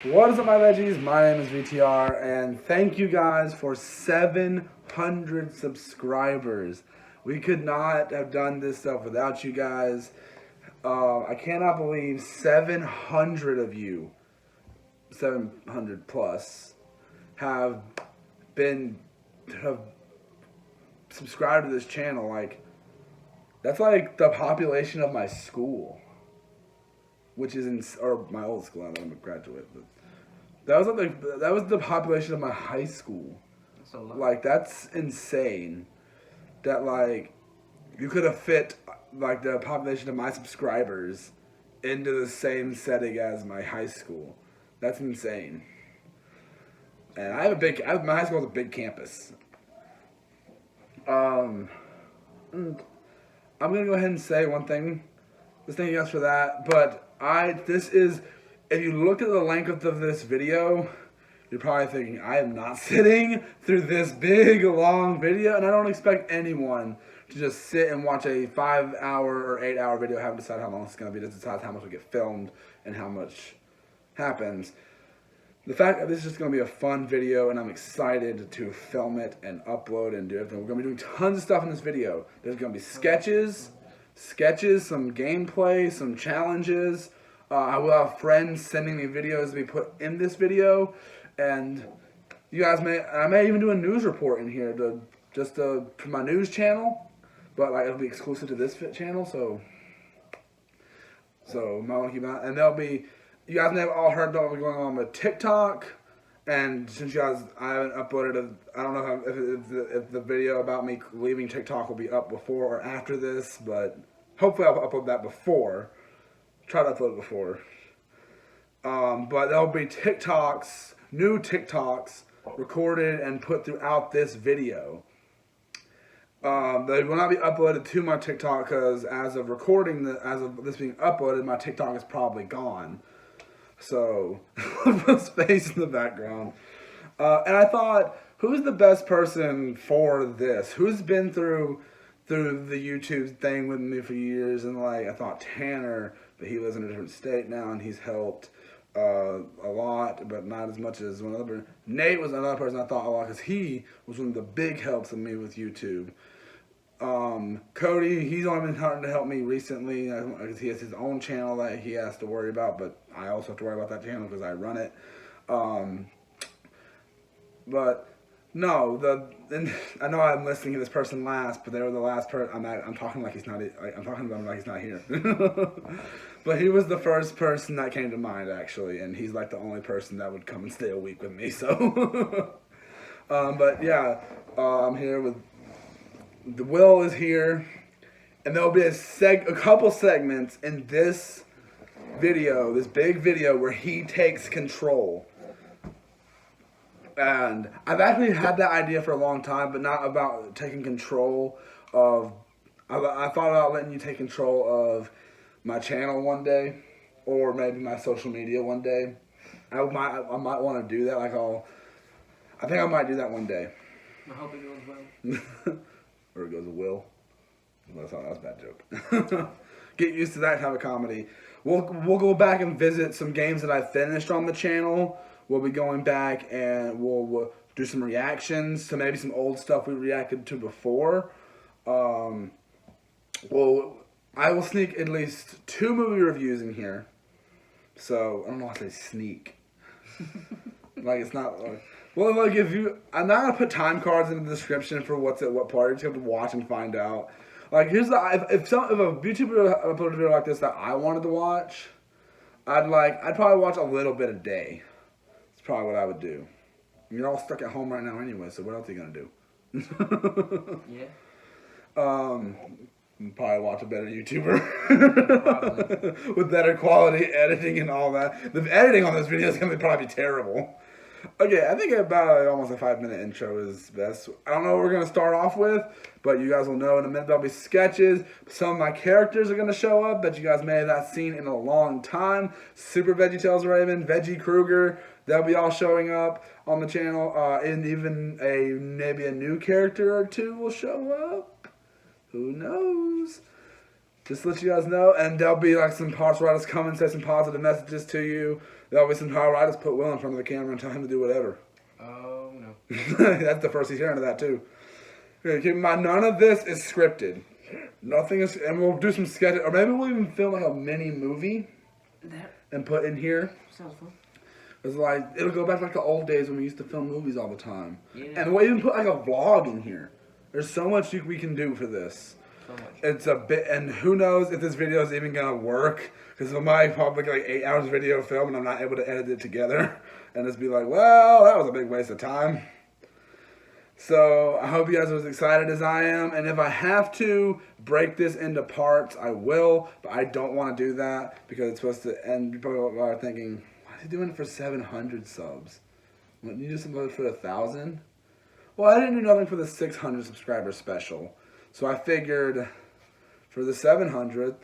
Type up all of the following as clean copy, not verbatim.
What is up, my veggies? My name is VTR, and thank you guys for 700 subscribers. We could not have done this stuff without you guys. I cannot believe 700 of you, 700 plus, have subscribed to this channel. Like, that's like the population of my school. Which is or my old school. I don't know, I'm a graduate, but that was the population of my high school. That's a lot. Like, that's insane. That like you could have fit like the population of my subscribers into the same setting as my high school. That's insane. And my high school has a big campus. And I'm gonna go ahead and say one thing. Just thank you guys for that, but if you look at the length of this video, you're probably thinking, I am not sitting through this big, long video, and I don't expect anyone to just sit and watch a 5-hour or 8-hour video. I haven't decided how long it's going to be. It decides how much will get filmed and how much happens. The fact that this is just going to be a fun video, and I'm excited to film it and upload and do everything. We're going to be doing tons of stuff in this video. There's going to be sketches, some gameplay, some challenges. I will have friends sending me videos to be put in this video, and you guys I may even do a news report in here to my news channel, but like it'll be exclusive to this channel, so might want to keep that. And you guys may have all heard about what's going on with TikTok. And since I haven't uploaded I don't know if the video about me leaving TikTok will be up before or after this, but hopefully I'll upload that before. Try to upload it before. But there'll be new TikToks recorded and put throughout this video. They will not be uploaded to my TikTok because as of this being uploaded, my TikTok is probably gone. So, space in the background. And I thought, who's the best person for this? Who's been through the YouTube thing with me for years? And like, I thought Tanner, but he lives in a different state now, and he's helped a lot, but not as much as one other. Nate was another person I thought a lot because he was one of the big helps of me with YouTube. Cody, he's only been starting to help me recently because he has his own channel that he has to worry about, but I also have to worry about that channel because I run it. But no, I know I'm listening to this person last, but they were the last person. I'm talking like he's not. I'm talking about him like he's not here. But he was the first person that came to mind actually, and he's like the only person that would come and stay a week with me. So, but yeah, I'm here with. The Will is here, and there'll be a couple segments in this video, this big video, where he takes control. And I've actually had that idea for a long time, but not about taking control of. I thought about letting you take control of my channel one day, or maybe my social media one day. I might want to do that. I think I might do that one day. I hope it goes well. Or it goes a will. That was a bad joke. Get used to that type of comedy. We'll go back and visit some games that I finished on the channel. We'll be going back and we'll do some reactions to maybe some old stuff we reacted to before. I will sneak at least 2 movie reviews in here. So I don't know why I say sneak. Like it's not. Well, like I'm not gonna put time cards in the description for what's at what part. You just have to watch and find out. Like if a YouTuber uploaded a video like this that I wanted to watch, I'd probably watch a little bit a day. That's probably what I would do. You're all stuck at home right now anyway, so what else are you gonna do? Yeah. Probably watch a better YouTuber with better quality editing and all that. The editing on this video is gonna probably be terrible. Okay, I think about almost a 5-minute intro is best. I don't know what we're going to start off with, but you guys will know in a minute. There'll be sketches. Some of my characters are going to show up that you guys may have not seen in a long time. Super VeggieTales Raven, Veggie Kruger, they'll be all showing up on the channel. And even maybe a new character or two will show up. Who knows? Just to let you guys know. And there'll be like some parts where I just come and say some positive messages to you. They always somehow I just put Will in front of the camera and tell him to do whatever. Oh, no. That's the first he's hearing of that, too. Okay, keep in mind, none of this is scripted. Nothing is, and we'll do some sketches, or maybe we'll even film like a mini movie and put in here. Sounds fun. It's like, it'll go back to like the old days when we used to film movies all the time. Yeah. And we'll even put like a vlog in here. There's so much we can do for this. So much. It's a bit, and who knows if this video is even gonna work, because it might probably like 8 hours video film and I'm not able to edit it together and just be like, well, that was a big waste of time. So I hope you guys are as excited as I am, and if I have to break this into parts, I will, but I don't want to do that because it's supposed to end. People are thinking, why is he doing it for 700 subs? Wouldn't you do something for 1,000? Well, I didn't do nothing for the 600 subscriber special. So I figured for the 700th,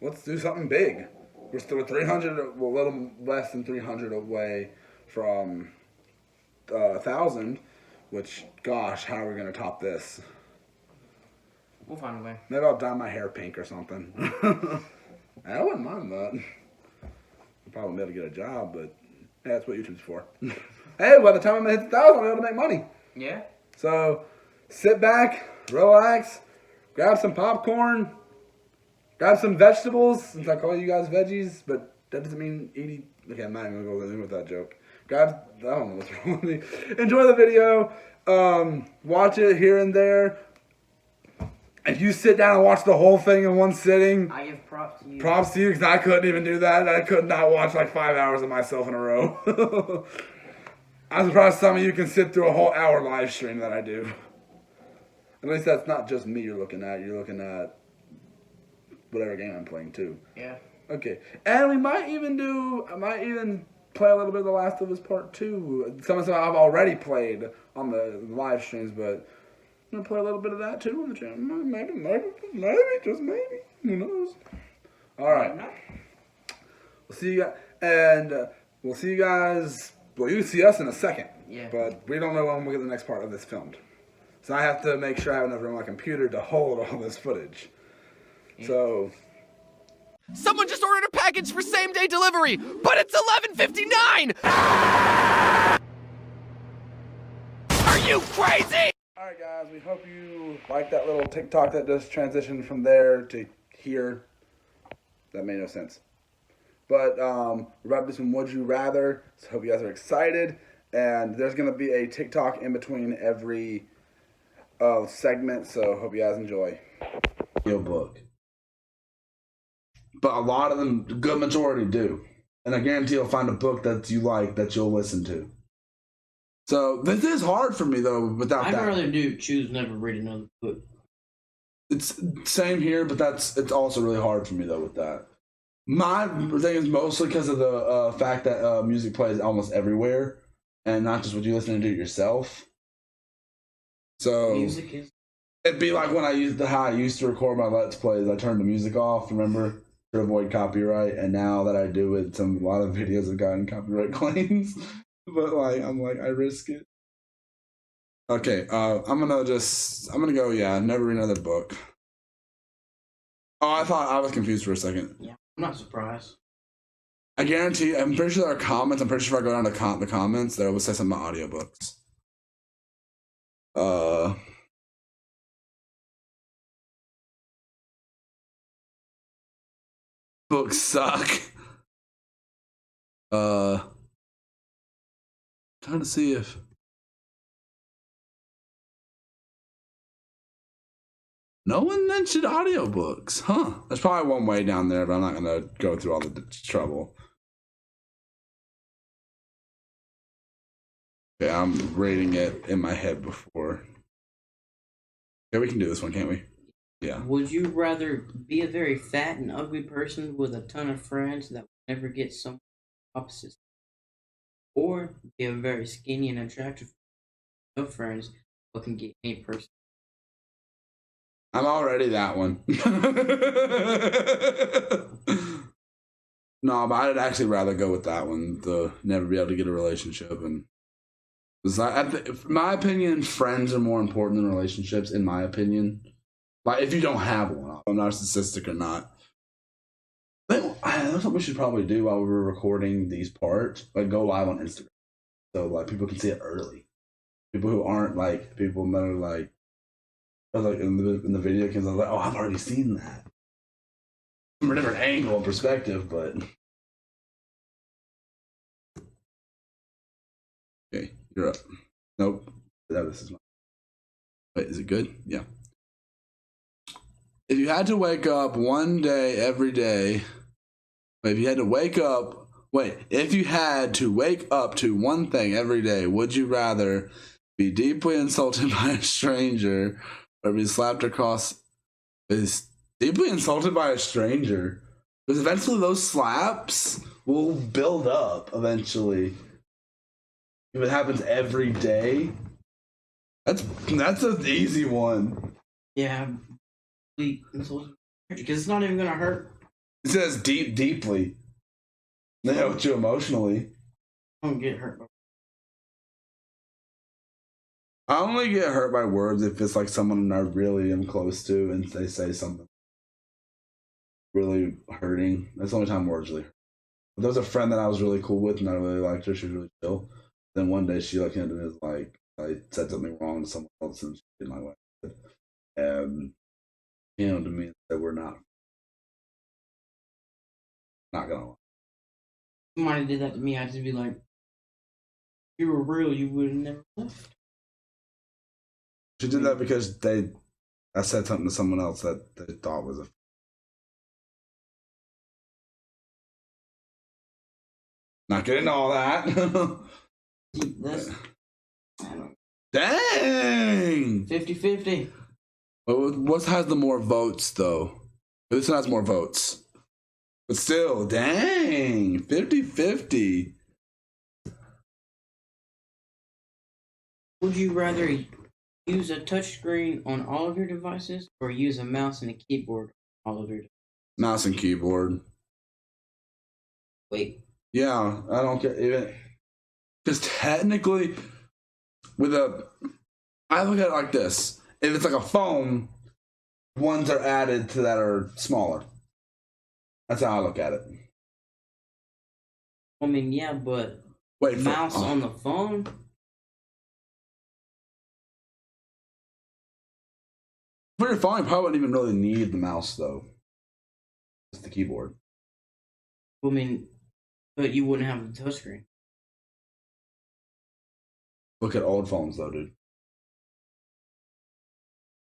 let's do something big. We're still 300, well, a little less than 300 away from 1,000, which, gosh, how are we going to top this? We'll find a way. Maybe I'll dye my hair pink or something. I wouldn't mind that. I'll probably be able to get a job, but yeah, that's what YouTube's for. Hey, by the time I hit 1,000, I'll be able to make money. Yeah? So, sit back, relax, grab some popcorn, grab some vegetables, since I call you guys veggies, but that doesn't mean eating. Okay, I'm not even going to go in with that joke. I don't know what's wrong with me. Enjoy the video, watch it here and there. If you sit down and watch the whole thing in one sitting, I give props to you. Props to you, because I couldn't even do that. I could not watch like 5 hours of myself in a row. I'm surprised some of you can sit through a whole hour live stream that I do. At least that's not just me you're looking at. You're looking at whatever game I'm playing too. Yeah. Okay. And I might even play a little bit of The Last of Us Part 2. Some of the stuff I've already played on the live streams, but I'm going to play a little bit of that too on the channel. Maybe, just maybe. Who knows? Alright. We'll see you guys, and we'll see you guys. Well, you see us in a second. Yeah. But we don't know when we'll get the next part of this filmed. So I have to make sure I have enough room on my computer to hold all this footage. Yeah. So. Someone just ordered a package for same-day delivery, but it's 11:59! Are you crazy? Alright guys, we hope you like that little TikTok that just transitioned from there to here. That made no sense. But we're about to do some Would You Rather, so hope you guys are excited. And there's going to be a TikTok in between every segment, so hope you guys enjoy. Your book. But a lot of them, the good majority do. And I guarantee you'll find a book that you like that you'll listen to. So this is hard for me though without that. I'd rather choose never read another book. It's same here, but it's also really hard for me though with that. My thing is mostly because of the fact that music plays almost everywhere, and not just what you listen to yourself. So Music is. It'd be like when how I used to record my Let's Plays. I turned the music off, remember, to avoid copyright, and now that I do it, a lot of videos have gotten copyright claims. But I risk it. Okay, I'm gonna go. Yeah, never read another book. Oh, I was confused for a second. Yeah, I'm not surprised. I guarantee. I'm pretty sure there are comments. I'm pretty sure if I go down to the comments, there will say something about audiobooks. Books suck. Trying to see if. No one mentioned audiobooks, huh? There's probably one way down there, but I'm not gonna go through all the trouble. Okay, I'm rating it in my head before. Yeah, we can do this one, can't we? Yeah. Would you rather be a very fat and ugly person with a ton of friends that would never get some opposites, or be a very skinny and attractive no friends but can get any person? I'm already that one. No, but I'd actually rather go with that one, the never be able to get a relationship. And in my opinion, friends are more important than relationships, in my opinion. Like, if you don't have one, I'm narcissistic or not. Let know something we should probably do while we were recording these parts? Like, go live on Instagram. So, like, people can see it early. People who aren't, like, people that are, like in the video games, I was like, oh, I've already seen that. From a different angle and perspective, but... Okay, you're up. Nope. No, this is not. Wait, is it good? Yeah. If you had to wake up one day every day... Wait, if you had to wake up... Wait, if you had to wake up to one thing every day, would you rather be deeply insulted by a stranger or be slapped across... Is deeply insulted by a stranger? Because eventually those slaps will build up eventually. If it happens every day, that's an easy one. Yeah, because it's not even gonna hurt. It says deeply. They help you emotionally. I don't get hurt. I only get hurt by words if it's like someone I really am close to and they say something really hurting. That's the only time words really hurt. But there was a friend that I was really cool with and I really liked her. She was really chill. Then one day she like came to me as like I said something wrong to someone else and she didn't like what I said. Came to me and said we're not gonna lie. Somebody did that to me, I'd just be like, if you were real, you would have never left. She did that because I said something to someone else that they thought was a... Not getting all that. That's, I don't Dang! 50-50. What has the more votes, though? This one has more votes. But still, dang! 50-50. Would you rather use a touchscreen on all of your devices or use a mouse and a keyboard on all of your devices? Mouse and keyboard. Wait. Yeah, I don't care. Even because technically, I look at it like this. If it's like a phone, ones are added to that are smaller. That's how I look at it. I mean, yeah, but Wait, mouse on the phone? For your phone, you probably wouldn't even really need the mouse, though. Just the keyboard. I mean, but you wouldn't have the touchscreen. Look at old phones, though, dude.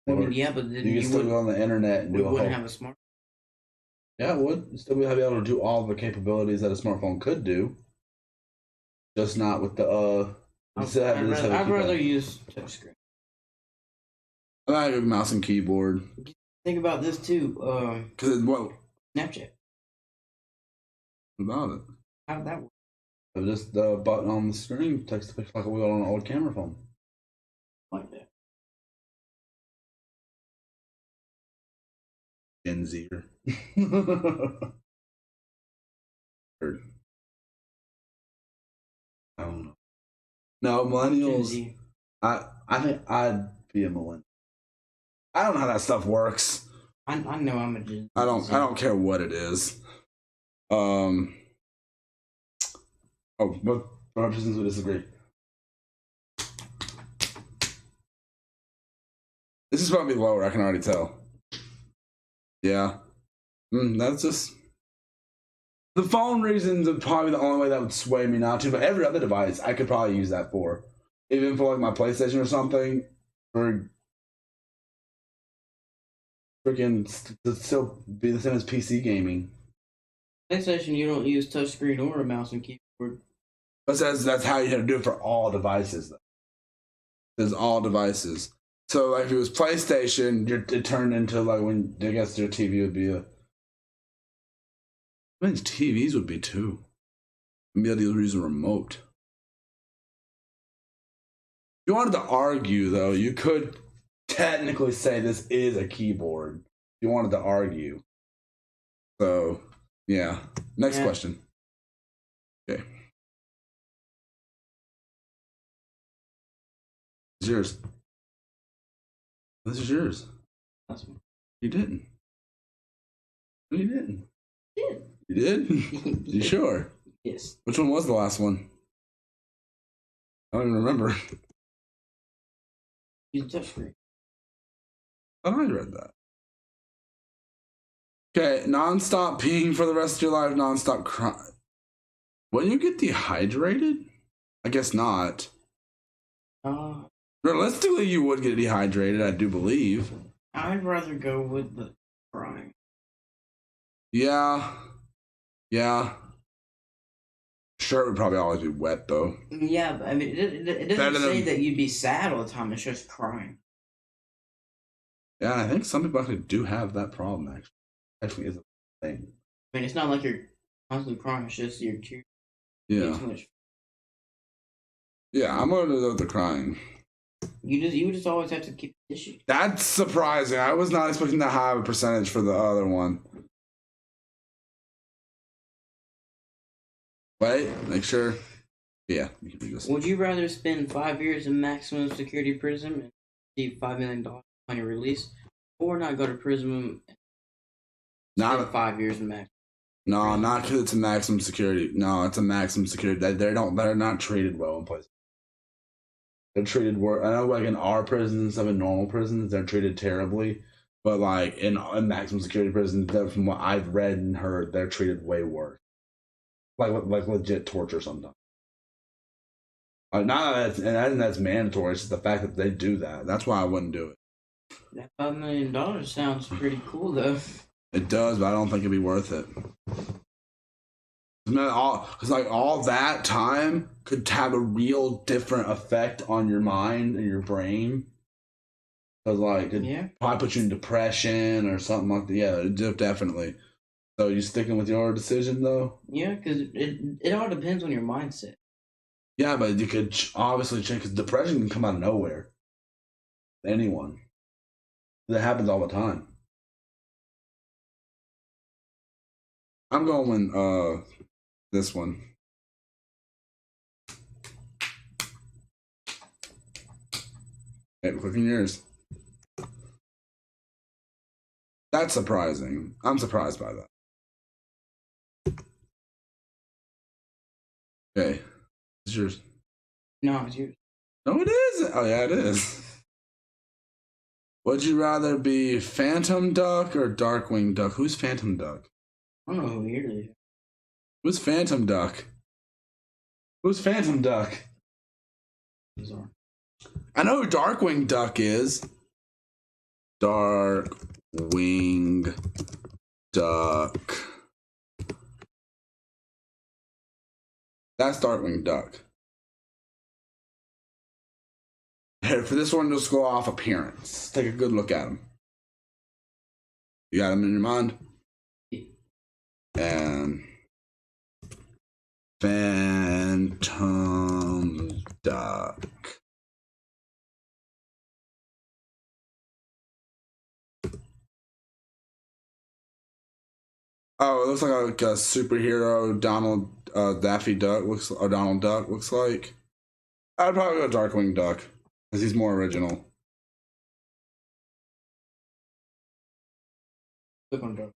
I mean, yeah, but then you can still go on the internet and do a wouldn't whole... have a smart. Yeah, it would. You still be able to do all the capabilities that a smartphone could do. Just not with the I'd rather use touchscreen. I like a mouse and keyboard. Think about this too. Because what Snapchat. about it? How did that work? Just the button on the screen takes the picture like we got on an old camera phone. Like that. Gen Zer. I don't know. No, millennials. I think I'd be a millennial. I don't know how that stuff works. I know I'm a Gen Z. I don't care what it is. Oh, but our persons would disagree. This is probably lower. I can already tell. Yeah, that's just the phone reasons are probably the only way that would sway me not to. But every other device, I could probably use that for, even for like my PlayStation or something, or freaking to still be the same as PC gaming. PlayStation, you don't use touchscreen or a mouse and keyboard. But that's how you have to do it for all devices, though. There's all devices. So, like, if it was PlayStation, it turned into, like, when, I guess your TV would be I mean, TVs would be, too. Maybe able to use a remote. If you wanted to argue, though, you could technically say this is a keyboard. If you wanted to argue. So, yeah. Next question. Okay. It's yours. This is yours. That's one. You didn't. No, you didn't. Yeah. You did? You sure? Yes. Which one was the last one? I don't even remember. Use touchscreen. I thought I read that. Okay, non-stop peeing for the rest of your life, non-stop crying. Wouldn't you get dehydrated? I guess not. Realistically, you would get dehydrated, I do believe. I'd rather go with the crying. Yeah. Shirt would probably always be wet, though. Yeah, but I mean, it doesn't say that you'd be sad all the time. It's just crying. Yeah, and I think some people actually do have that problem, actually. Actually is a thing. I mean, it's not like you're constantly crying. It's just you're too much. Yeah, I'm going to go with the crying. You just always have to keep tissue. That's surprising. I was not expecting that high of a percentage for the other one. Wait, make sure. Yeah, you can do this. Would you rather spend 5 years in maximum security prison and receive $5 million on your release, or not go to prison and spend 5 years in maximum? No, not because it's a maximum security. No, it's a maximum security. They're not treated well in places. They're treated worse. I know, like in our prisons and stuff, in normal prisons, they're treated terribly. But like in maximum security prisons, from what I've read and heard, they're treated way worse. Like legit torture sometimes. Not that that's mandatory. It's just the fact that they do that. That's why I wouldn't do it. That $5 million sounds pretty cool, though. It does, but I don't think it'd be worth it. Because all that time could have a real different effect on your mind and your brain. Because it probably put you in depression or something like that. Yeah, definitely. So you sticking with your decision though? Yeah, because it all depends on your mindset. Yeah, but you could obviously change, because depression can come out of nowhere. Anyone. That happens all the time. I'm going this one. Okay, clicking yours. That's surprising. I'm surprised by that. Okay. It's yours. No, it's yours. No, it isn't. Oh, yeah, it is. Would you rather be Phantom Duck or Darkwing Duck? Who's Phantom Duck? I don't know who here is. Who's Phantom Duck? Who's Phantom Duck? I know who Darkwing Duck is. Darkwing Duck. That's Darkwing Duck. Here, for this one, just go off appearance. Take a good look at him. You got him in your mind? And Phantom Duck. Oh, it looks like a superhero Donald Daffy Duck or Donald Duck looks like. I'd probably go Darkwing Duck because he's more original. Click on Duck.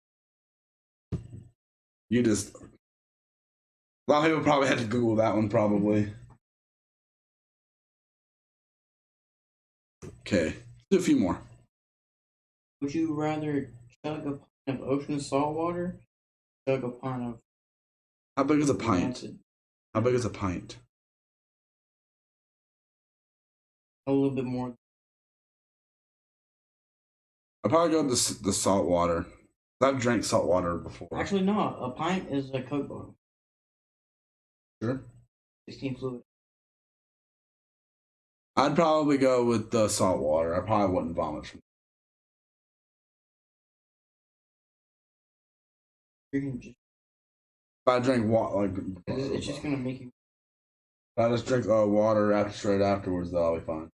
You just. A lot of people probably had to Google that one, probably. Okay, do a few more. Would you rather chug a pint of ocean salt water? Chug a pint of. How big is a pint? Rancid? How big is a pint? A little bit more. I'd probably go with the salt water. I've drank salt water before. Actually, no. A pint is a Coke bottle. Sure. 16 fluid. I'd probably go with the salt water. I probably wouldn't vomit from You can just. If I drink water, It's just gonna make you. If I just drink water straight afterwards, that'll be fine.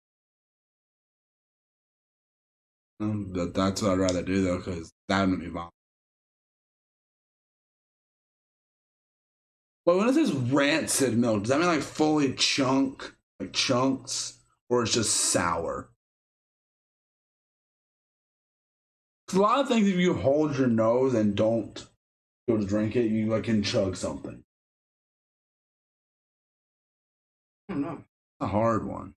That's what I'd rather do though, because that would make me vomit. But when it says rancid milk, does that mean like fully chunks, or it's just sour? 'Cause a lot of things, if you hold your nose and don't Go to drink it, you like can chug something. I don't know. A hard one.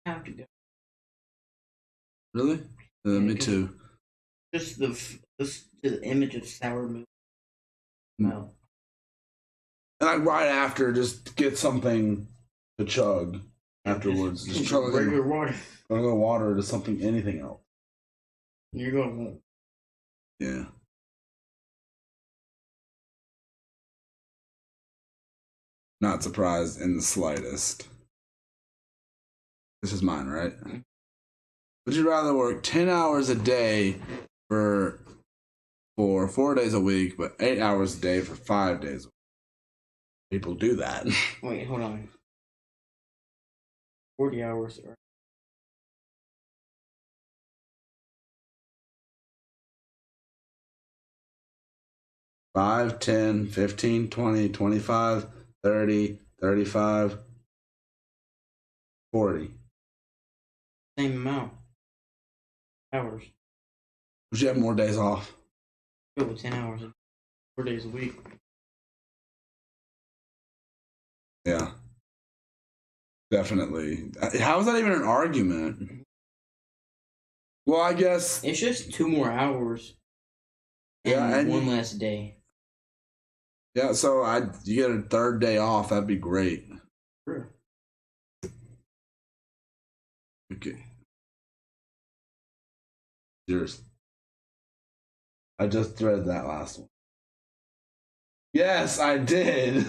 I have to go. Really? Me too. Just the image of sour milk. No. And like right after, just get something to chug afterwards. Just chug regular water. Regular water to something, anything else. You're going. Yeah. Not surprised in the slightest. This is mine, right? Would you rather work 10 hours a day for 4 days a week, but 8 hours a day for 5 days a week? People do that. Wait, hold on. 40 hours. 5, 10, 15, 20, 25, 30, 35, 40. Same amount. Hours. Would you have more days off? Go with 10 hours. 4 days a week. Yeah. Definitely. How is that even an argument? Well, I guess. It's just 2 more hours. Yeah, and 1 less day. Yeah, so you get a 3rd day off. That'd be great. Sure. Okay. Yours. I just read that last one. Yes, I did.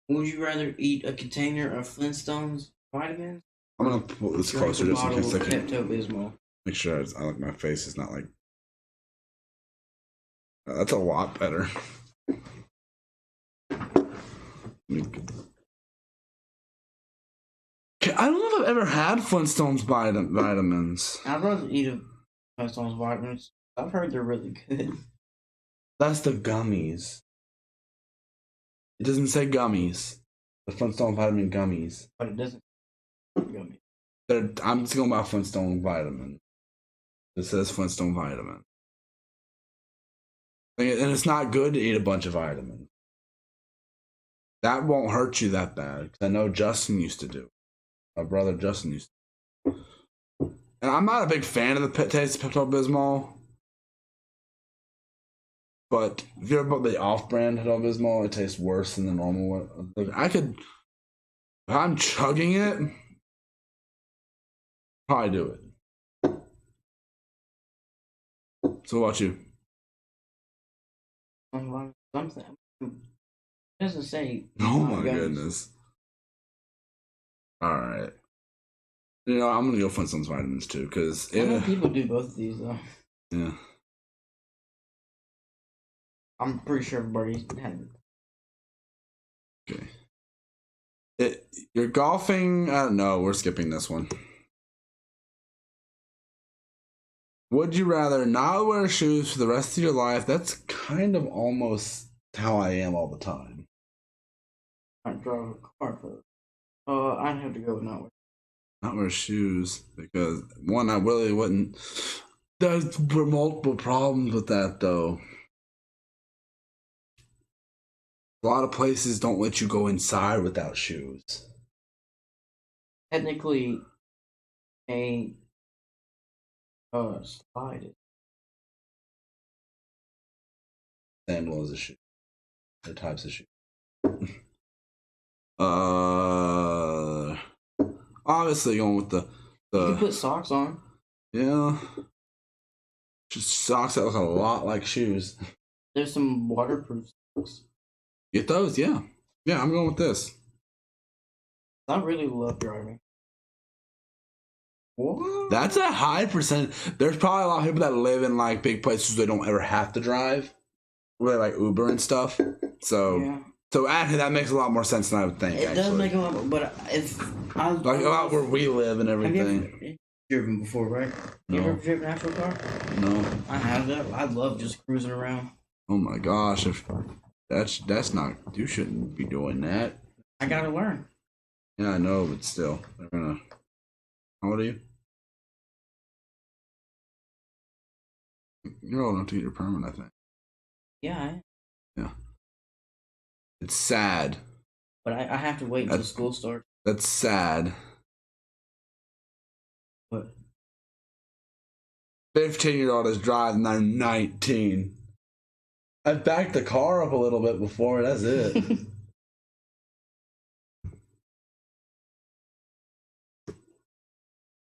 Would you rather eat a container of Flintstones vitamins? I'm gonna pull this Drink closer a just in bottle case of I can Pepto-Bismol. make sure my face is not like. That's a lot better. I don't know if I've ever had Flintstones vitamins. I'd rather eat a Flintstones vitamins. I've heard they're really good. That's the gummies. It doesn't say gummies. The Flintstone vitamin gummies. But it doesn't. I'm just going about Flintstone vitamin. It says Flintstone vitamin. And it's not good to eat a bunch of vitamins. That won't hurt you that bad. Because I know Justin used to do it. My brother Justin used to. And I'm not a big fan of the taste of Pepto-Bismol. But if you're about the off-brand Pepto-Bismol, it tastes worse than the normal one. Like, if I'm chugging it, probably do it. So what about you? Something. It doesn't say. Oh my goodness. Alright. You know, I'm gonna go find some vitamins too, because I know people do both of these though. Yeah. I'm pretty sure everybody had it. Okay. You're golfing. I don't know. We're skipping this one. Would you rather not wear shoes for the rest of your life? That's kind of almost how I am all the time. I drive a car for. I'd have to go with not wear shoes because one, I really wouldn't. There's multiple problems with that though. A lot of places don't let you go inside without shoes. Technically, a slide. Sandal is a shoe. There are types of shoes. Obviously going with the. You can put socks on. Yeah. Just socks that look a lot like shoes. There's some waterproof socks. Get those, yeah. Yeah, I'm going with this. I really love driving. What? That's a high percent. There's probably a lot of people that live in like big places where they don't ever have to drive. Where they like Uber and stuff. So yeah. So actually that makes a lot more sense than I would think. It does make a lot, but if I like about where we live and everything. Have you ever driven before, right? No. You ever driven an actual car? No. I have that. I love just cruising around. Oh my gosh, if that's not, you shouldn't be doing that. I gotta learn. Yeah, I know, but still, they're gonna. How old are you? You're old enough to get your permit, I think. Yeah, I am. Yeah. It's sad. But I have to wait until school starts. That's sad. What? 15-year-old is driving, they're 19. I backed the car up a little bit before, that's it.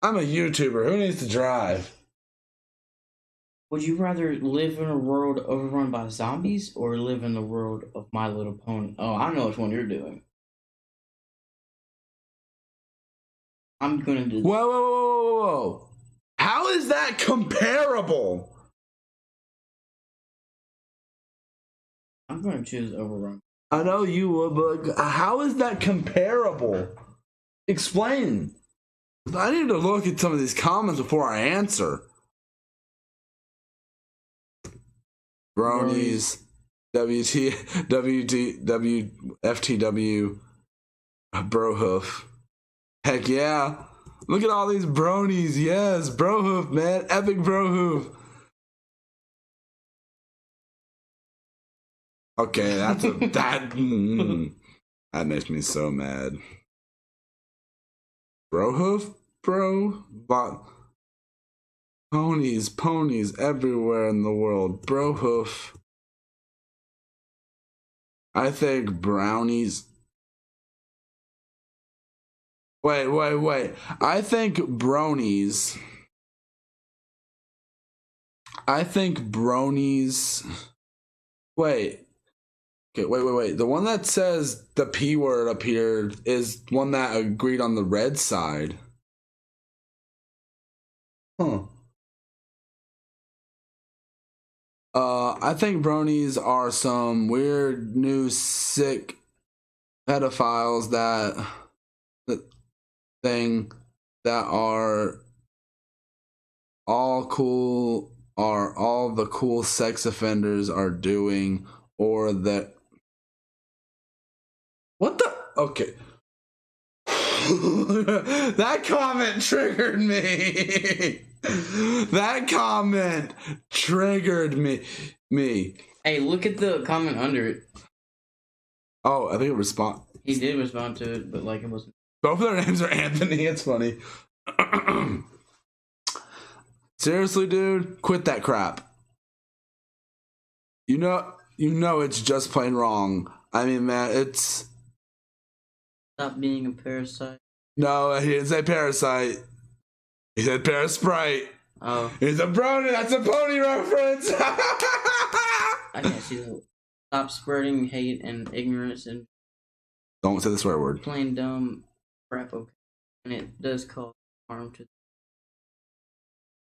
I'm a YouTuber. Who needs to drive? Would you rather live in a world overrun by zombies or live in the world of My Little Pony? Oh, I know which one you're doing. I'm gonna do. Whoa. How is that comparable? I'm gonna choose overrun. I know you would, but how is that comparable? Explain. I need to look at some of these comments before I answer. Bronies, FTW, Brohoof. Heck yeah. Look at all these bronies. Yes, Brohoof, man. Epic Brohoof. Okay, that makes me so mad. Brohoof, bro? Ponies everywhere in the world. Brohoof. I think brownies. Wait. I think bronies. Wait. Okay, wait. The one that says the P word appeared is one that agreed on the red side. Huh. I think bronies are some weird, new, sick pedophiles that are all cool, are all the cool sex offenders are doing, or that. What the? Okay. That comment triggered me. That comment triggered me. Hey, look at the comment under it. Oh, I think it respond. He did respond to it, but like it wasn't. Both of their names are Anthony. It's funny. Seriously, dude, quit that crap. You know it's just plain wrong. I mean, man, it's. Stop being a parasite. No, he didn't say parasite. He said parasprite. Oh. He's a brony. That's a pony reference. I can't see that. Stop spreading hate and ignorance and. Don't say the swear word. Plain dumb crap. Okay, and it does cause harm to.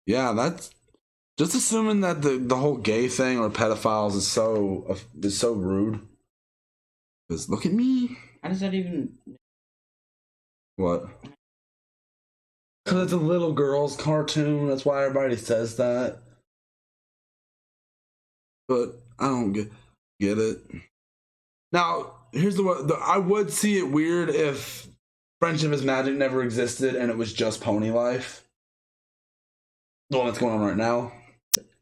Yeah, that's just assuming that the whole gay thing or pedophiles is so rude. Because look at me. How does that even? What? Because it's a little girl's cartoon. That's why everybody says that. But I don't get it. Now, here's I would see it weird if Friendship is Magic never existed and it was just Pony Life. The one that's going on right now.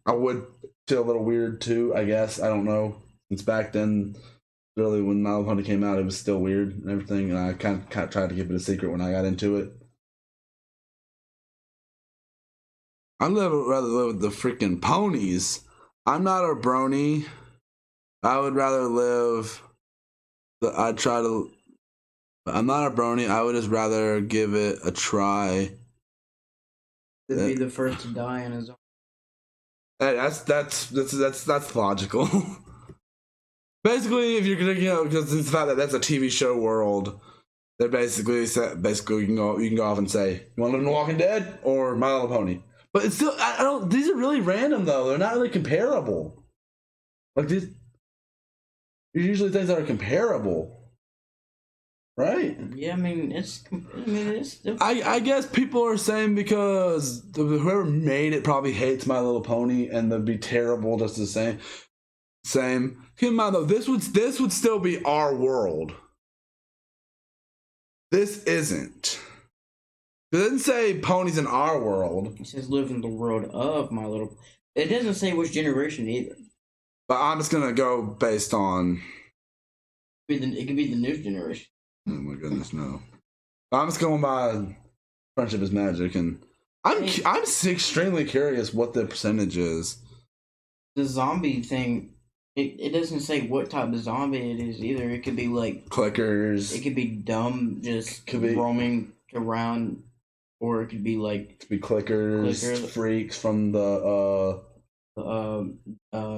I would feel a little weird too, I guess. I don't know. Since back then, really, when My Little Pony came out, it was still weird and everything, and I kind of tried to keep it a secret when I got into it. I'd rather live with the freaking ponies. I'm not a brony. I would rather live. I'm not a brony. I would just rather give it a try. To be the first to die in his own. Hey, that's logical. Basically, if you're gonna, because it's the fact that that's a TV show world, they basically you can go off and say, you want to live in The Walking Dead or My Little Pony? But it's still, I don't. These are really random though. They're not really comparable. Like these, usually things that are comparable, right? Yeah, I mean it's. I guess people are saying because whoever made it probably hates My Little Pony and they'd be terrible just the same. Keep in mind though, this would still be our world. This isn't. It doesn't say ponies in our world. It says live in the world of My Little. It doesn't say which generation either. But I'm just gonna go based on. It could be the new generation. Oh my goodness, no. I'm just going by friendship is magic, and I'm extremely curious what the percentage is. The zombie thing, it doesn't say what type of zombie it is either. It could be like Clickers. it could be dumb, just roaming around, or it could be like it could be clickers, freaks from the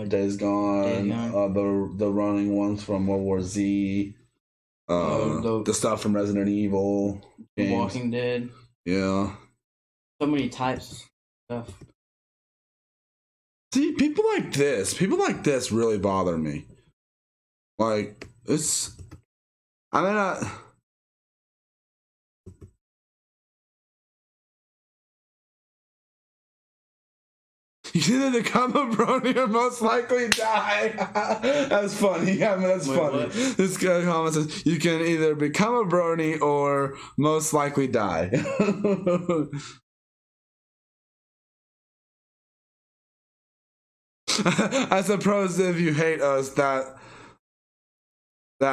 Days Gone, the running ones from World War Z, the stuff from Resident Evil, games. Walking Dead. Yeah. So many types of stuff. See, people like this really bother me. Like, it's, I mean, you can either become a brony or most likely die. That's funny. I mean, that's funny. What? This guy comment says, you can either become a brony or most likely die. I suppose if you hate us that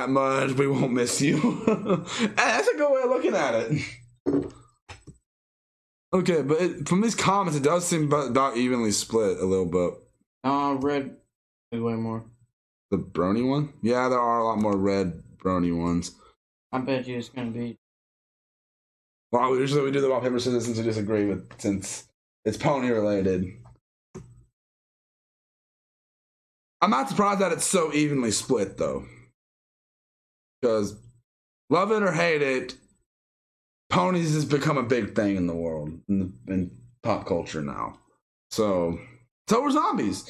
much, we won't miss you. That's a good way of looking at it. Okay, but from these comments, it does seem about evenly split a little bit. Red way more. The brony one? Yeah, there are a lot more red brony ones. I bet you it's gonna be. Well, usually we do the rock paper scissors since we disagree with, since it's pony related. I'm not surprised that it's so evenly split though, because love it or hate it, ponies has become a big thing in the world, in pop culture now. So are zombies.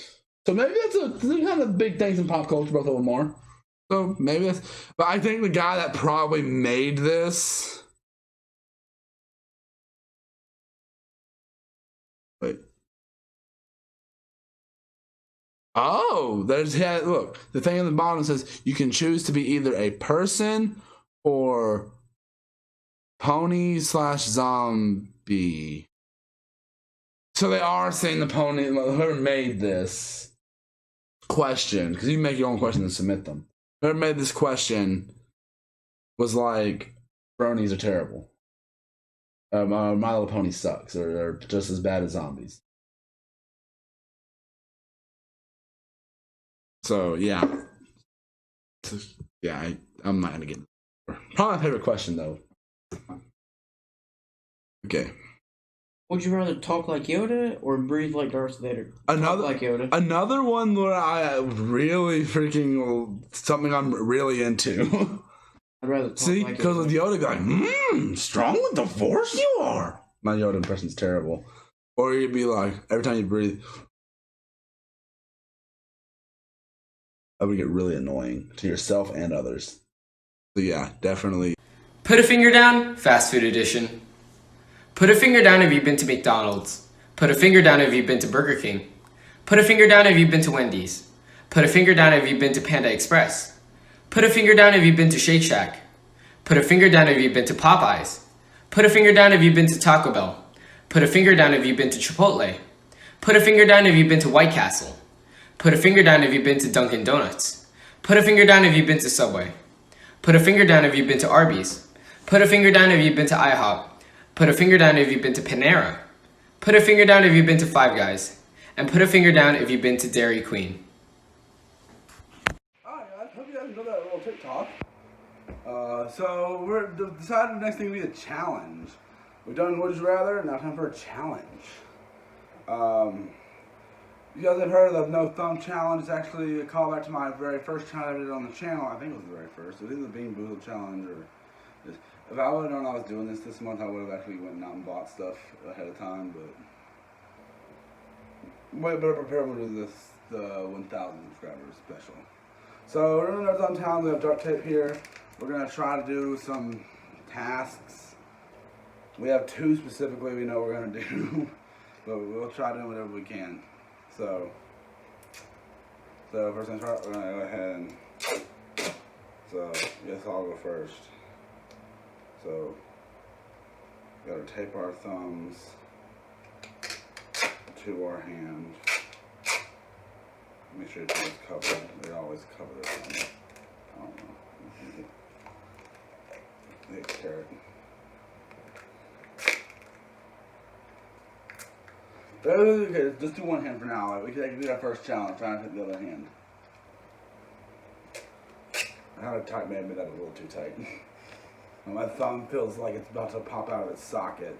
So maybe that's kind of big things in pop culture, both of them are. So maybe that's, but I think the guy that probably made this. Wait. Oh, look, the thing on the bottom says you can choose to be either a person or pony/zombie. So they are saying the pony, whoever made this question, because you can make your own questions and submit them. Whoever made this question was like, bronies are terrible. My Little Pony sucks, or they're just as bad as zombies. So yeah, I'm not gonna get. Probably my favorite question though. Okay. Would you rather talk like Yoda or breathe like Darth Vader? Another talk like Yoda. Another one where I really something I'm really into. I'd rather talk See, like because Yoda. with Yoda, be like, strong with the Force you are. My Yoda impression's terrible. Or you'd be like, every time you breathe, that would get really annoying to yourself and others. So yeah, definitely. Put a finger down, fast food edition. Put a finger down if you've been to McDonald's. Put a finger down if you've been to Burger King. Put a finger down if you've been to Wendy's. Put a finger down if you've been to Panda Express. Put a finger down if you've been to Shake Shack. Put a finger down if you've been to Popeyes. Put a finger down if you've been to Taco Bell. Put a finger down if you've been to Chipotle. Put a finger down if you've been to White Castle. Put a finger down if you've been to Dunkin' Donuts. Put a finger down if you've been to Subway. Put a finger down if you've been to Arby's. Put a finger down if you've been to IHOP. Put a finger down if you've been to Panera. Put a finger down if you've been to Five Guys. And put a finger down if you've been to Dairy Queen. Alright guys, hope you guys enjoyed that little TikTok. So we're deciding the next thing will be a challenge. We've done Would You Rather, now time for a challenge. You guys have heard of the No Thumb Challenge. It's actually a callback to my very first challenge I did on the channel. I think it was the very first. It was either the Bean Boozled Challenge or this. If I would have known I was doing this month, I would have actually went out and bought stuff ahead of time, but way better prepared to do this, the 1,000 subscribers special. So we're doing No Thumb Challenge. We have duct tape here. We're going to try to do some tasks. We have two specifically we know we're going to do, but we'll try doing whatever we can. So first things first, we're going to go ahead and, so I guess I'll go first. So, we gotta tape our thumbs to our hand. Make sure it's covered. They always cover this one. I don't know. They tear it. Okay, just do one hand for now. Like, we can do that first challenge. Try and hit the other hand. I had a tight man, made that a little too tight. And my thumb feels like it's about to pop out of its socket.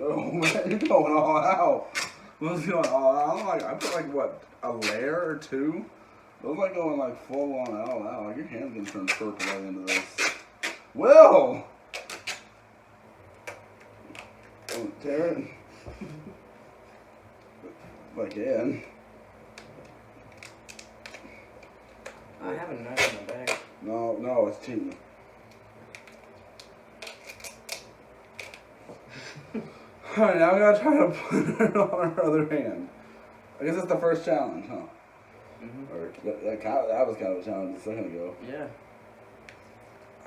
Oh man, you're going all out. What's going all out? Like, I put like what, a layer or two? Those like going like full on all out. Like your hand's gonna turn purple right into this. Will! Don't tear it. If I can. I have a knife in the bag. No, it's cheating. Alright, now we gotta try to put it on our other hand. I guess that's the first challenge, huh? Mm-hmm. Or that was kind of a challenge a second ago. Yeah.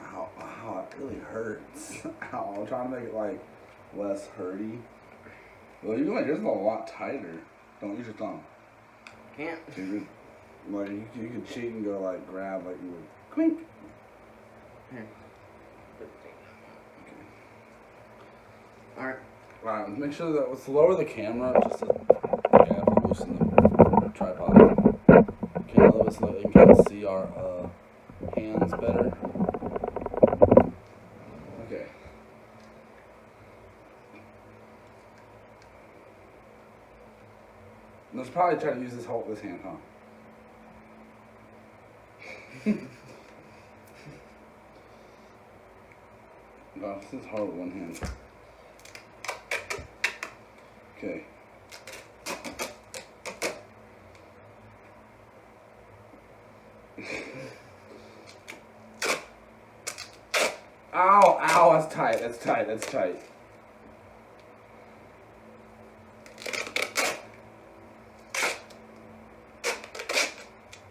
Ow, it really hurts. Ow, I'm trying to make it like less hurty. Well, you like yours is a lot tighter. Don't use your thumb. Can't. You could cheat and go like grab like you would clink. Here. Okay. Alright. Alright, make sure that let's lower the camera just to loosen the tripod. Okay, a little bit so that you can kind of see our hands better. Okay. Let's probably try to use this hand, huh? Gosh, this is hard with one hand. Okay. Ow, that's tight.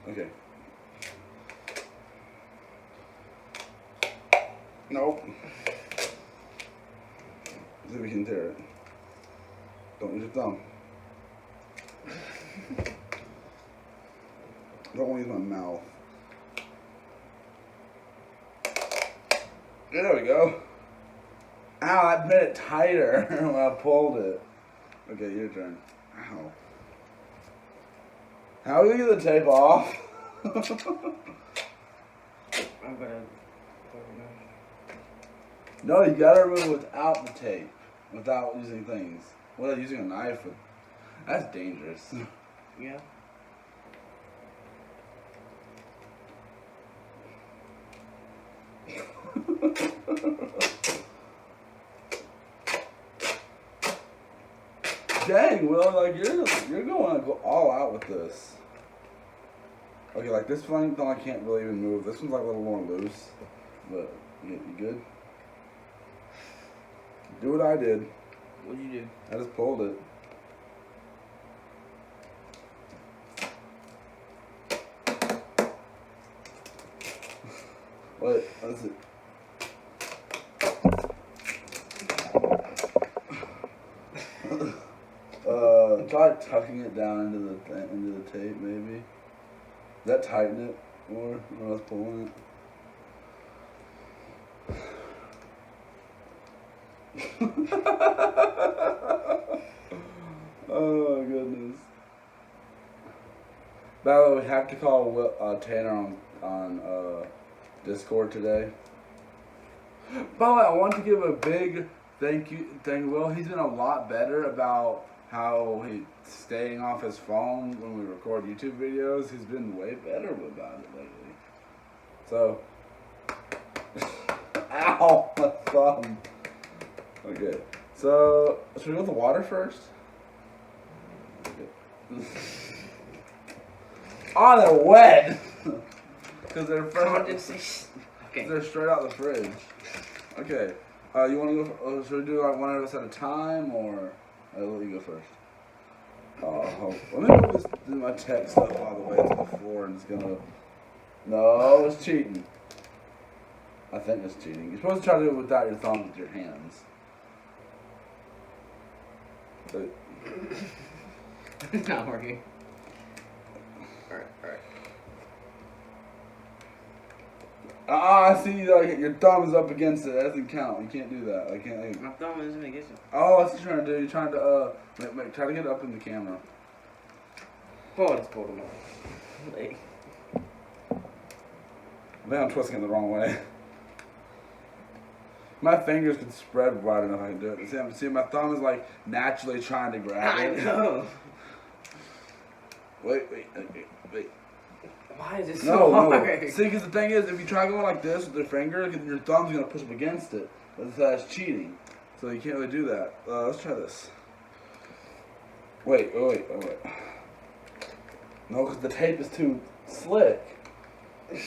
Okay. Nope. See if we can tear it. Don't use your thumb. Don't want to use my mouth. There we go. Ow, that made it tighter when I pulled it. Okay, your turn. Ow. How are we gonna get the tape off? I'm gonna. No, you gotta remove it without the tape. Without using things. Without using a knife. That's dangerous. Yeah. Dang, Will, like you're going to go all out with this. Okay, like this one I can't really even move. This one's like a little more loose. But you good? Do what I did. What'd you do? I just pulled it. Wait, that's it. Try tucking it down into the tape, maybe. Does that tighten it more when I was pulling it? Oh my goodness. By the way, we have to call Tanner on Discord today. By the way, I want to give a big thank you, Will. He's been a lot better about how he's staying off his phone when we record YouTube videos. He's been way better about it lately. So, ow, my thumb. Okay, so should we go with the water first? Okay. Oh, they're wet. Because they're fresh. Okay. They're straight out the fridge. Okay. You want to go? Should we do like one of us at a time, or I'll let you go first? Oh, let me move this, do my tech stuff all the way to the floor, and it's gonna. No, it's cheating. I think it's cheating. You're supposed to try to do it without your thumbs with your hands. It's not working. Alright. I see like your thumb is up against it. That doesn't count. You can't do that. I can't. My thumb isn't against it. Oh, what's you trying to do? You're trying to try to get it up in the camera. Oh, it's pulled them off. Like, I think I'm twisting it the wrong way. My fingers could spread wide enough I can do it. See, my thumb is like naturally trying to grab it. I know. Wait. Why is it so hard? No. See, because the thing is, if you try going like this with your finger, your thumb's going to push up against it. That's cheating. So you can't really do that. Let's try this. Wait. No, because the tape is too slick. Wait,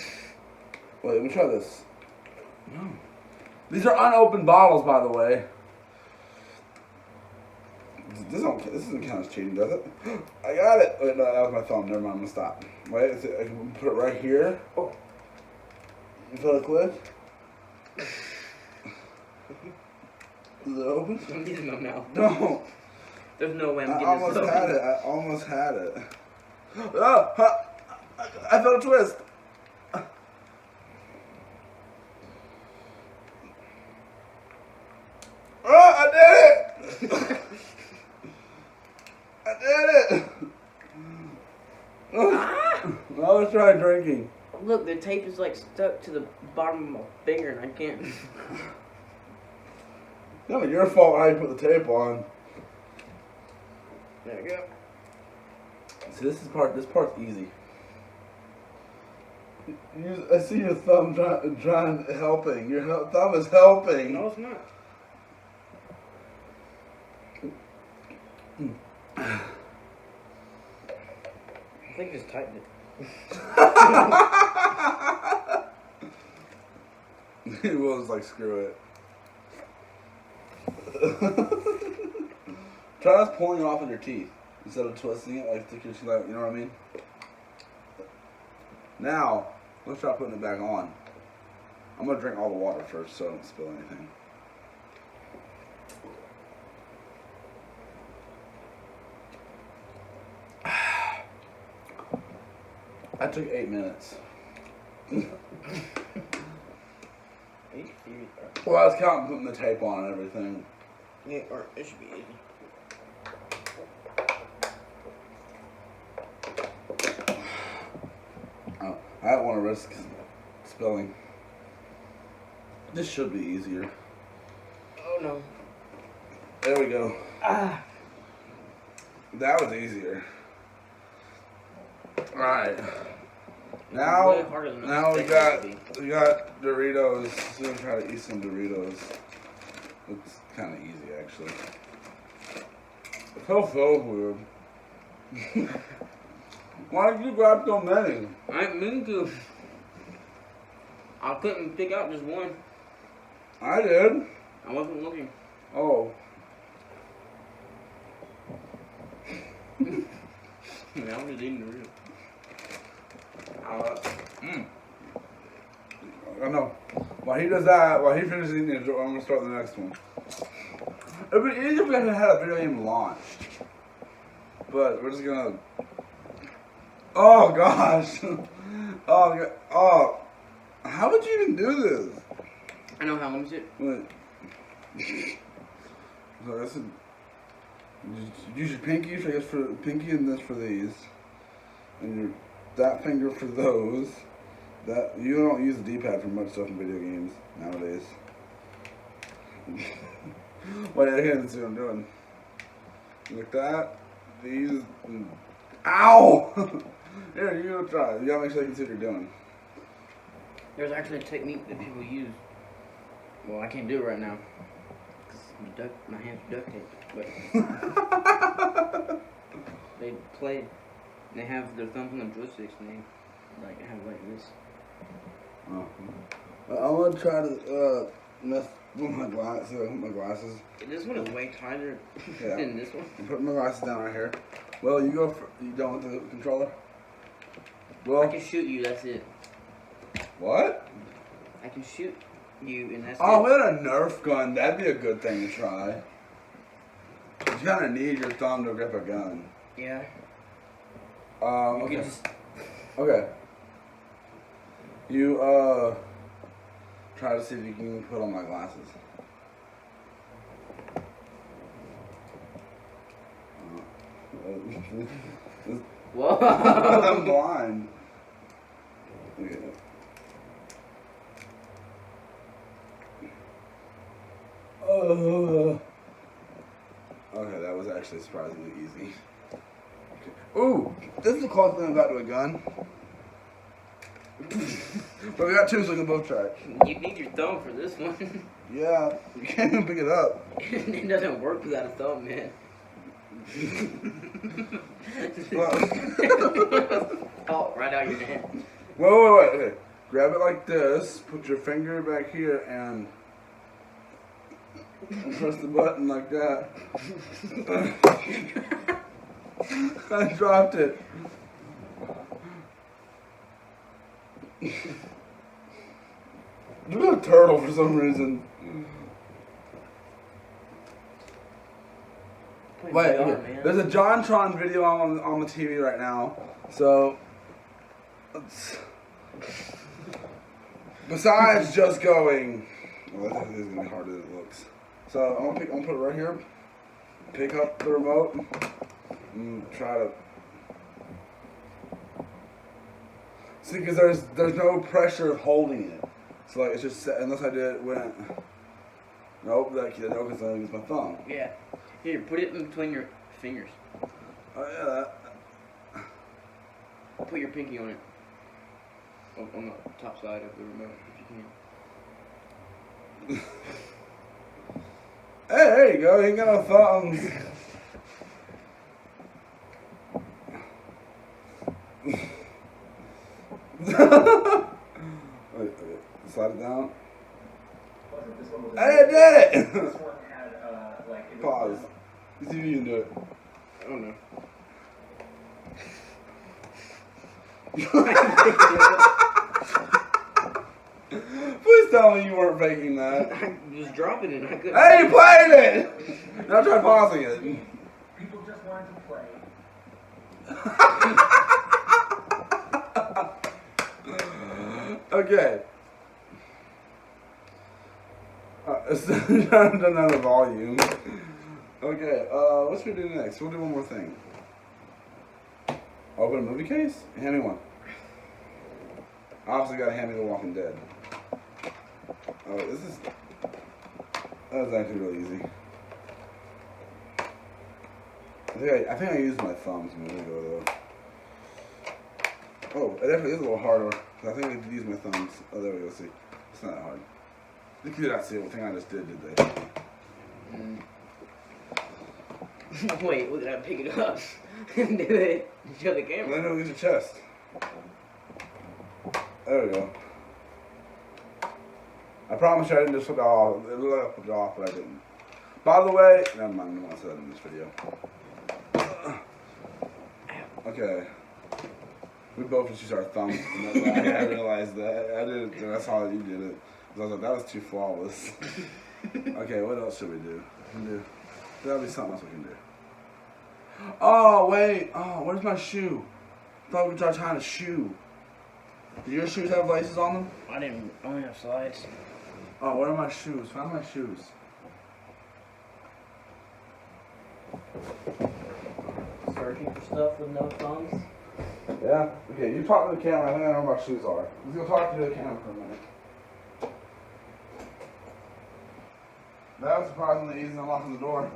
let me try this. No. These are unopened bottles, by the way. This doesn't count as cheating, does it? I got it. Wait, no, that was my thumb. Never mind. I'm gonna stop. Wait, I can put it right here. Oh, you feel the clip? Is it open? I'm using my mouth. No. There's no way I'm getting I almost had it. Oh, I felt a twist. Oh, I did it! I did it! Now let's try drinking. Look, the tape is like stuck to the bottom of my finger and I can't. Not your fault I put the tape on. There we go. See, this part's easy. I see your thumb trying helping. Your thumb is helping. No, it's not. I think just tightened it. He was like, screw it. Try just pulling it off with your teeth instead of twisting it like you know what I mean? Now, let's try putting it back on. I'm gonna drink all the water first so I don't spill anything. That took 8 minutes. Well, I was counting putting the tape on and everything. Yeah, or it should be easy. Oh, I don't want to risk spilling. This should be easier. Oh no. There we go. Ah. That was easier. Alright. Now we got Doritos. So we're gonna try to eat some Doritos. Looks kind of easy actually. It feels so weird. Why did you grab so many? I didn't mean to. I couldn't pick out just one. I did. I wasn't looking. Oh. I mean, I was just eating Doritos. I know. While he does that, while he finishes eating it, I'm gonna start the next one. It'd be easier if we hadn't had a video game launched. But we're just gonna. Oh gosh. Oh. How would you even do this? I know how. Let me see it. Wait. So that's use your pinky, so I guess for pinky and this for these, and your that finger for those. That you don't use the D-pad for much stuff in video games nowadays. Wait, I can't see what I'm doing. Like that. These. Ow! Here, you go try. You gotta make sure you can see what you're doing. There's actually a technique that people use. Well, I can't do it right now. Because my hands are duct taped. But they play. They have their thumbs on the joysticks and they like have like this. Oh. I want to try to mess with my glasses. This one is way tighter than this one. I'm putting my glasses down right here. Well, you go. You done with the controller? Well, I can shoot you. That's it. What? I can shoot you, and that's Oh, it. we had a Nerf gun. That'd be a good thing to try. You kind of need your thumb to grip a gun. Yeah. Okay. Okay. You, try to see if you can put on my glasses. Whoa. I'm blind. Okay. Okay, that was actually surprisingly easy. Okay. Ooh, this is the closest thing I got to a gun. But we got two, so we can both try it. You need your thumb for this one. Yeah, you can't even pick it up. It doesn't work without a thumb, man. Oh, right out your hand. Wait. Okay. Grab it like this, put your finger back here, and press the button like that. I dropped it. You're a turtle for some reason. Wait, okay. There's a JonTron video on the TV right now. So, besides just going, well, that is gonna be harder than it looks. So I'm gonna put it right here. Pick up the remote and try to see, because there's no pressure of holding it. So like it's just set, unless I did it when. Nope, no, because I use my thumb. Yeah. Here, put it in between your fingers. Oh yeah, that. Put your pinky on it. On the top side of the remote, if you can. Hey, there you go. You ain't got no thumbs. Wait, slide it down. Hey, I did it! This one had, like... Pause. See if you can do it. I don't know. Please tell me you weren't faking that. I was dropping it. I couldn't. Hey, you played it! Now try pausing it. People just wanted to play. Okay. It's done on the volume. Okay, what should we do next? We'll do one more thing. Open a movie case? Hand me one. Obviously gotta hand me The Walking Dead. Oh, that was actually really easy. I think I used my thumbs a minute ago though. Oh, it definitely is a little harder. I think I need to use my thumbs. Oh, there we go, see. It's not that hard. You did not see what thing I just did they? Wait, we're gonna pick it up and do it. Show the camera. Then it'll use your chest. There we go. I promise you I didn't just put it off. It looked like I put it off, but I didn't. By the way, never mind, I don't want to say that in this video. Okay. We both just used our thumbs. I realized that. I did it. I saw that you did it. I was like, that was too flawless. Okay, what else should we do? There'll be something else we can do. Oh, wait. Oh, where's my shoe? I thought we could try tying a shoe. Do your shoes have laces on them? I only have slides. Oh, where are my shoes? Find my shoes. Searching for stuff with no thumbs. Yeah? Okay, you talk to the camera. I think I know where my shoes are. Let's go talk to the camera for a minute. That was surprisingly easy unlocking the door.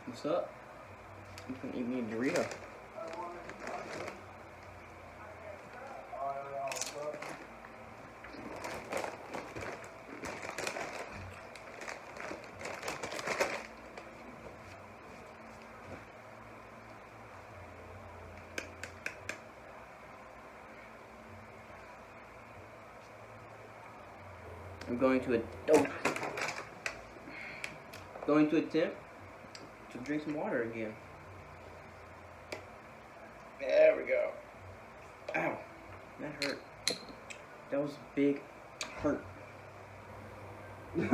What's up? You can eat me a Dorito. I'm going to attempt to drink some water again. There we go. Ow, that hurt. That was a big hurt. Wait,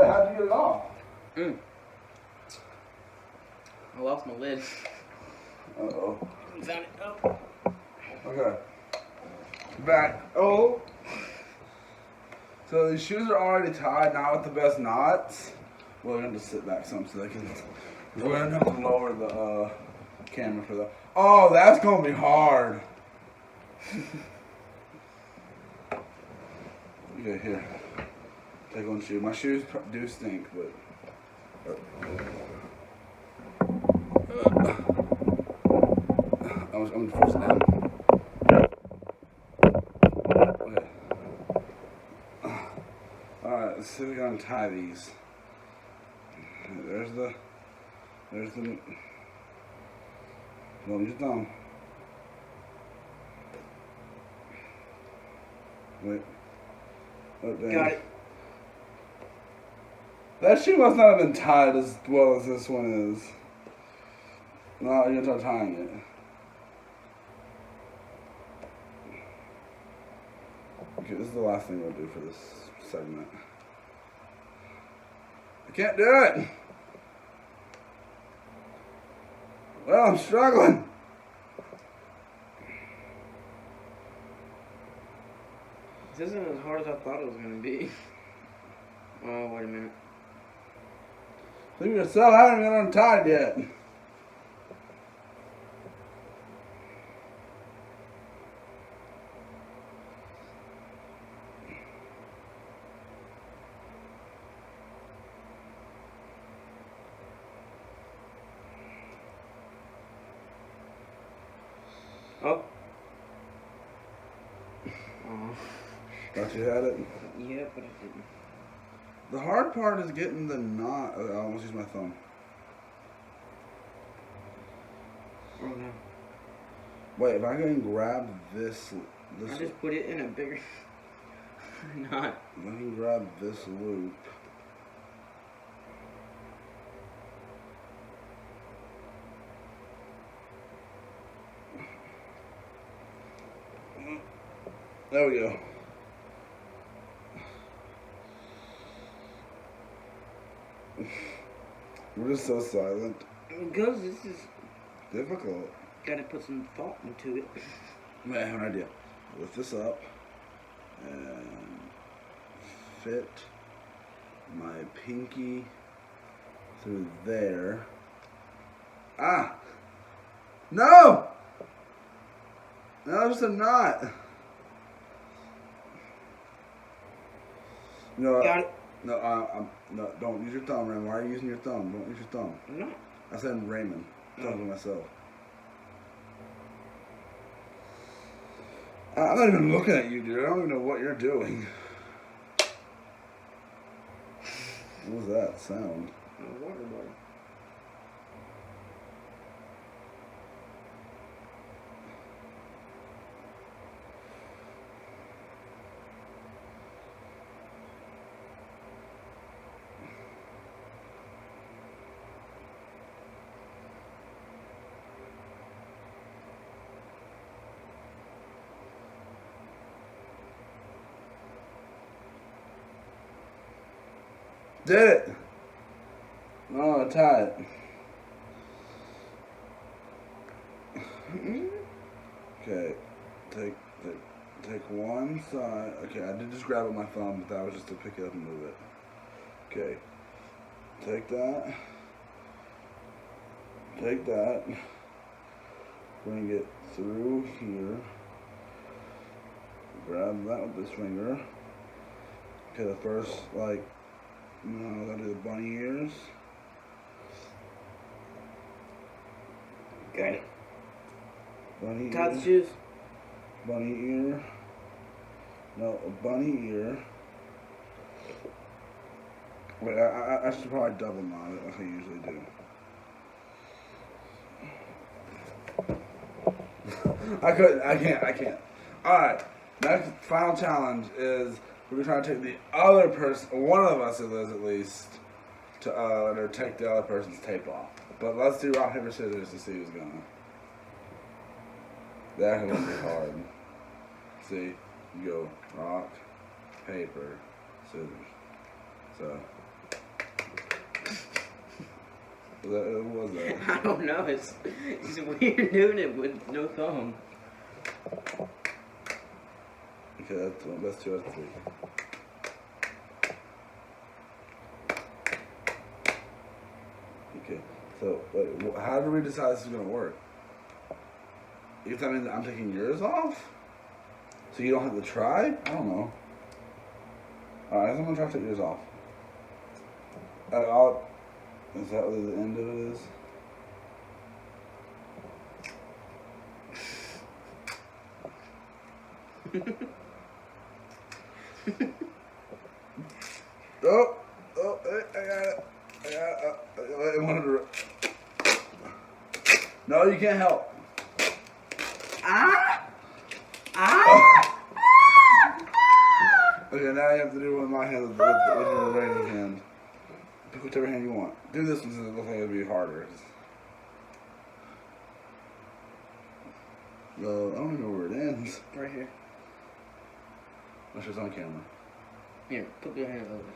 how'd you get it off? I lost my lid. Uh-oh. Found it. Oh. Okay. Back. Oh. So these shoes are already tied, not with the best knots. Well, we're gonna just sit back some so they can. We're gonna have to lower the camera for that. Oh, that's gonna be hard. Okay, here. Take one shoe. My shoes do stink, but. I'm gonna force it down. Okay. Alright, let's see if we can untie these. There's the. Don't use your thumb. Wait. Oh, dang. Got it. That shoe must not have been tied as well as this one is. No, you're gonna start tying it. Okay, this is the last thing we'll do for this segment. I can't do it! Well, I'm struggling. This isn't as hard as I thought it was gonna be. Oh, wait a minute. Leave yourself, I haven't even untied yet. Oh. Oh. Thought you had it? Yeah, but I didn't. The hard part is getting the knot. I almost used my thumb. Oh no. Wait, if I can grab this I just put it in a bigger knot. if I can grab this loop. There we go. We're just so silent. Because this is Difficult. gotta put some thought into it. Wait, I have an idea. Lift this up and fit my pinky through there. Ah! No! No, just a knot. No, Got it. No, don't use your thumb, Raymond. Why are you using your thumb? Don't use your thumb. I'm not. I said Raymond. I'm talking to myself. I'm not even looking at you, dude. I don't even know what you're doing. What was that sound? A water bottle. Did it! No, tie it. Okay, take one side. Okay, I did just grab it with my thumb, but that was just to pick it up and move it. Okay, take that. Take that. Bring it through here. Grab that with this finger. Okay, the first, like, no, gotta do the bunny ears. Got it. Bunny Tie the ear. shoes. Bunny ear. No, a bunny ear. Wait, I should probably double knot it like I usually do. I can't. Alright, next final challenge is we're gonna try to take the other person, one of us at least, to take the other person's tape off. But let's do rock, paper, scissors to see who's gonna. That can be hard. See? You go rock, paper, scissors. So. What was that? I don't know. It's weird doing it with no thumb. Okay, that's one. That's two. That's three. Okay. So, wait, how do we decide this is gonna work? You tell me that I'm taking yours off, so you don't have to try. I don't know. All right, I'm gonna try to take yours off. Is that what the end of it is? I got it. I wanted to. No, you can't help. Okay, now you have to do it with my hand, with your right hand. Pick whichever hand you want. Do this one since it looks like it'll be harder. No, I don't even know where it ends. Right here. That's just on camera. Here, put your hand over.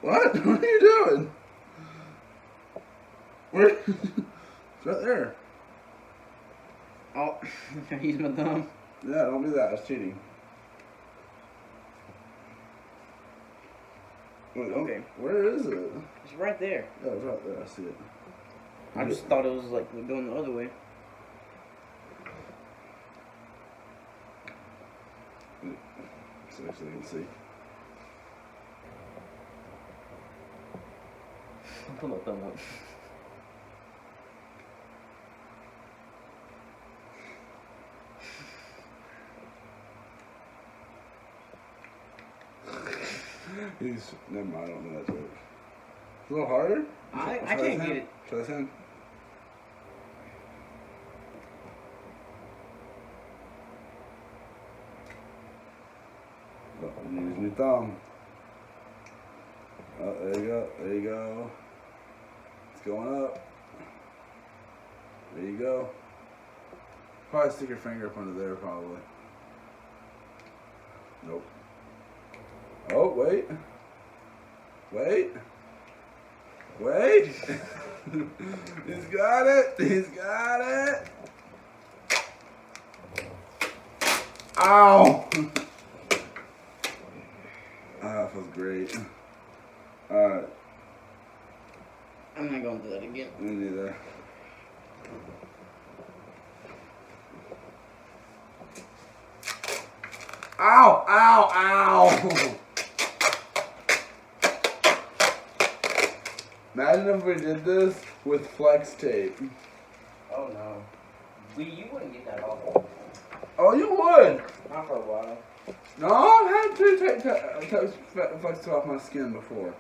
What? What are you doing? Where? It's right there. Oh, I used my thumb. Yeah, don't do that. That's cheating. Wait, Okay. Where is it? It's right there. Yeah, it's right there. I see it. I just thought it was like going the other way. So actually you can see. Put my thumb up. Never mind, I don't know that joke. It's a little harder? I can't get it. Try this hand. Oh, you use your thumb. Oh, there you go. There you go. It's going up. There you go. Probably stick your finger up under there, probably. Nope. Oh, wait. Wait. Wait. He's got it. He's got it. Ow. That feels great. Alright. I'm not going to do that again. Me neither. Ow! Ow! Ow! Imagine if we did this with flex tape. Oh no. You wouldn't get that off. Oh, you would! Not for a while. No, I've had to take flex tape off my skin before.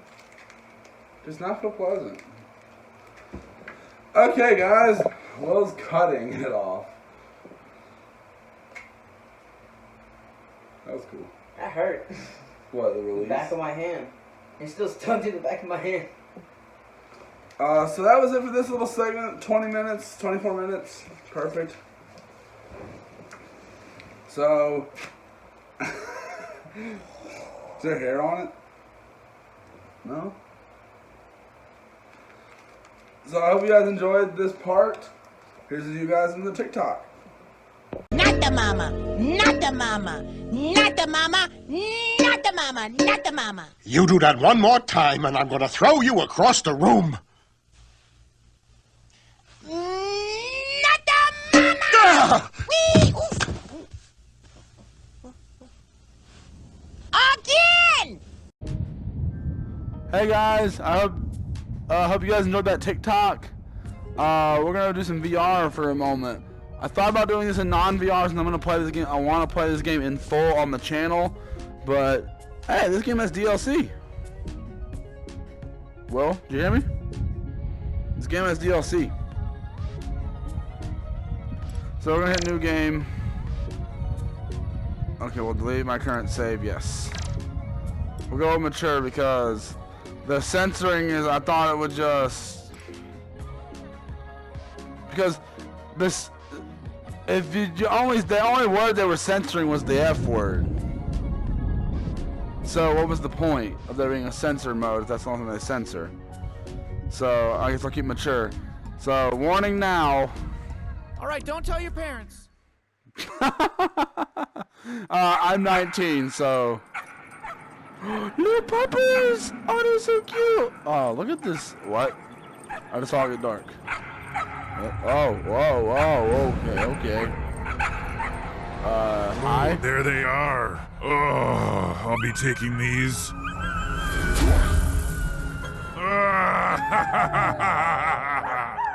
Does not feel pleasant. Okay, guys. Will's cutting it off. That was cool. That hurt. What, the release? The back of my hand. It's still stuck to the back of my hand. So that was it for this little segment. 20 minutes, 24 minutes. Perfect. So, is there hair on it? No? So I hope you guys enjoyed this part. Here's you guys in the TikTok. Not the mama, not the mama, not the mama, not the mama, not the mama. You do that one more time and I'm gonna throw you across the room. Not the mama! Wee! Oof. Again! Hey guys, I hope you guys enjoyed that TikTok. We're gonna do some VR for a moment. I thought about doing this in non-VR, and I'm gonna play this game. I want to play this game in full on the channel, but hey, this game has DLC. Well, did you hear me? This game has DLC. So we're gonna hit new game. Okay, we'll delete my current save. Yes. We'll go mature because the censoring is. I thought it would just because this. If the only word they were censoring was the F word. So what was the point of there being a censor mode if that's the only thing they censor? So I guess I'll keep mature. So warning now. All right, don't tell your parents. I'm 19, so. Little puppies! Oh, they're so cute! Oh, look at this. What? I just saw it get dark. Oh, whoa, okay. Hi? There they are. Oh, I'll be taking these.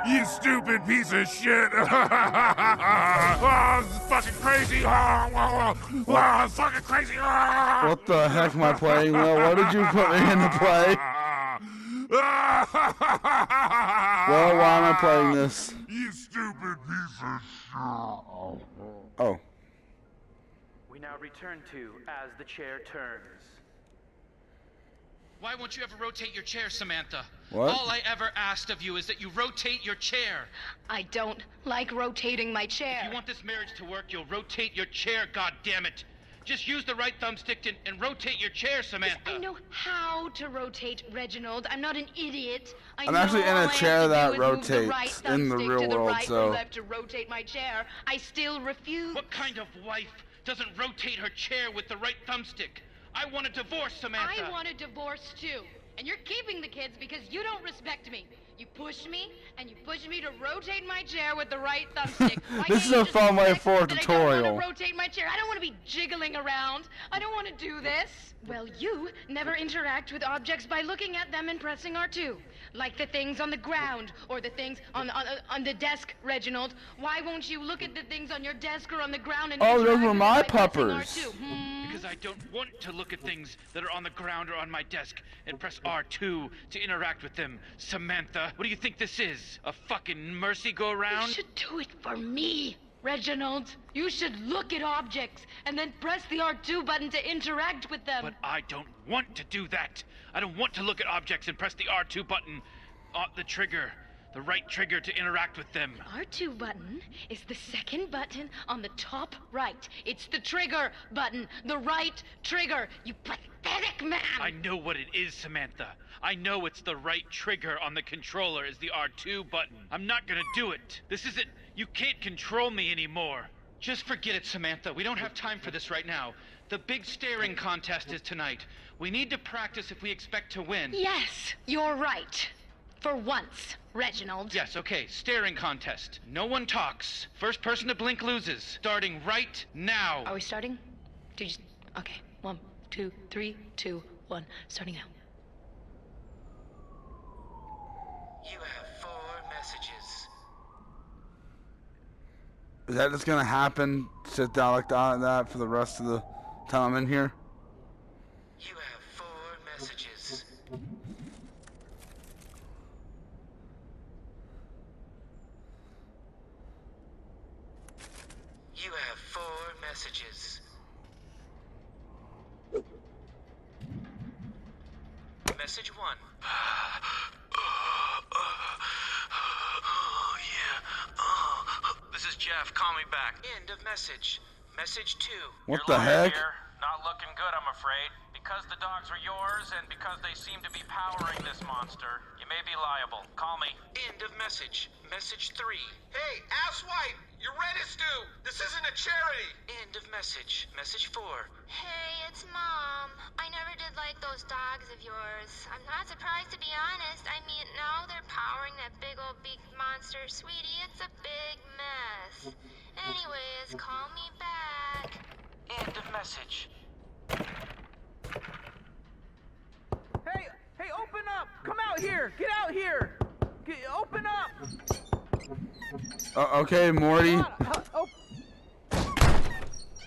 You stupid piece of shit! Oh, this is fucking crazy! Oh, it's fucking crazy! What the heck am I playing, Will? What did you put me into play? Well, why am I playing this? You stupid piece of shit! Oh. We now return to As the Chair Turns. Why won't you ever rotate your chair, Samantha? What? All I ever asked of you is that you rotate your chair. I don't like rotating my chair. If you want this marriage to work, you'll rotate your chair, goddammit. Just use the right thumbstick and rotate your chair, Samantha. I know how to rotate, Reginald. I'm not an idiot. I'm actually in a chair that rotates in the real world, so. Left to rotate my chair. I still refuse. What kind of wife doesn't rotate her chair with the right thumbstick? I want a divorce, Samantha. I want a divorce too. And you're keeping the kids because you don't respect me. You push me, and you push me to rotate my chair with the right thumbstick. This is a fun way for a tutorial. I don't want to rotate my chair. I don't want to be jiggling around. I don't want to do this. Well, you never interact with objects by looking at them and pressing R2. Like the things on the ground, or the things on the desk, Reginald. Why won't you look at the things on your desk or on the ground and those were my puppers. Because I don't want to look at things that are on the ground or on my desk and press R2 to interact with them. Samantha, what do you think this is? A fucking mercy-go-round? You should do it for me, Reginald. You should look at objects and then press the R2 button to interact with them. But I don't want to do that. I don't want to look at objects and press the R2 button. The trigger. The right trigger to interact with them. The R2 button is the second button on the top right. It's the trigger button. The right trigger. You pathetic man! I know what it is, Samantha. I know it's the right trigger on the controller is the R2 button. I'm not gonna do it. This isn't... You can't control me anymore. Just forget it, Samantha. We don't have time for this right now. The big staring contest is tonight. We need to practice if we expect to win. Yes, you're right. For once, Reginald. Yes, okay. Staring contest. No one talks. First person to blink loses. Starting right now. Are we starting? Okay. 1, 2, 3, 2, 1. Starting now. You have 4 messages. Is that just gonna happen? Sit down like that for the rest of the time I'm in here? You have 4 messages. You have 4 messages. Message 1. Oh, yeah. This is Jeff. Call me back. End of message. Message 2. What the heck? Here. Not looking good, I'm afraid. Because the dogs are yours and because they seem to be powering this monster, you may be liable. Call me. End of message. Message 3. Hey, asswipe! You're red as stew! This isn't a charity! End of message. Message 4. Hey, it's Mom. I never did like those dogs of yours. I'm not surprised, to be honest. I mean, now they're powering that big old beaked monster. Sweetie, it's a big mess. Anyways, call me back. End of message. Hey, open up! Come out here! Get out here! Open up! Okay, Morty.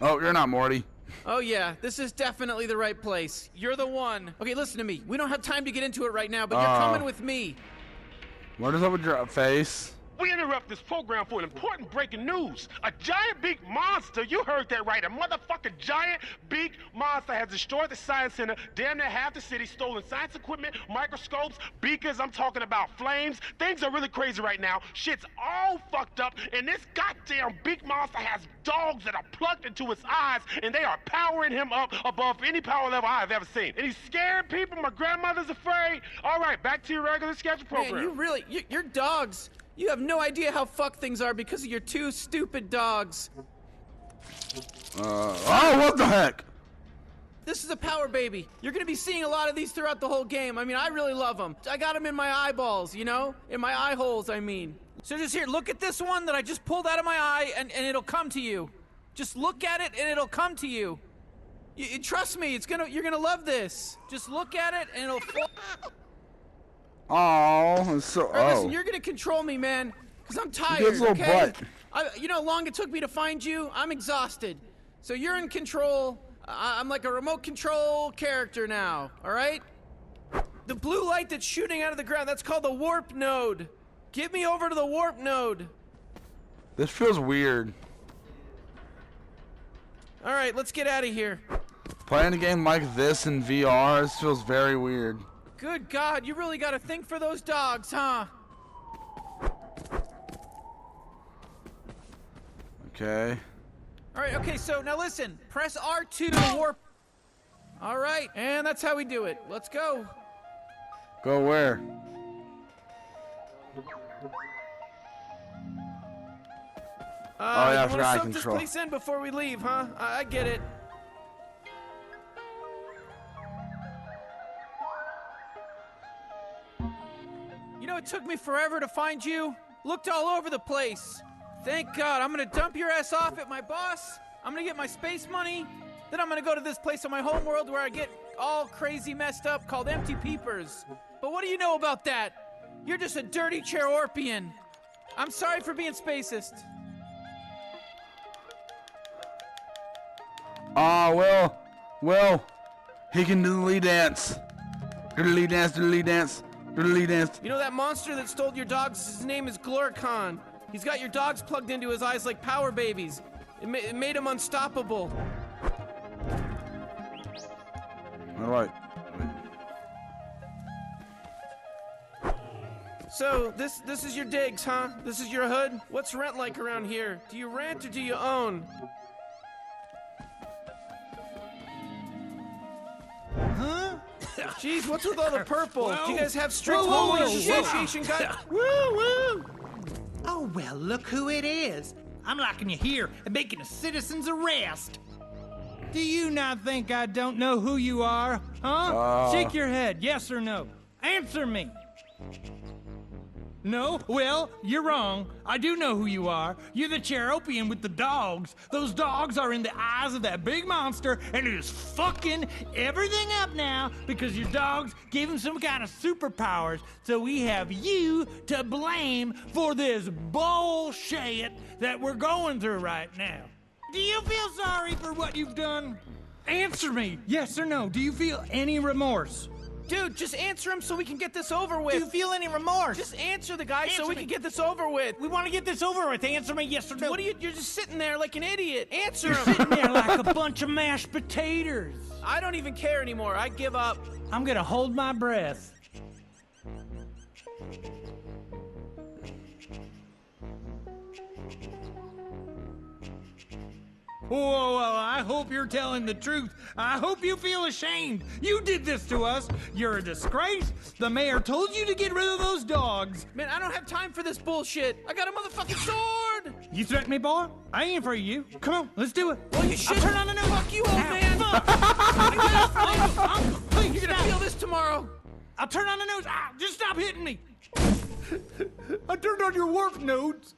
Oh, you're not Morty. Oh yeah, this is definitely the right place. You're the one. Okay, listen to me. We don't have time to get into it right now, but you're coming with me. What is up with your face? We interrupt this program for an important breaking news. A giant big monster, you heard that right, a motherfucking giant big monster has destroyed the science center, damn near half the city, stolen science equipment, microscopes, beakers, I'm talking about flames. Things are really crazy right now. Shit's all fucked up, and this goddamn big monster has dogs that are plugged into his eyes, and they are powering him up above any power level I've ever seen. And he's scaring people, my grandmother's afraid. All right, back to your regular schedule program. Man, you really, your dogs, you have no idea how fucked things are because of your two stupid dogs. Oh, what the heck? This is a power baby. You're gonna be seeing a lot of these throughout the whole game. I mean, I really love them. I got them in my eyeballs, you know? In my eye holes, I mean. So just here, look at this one that I just pulled out of my eye, and it'll come to you. Just look at it, and it'll come to you. Trust me, you're gonna love this. Just look at it, and it'll fall. Oh, so. Right, listen, you're gonna control me, man, because I'm tired. Good little okay? butt. You know how long it took me to find you? I'm exhausted. So you're in control. I'm like a remote control character now. All right? The blue light that's shooting out of the ground, that's called the warp node. Get me over to the warp node. This feels weird. All right, let's get out of here. Playing a game like this in VR, this feels very weird. Good God, you really got to think for those dogs, huh? Okay. All right, okay, so now listen. Press R2 to warp. All right, and that's how we do it. Let's go. Go where? Oh yeah, I forgot I control. This place in before we leave, huh? I get it. You know, it took me forever to find you. Looked all over the place. Thank God. I'm gonna dump your ass off at my boss. I'm gonna get my space money. Then I'm gonna go to this place on my homeworld where I get all crazy messed up called Empty Peepers. But what do you know about that? You're just a dirty Cherorpian. I'm sorry for being spacist. Oh, Will, he can do the lead dance. Do the lead dance, do the lead dance, do the lead dance. You know that monster that stole your dogs? His name is Glorcon. He's got your dogs plugged into his eyes like power babies. It made him unstoppable. All right. So, this is your digs, huh? This is your hood? What's rent like around here? Do you rent or do you own? Huh? Jeez, what's with all the purple? Whoa. Do you guys have strict Whoa, homeowner whoa, whoa. association guys? Woo, woo! Oh, well, look who it is. I'm locking you here and making a citizen's arrest. Do you not think I don't know who you are? Huh? Shake your head, yes or no. Answer me. No? Well, you're wrong. I do know who you are. You're the Cherorpian with the dogs. Those dogs are in the eyes of that big monster, and it is fucking everything up now because your dogs gave him some kind of superpowers, so we have you to blame for this bullshit that we're going through right now. Do you feel sorry for what you've done? Answer me, yes or no. Do you feel any remorse? Dude, just answer him so we can get this over with. Do you feel any remorse? Just answer the guy so we can get this over with. We want to get this over with. Answer me yes or no. What are you're just sitting there like an idiot. Answer him. Sitting there like a bunch of mashed potatoes. I don't even care anymore. I give up. I'm gonna hold my breath. Oh, well, I hope you're telling the truth. I hope you feel ashamed. You did this to us. You're a disgrace. The mayor told you to get rid of those dogs. Man, I don't have time for this bullshit. I got a motherfucking sword. You threaten me, boy? I ain't afraid of you. Come on, let's do it. Well, you should. I'll turn on the news. Fuck you, old man. Uncle, please, you're gonna feel this tomorrow. I'll turn on the news. Ah, just stop hitting me. I turned on your warp nodes.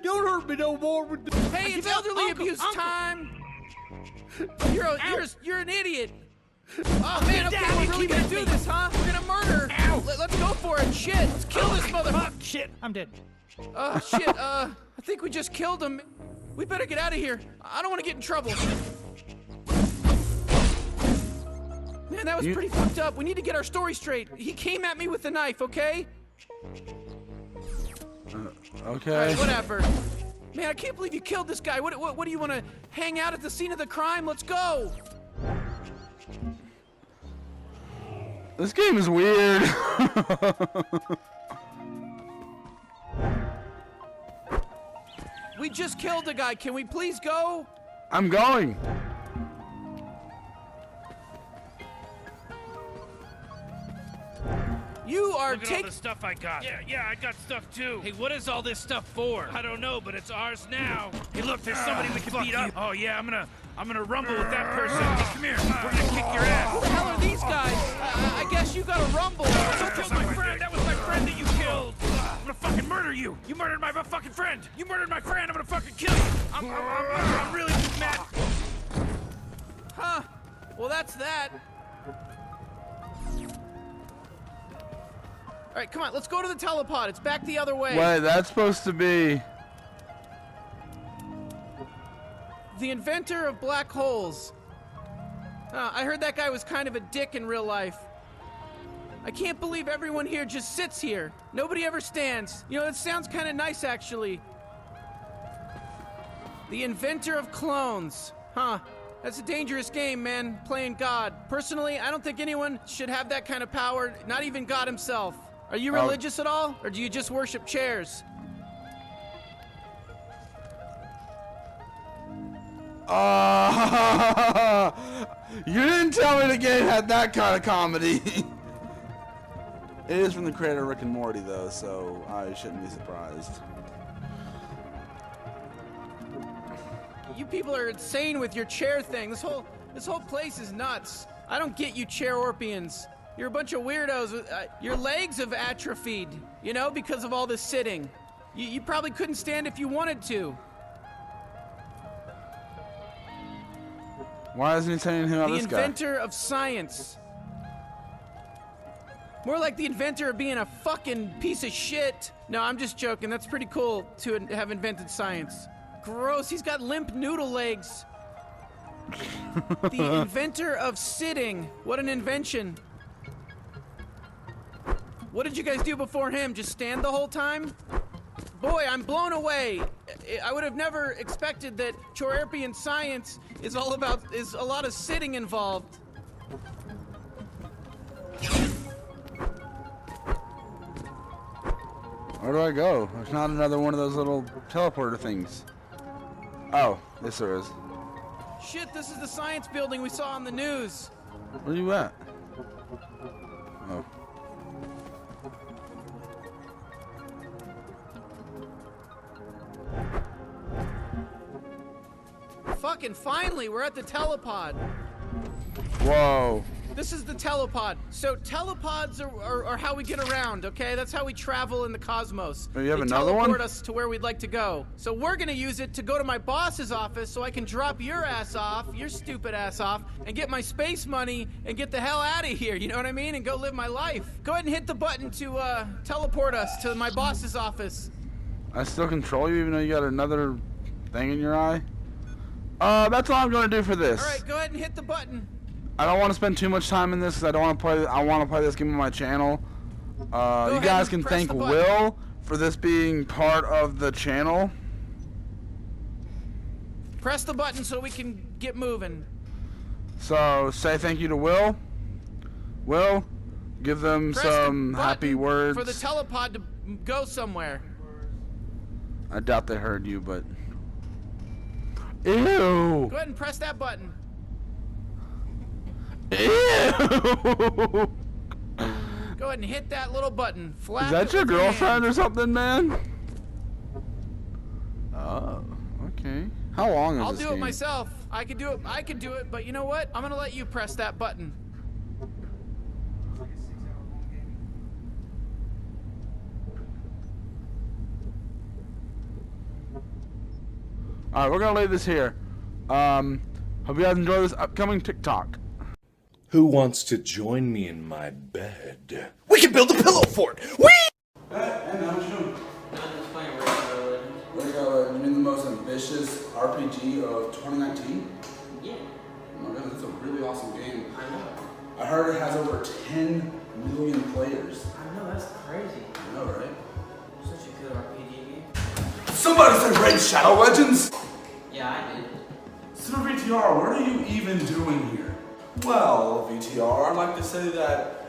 Don't hurt me no more with the... Hey, it's elderly abuse time. You're an idiot. Oh man, okay, we're really gonna do this, huh? We're gonna murder. Ow. Let's go for it. Shit, let's kill this motherfucker. Shit, I'm dead. Oh shit. I think we just killed him. We better get out of here. I don't want to get in trouble. Man, that was pretty fucked up. We need to get our story straight. He came at me with a knife, okay? Okay. Alright, whatever. Man, I can't believe you killed this guy. What do you want to hang out at the scene of the crime? Let's go. This game is weird. We just killed a guy. Can we please go? I'm going. You are Look at all the stuff I got. Yeah, I got stuff too. Hey, what is all this stuff for? I don't know, but it's ours now. Hey, look, there's somebody we can beat up. Oh yeah, I'm gonna rumble with that person. Hey, come here. We're gonna kick your ass. Who the hell are these guys? I guess you got a rumble. You killed my friend. That was my friend that you killed. I'm gonna fucking murder you. You murdered my fucking friend. You murdered my friend. I'm gonna fucking kill you. I'm really mad. Huh. Well, that's that. All right, come on. Let's go to the telepod. It's back the other way. Wait, that's supposed to be... The inventor of black holes. I heard that guy was kind of a dick in real life. I can't believe everyone here just sits here. Nobody ever stands. You know, it sounds kind of nice, actually. The inventor of clones. Huh. That's a dangerous game, man. Playing God. Personally, I don't think anyone should have that kind of power, not even God himself. Are you religious at all? Or do you just worship chairs? You didn't tell me the game had that kind of comedy. It is from the creator of Rick and Morty, though, so I shouldn't be surprised. You people are insane with your chair thing. This whole place is nuts. I don't get you chair-orpians. You're a bunch of weirdos. Your legs have atrophied, you know, because of all this sitting. You probably couldn't stand if you wanted to. Why isn't he saying anything about this guy? The inventor of science. More like the inventor of being a fucking piece of shit. No, I'm just joking. That's pretty cool to have invented science. Gross, he's got limp noodle legs. The inventor of sitting. What an invention. What did you guys do before him? Just stand the whole time? Boy, I'm blown away. I would have never expected that Chorerpian science is a lot of sitting involved. Where do I go? There's not another one of those little teleporter things. Oh, yes there is. Shit, this is the science building we saw on the news. Where are you at? Oh. Fucking finally, we're at the telepod. Whoa. This is the telepod. So telepods are how we get around, okay? That's how we travel in the cosmos. Oh, you have they another one? teleport us to where we'd like to go. So we're gonna use it to go to my boss's office so I can drop your ass off, your stupid ass off, and get my space money and get the hell out of here, you know what I mean? And go live my life. Go ahead and hit the button to teleport us to my boss's office. I still control you even though you got another thing in your eye? That's all I'm gonna do for this. All right, go ahead and hit the button. I don't want to spend too much time in this because I don't want to play. I want to play this game on my channel. You guys can thank Will for this being part of the channel. Press the button so we can get moving. So say thank you to Will. Will, give them some happy words for the telepod to go somewhere. I doubt they heard you, but ew. Go ahead and press that button. Ew. Go ahead and hit that little button. Flap Is that your girlfriend or something, man? Oh, okay. How long is I'll this do game? it myself. I could do it, but you know what? I'm gonna let you press that button. Alright, we're gonna leave this here. Hope you guys enjoy this upcoming TikTok. Who wants to join me in my bed? We can build a pillow fort! Whee! You mean the most ambitious RPG of 2019? Yeah. Oh my god, that's a really awesome game. I know. I heard it has over 10 million players. I know, that's crazy. I know, right? Such a good RPG game. Somebody said Raid Shadow Legends? Yeah, I did. Super VTR, what are you even doing here? Well, VTR, I'd like to say that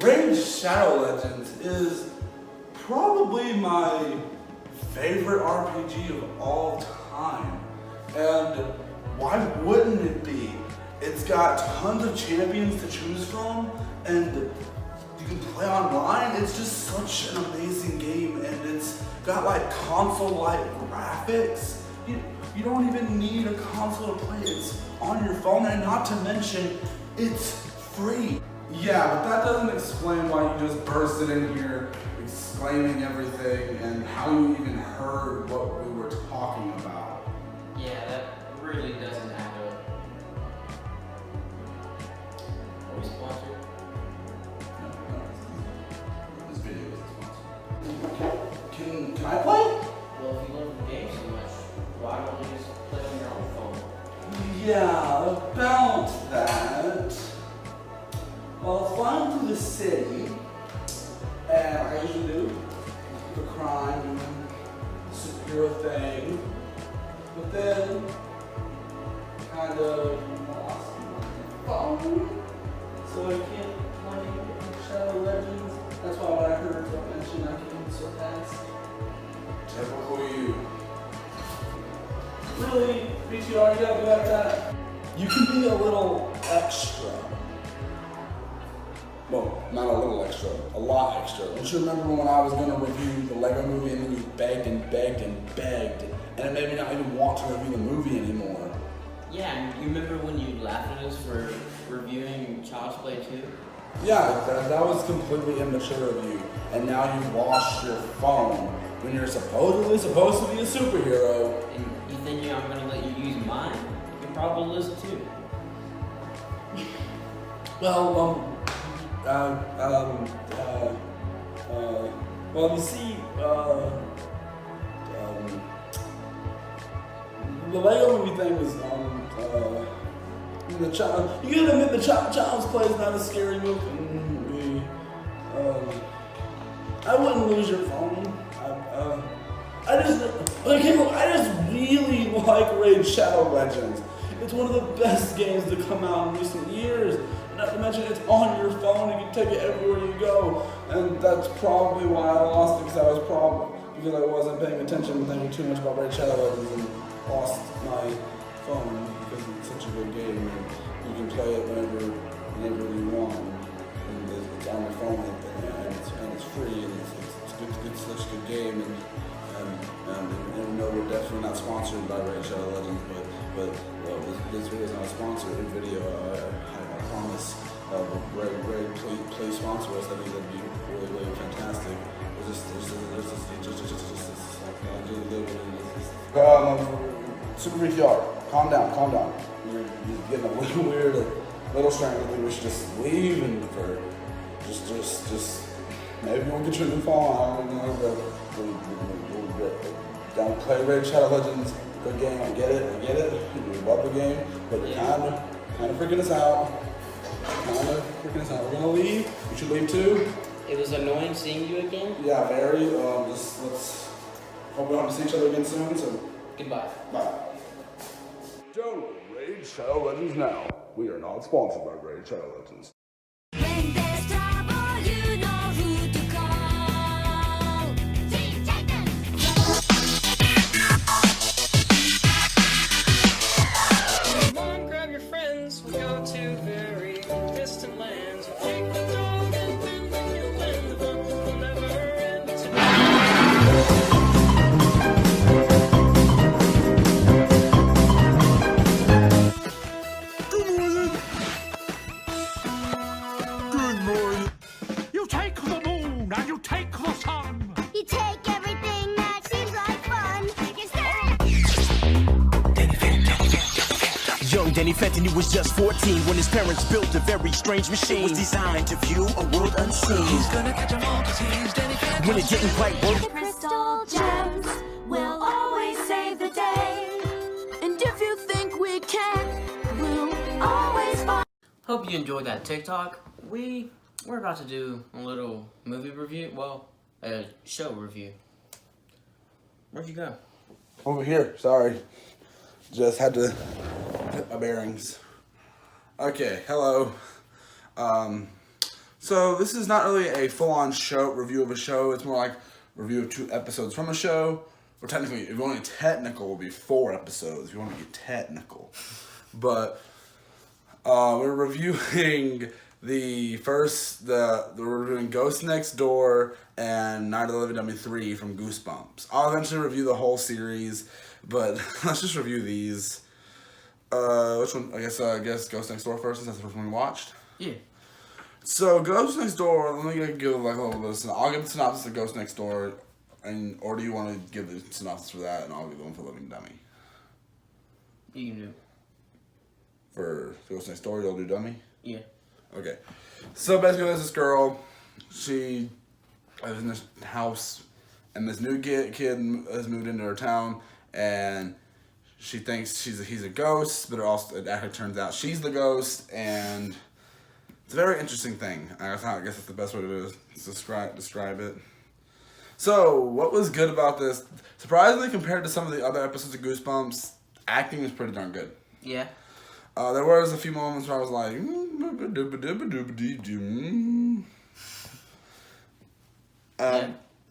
Raid Shadow Legends is probably my favorite RPG of all time. And why wouldn't it be? It's got tons of champions to choose from, and you can play online. It's just such an amazing game, and it's got like console-like graphics. You don't even need a console to play. It's on your phone, and not to mention, it's free. Yeah, but that doesn't explain why you just bursted in here exclaiming everything and how you even heard what we were talking about. Yeah, that really doesn't add up. Are we sponsored? No. This video is sponsored. Can I play? Well, if you love the game so much, why don't you just play on your own phone? Yeah, about that. Well, I was flying through the city, and I usually do the crime, doing the superhero thing, but then kind of lost my phone, so I can't play Shadow Legends. That's why when I heard you mention I came so fast. Typical you. Really, VTR, you gotta be like that. You can be a little extra. Well, not a little extra, a lot extra. Don't you remember when I was gonna review the Lego movie and then you begged and begged and begged, and it made me not even want to review the movie anymore? Yeah, and you remember when you laughed at us for reviewing Child's Play 2? Yeah, that was completely immature of you. And now you lost your phone when you're supposedly supposed to be a superhero. And you think I'm gonna let you use mine? You can probably listen too. Well, well, you see, the Lego movie thing was, the child. You gotta admit the Child's Play is not a scary movie. I wouldn't lose your phone. I just really like Raid Shadow Legends. It's one of the best games to come out in recent years. Not to mention it's on your phone, you can take it everywhere you go. And that's probably why I lost it, because I wasn't paying attention and thinking too much about Raid Shadow Legends and lost my phone because it's such a good game and you can play it whenever you want. And it's on your phone and it's free and it's such a good game and no, we're definitely not sponsored by Raid Shadow Legends, but this video is not a sponsored video. I promise. Ray, please sponsor us. That'd be really fantastic. Super VTR, calm down. You're getting a little weird, a little strange. I think we should just leave and for just maybe we'll get you a new phone. I don't know, don't play Raid Shadow Legends. Good game. I get it. We love the game, but you're kind of freaking us out. We're gonna leave. You should leave too. It was annoying seeing you again. Yeah, very. Let's hope we don't have to see each other again soon. So goodbye. Bye. Don't Raid Shadow Legends now. We are not sponsored by Raid Shadow Legends. When there's trouble, you know who to call. Team Titan. Come on, grab your friends. We'll go to very distant lands. We'll take the dog and then we'll win. The fun will never end. Good morning. You take the moon and you take the sun. You take everything that seems like fun. Young Danny Fenton, he was just 14 when his parents built a very strange machine. It was designed to view a world unseen. He's gonna catch 'em all 'cause he's Danny Fenton. When it didn't quite work, Crystal gems will always save the day. And if you think we can, we'll always find. Hope you enjoyed that TikTok. We're about to do a little movie review. Well, a show review. Where'd you go? Over here. Sorry. Just had to get my bearings. Okay, hello. So this is not really a full-on show review of a show. It's more like review of 2 episodes from a show. Or technically, if you want to get technical, it will be 4 episodes. If you want to get technical, but we're reviewing we're reviewing Ghost Next Door and Night of the Living Dummy 3 from Goosebumps. I'll eventually review the whole series, but let's just review these. Which one? I guess Ghost Next Door first, since that's the first one we watched. Yeah. So Ghost Next Door. Let me give like a little bit. I'll give the synopsis of Ghost Next Door, or do you want to give the synopsis for that, and I'll give the one for Living Dummy. You can do. For Ghost Next Door, you'll do Dummy. Yeah. Okay. So basically, there's this girl. She lives in this house, and this new kid has moved into her town, and she thinks he's a ghost, but it actually turns out she's the ghost, and it's a very interesting thing. I guess that's the best way to describe it. So, what was good about this? Surprisingly, compared to some of the other episodes of Goosebumps, acting was pretty darn good. Yeah. There was a few moments where I was like,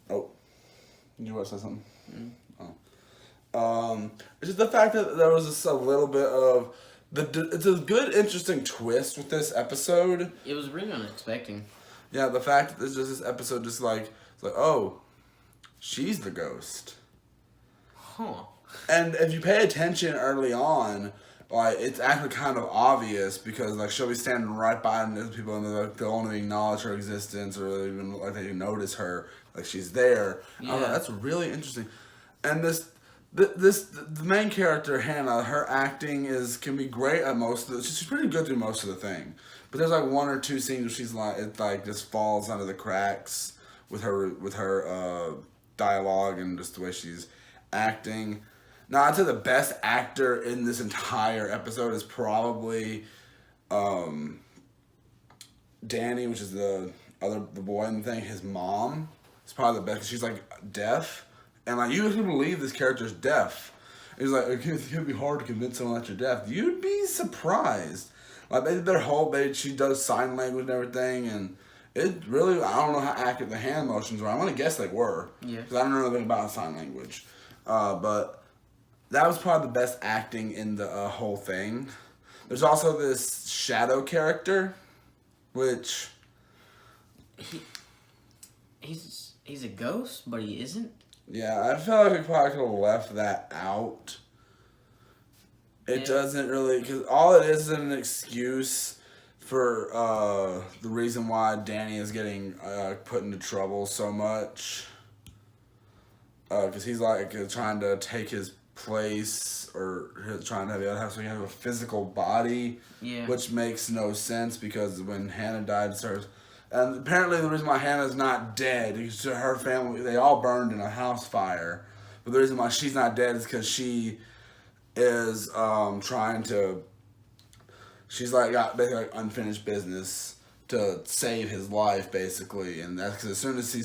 oh, you want to say something? Oh. It's just the fact that there was just a little bit of it's a good, interesting twist with this episode. It was really unexpected. Yeah, the fact that there's just this episode, just like it's like, oh, she's the ghost. Huh. And if you pay attention early on, like, it's actually kind of obvious because, like, she'll be standing right by and people and they'll only acknowledge her existence or even like they notice her, like she's there. Yeah. I was like, that's really interesting. And the main character, Hannah, her acting can be great at most of she's pretty good through most of the thing. But there's like 1 or 2 scenes where she's like, it like just falls under the cracks with her dialogue and just the way she's acting. Now, I'd say the best actor in this entire episode is probably Danny, which is the boy in the thing. His mom is probably the best because she's like deaf, and like you can believe this character's deaf. It's like it can be hard to convince someone that you're deaf. You'd be surprised. Like she does sign language and everything, and it really I don't know how accurate the hand motions were. I'm gonna guess they were. Yeah. Because I don't know anything about sign language, but. That was probably the best acting in the whole thing. There's also this shadow character, which he's a ghost, but he isn't. Yeah, I feel like we probably could have left that out. It doesn't really, because all it is an excuse for the reason why Danny is getting put into trouble so much. Because he's like trying to take his place or trying to have a physical body, which makes no sense because when Hannah died, and apparently the reason why Hannah's not dead is her family, they all burned in a house fire, but the reason why she's not dead is because she is she's like got basically like unfinished business to save his life basically, and that's because as soon as she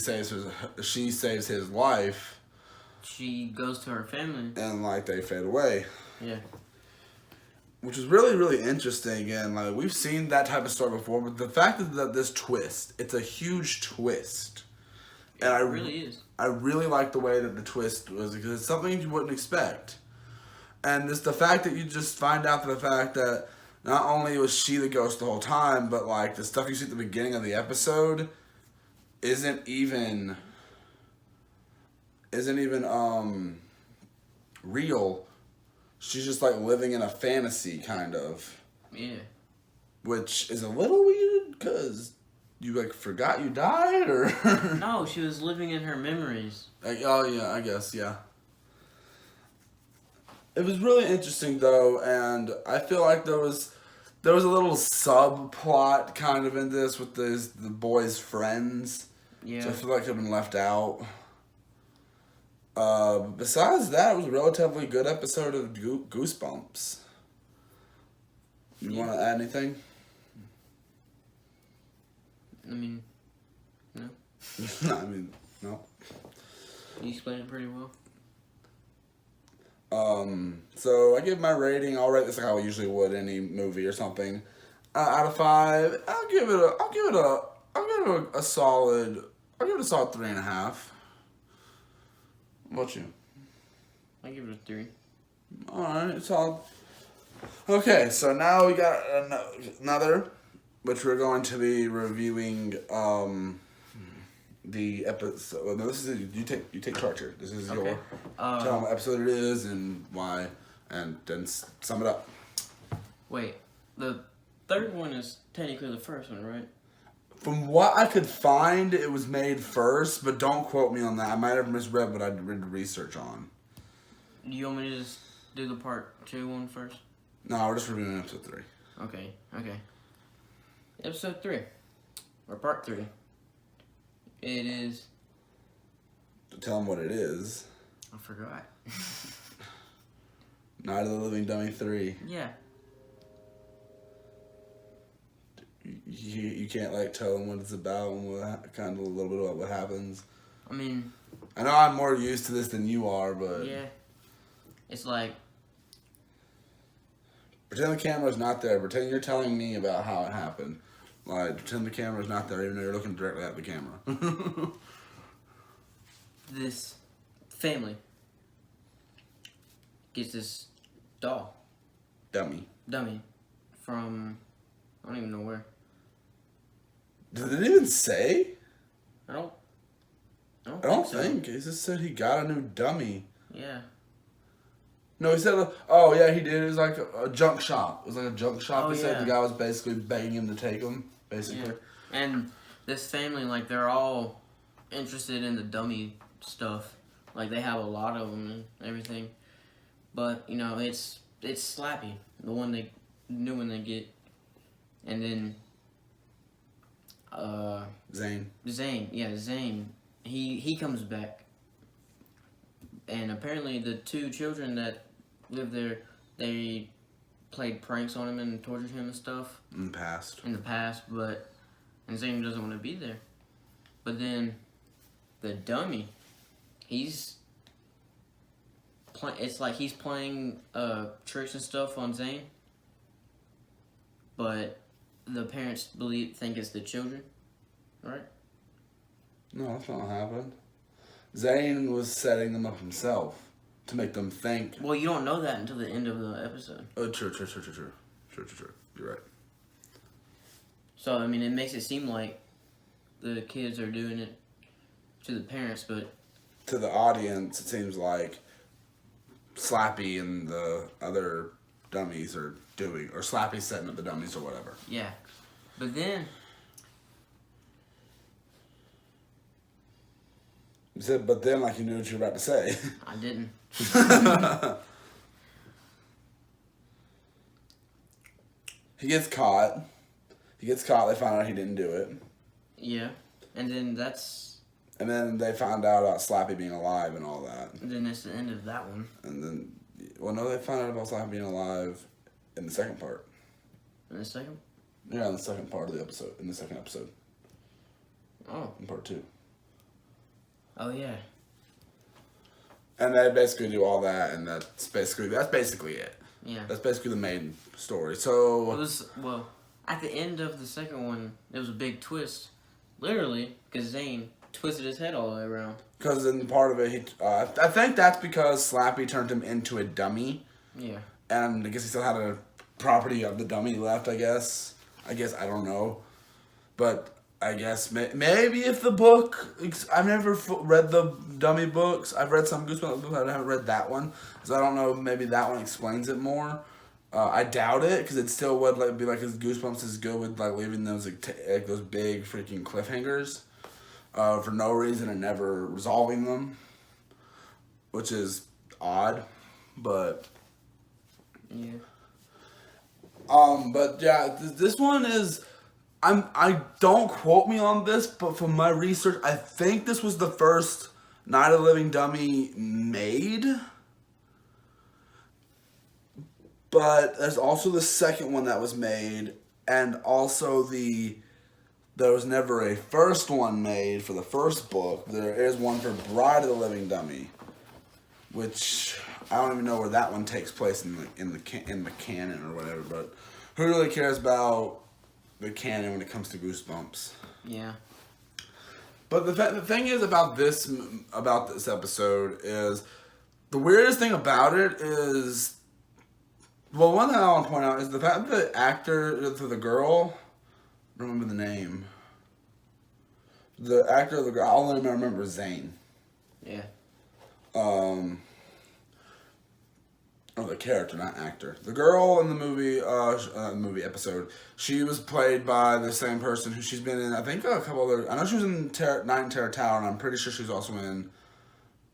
saves his life, she goes to her family. And, like, they fade away. Yeah. Which is really, really interesting. And, like, we've seen that type of story before. But the fact that this twist, it's a huge twist. And it really is. I really like the way that the twist was. Because it's something you wouldn't expect. And it's the fact that you just find out the fact that not only was she the ghost the whole time, but, like, the stuff you see at the beginning of the episode isn't even real. She's just like living in a fantasy kind of. Yeah. Which is a little weird because you like forgot you died or. No, she was living in her memories. Like, oh yeah, I guess yeah. It was really interesting though, and I feel like there was a little subplot kind of in this with the boys' friends. Yeah. So I feel like it had been left out. Besides that, it was a relatively good episode of Goosebumps. You want to add anything? I mean, no. I mean, no. You explained it pretty well. So I give my rating. I'll rate this like I usually would any movie or something. Out of 5, I'll give it a solid 3.5. What about you? I give it a 3. Alright, solid. Okay, so now we got another, which we're going to be reviewing the episode. No, this is you take charge here. This is your tell them what episode it is and why, and then sum it up. Wait, the third one is technically the first one, right? From what I could find, it was made first, but don't quote me on that. I might have misread what I did research on. Do you want me to just do the part 2 one first? No, we're just reviewing episode 3. Okay. Episode 3, or part 3. It is... Tell them what it is. I forgot. Night of the Living Dummy 3. Yeah. You can't like tell them what it's about and what kind of a little bit about what happens. I mean, I know I'm more used to this than you are, but yeah, it's like pretend the camera's not there. Pretend you're telling me about how it happened. Like pretend the camera's not there, even though you're looking directly at the camera. This family gets this doll, dummy from I don't even know where. Did it even say? I don't think. He just said he got a new dummy. Yeah. No, he said, oh yeah, he did. It was like a junk shop. It was like a junk shop. Oh, He said yeah. the guy was basically begging him to take him, basically. Yeah. And this family, like, they're all interested in the dummy stuff. Like, they have a lot of them and everything. But, you know, it's Slappy, the new one they get. And then Zane, he comes back, and apparently the 2 children that live there, they played pranks on him and tortured him and stuff in the past, and Zane doesn't want to be there. But then the dummy, it's like he's playing tricks and stuff on Zane, but the parents think it's the children, right? No, that's not what happened. Zane was setting them up himself to make them think. Well, you don't know that until the end of the episode. Oh, true. You're right. So, I mean, it makes it seem like the kids are doing it to the parents, but... To the audience, it seems like Slappy and the other dummies are doing, or Slappy's setting up the dummies or whatever. Yeah. But then... You said, but then, like you knew what you were about to say. I didn't. He gets caught. They find out he didn't do it. Yeah. And then And then they found out about Slappy being alive and all that. And then that's the end of that one. And then, well, no, they found out about Slappy being alive in the second part. In the second? Yeah, in the second part of the episode. In the second episode. Oh. In part 2. Oh, yeah. And they basically do all that, and that's basically it. Yeah. That's basically the main story. So It was, well, at the end of the second one, there was a big twist. Literally, because Zane twisted his head all the way around. Because in part of it, I think that's because Slappy turned him into a dummy. Yeah. And I guess he still had a property of the dummy left, I guess. I don't know. But I guess maybe if the book... I've never read the dummy books. I've read some Goosebumps books. I haven't read that one. So I don't know. Maybe that one explains it more. I doubt it, because it still would be like his Goosebumps is good with like leaving those like those big freaking cliffhangers for no reason and never resolving them, which is odd. But yeah. But yeah, this one is. I don't quote me on this, but from my research, I think this was the first Night of the Living Dummy made. But there's also the second one that was made, and also there was never a first one made for the first book. There is one for Bride of the Living Dummy, which I don't even know where that one takes place in the canon or whatever. But who really cares about the canon when it comes to Goosebumps? Yeah. But the thing is about this episode is the weirdest thing about it is, well, one thing I want to point out is the fact that the actor for the girl, I don't remember the name. The actor of the girl, I only remember Zane. Yeah. Oh, the character, not actor. The girl in the movie episode, she was played by the same person who she's been in, I think, a couple other... I know she was in Night in Terror Tower, and I'm pretty sure she was also in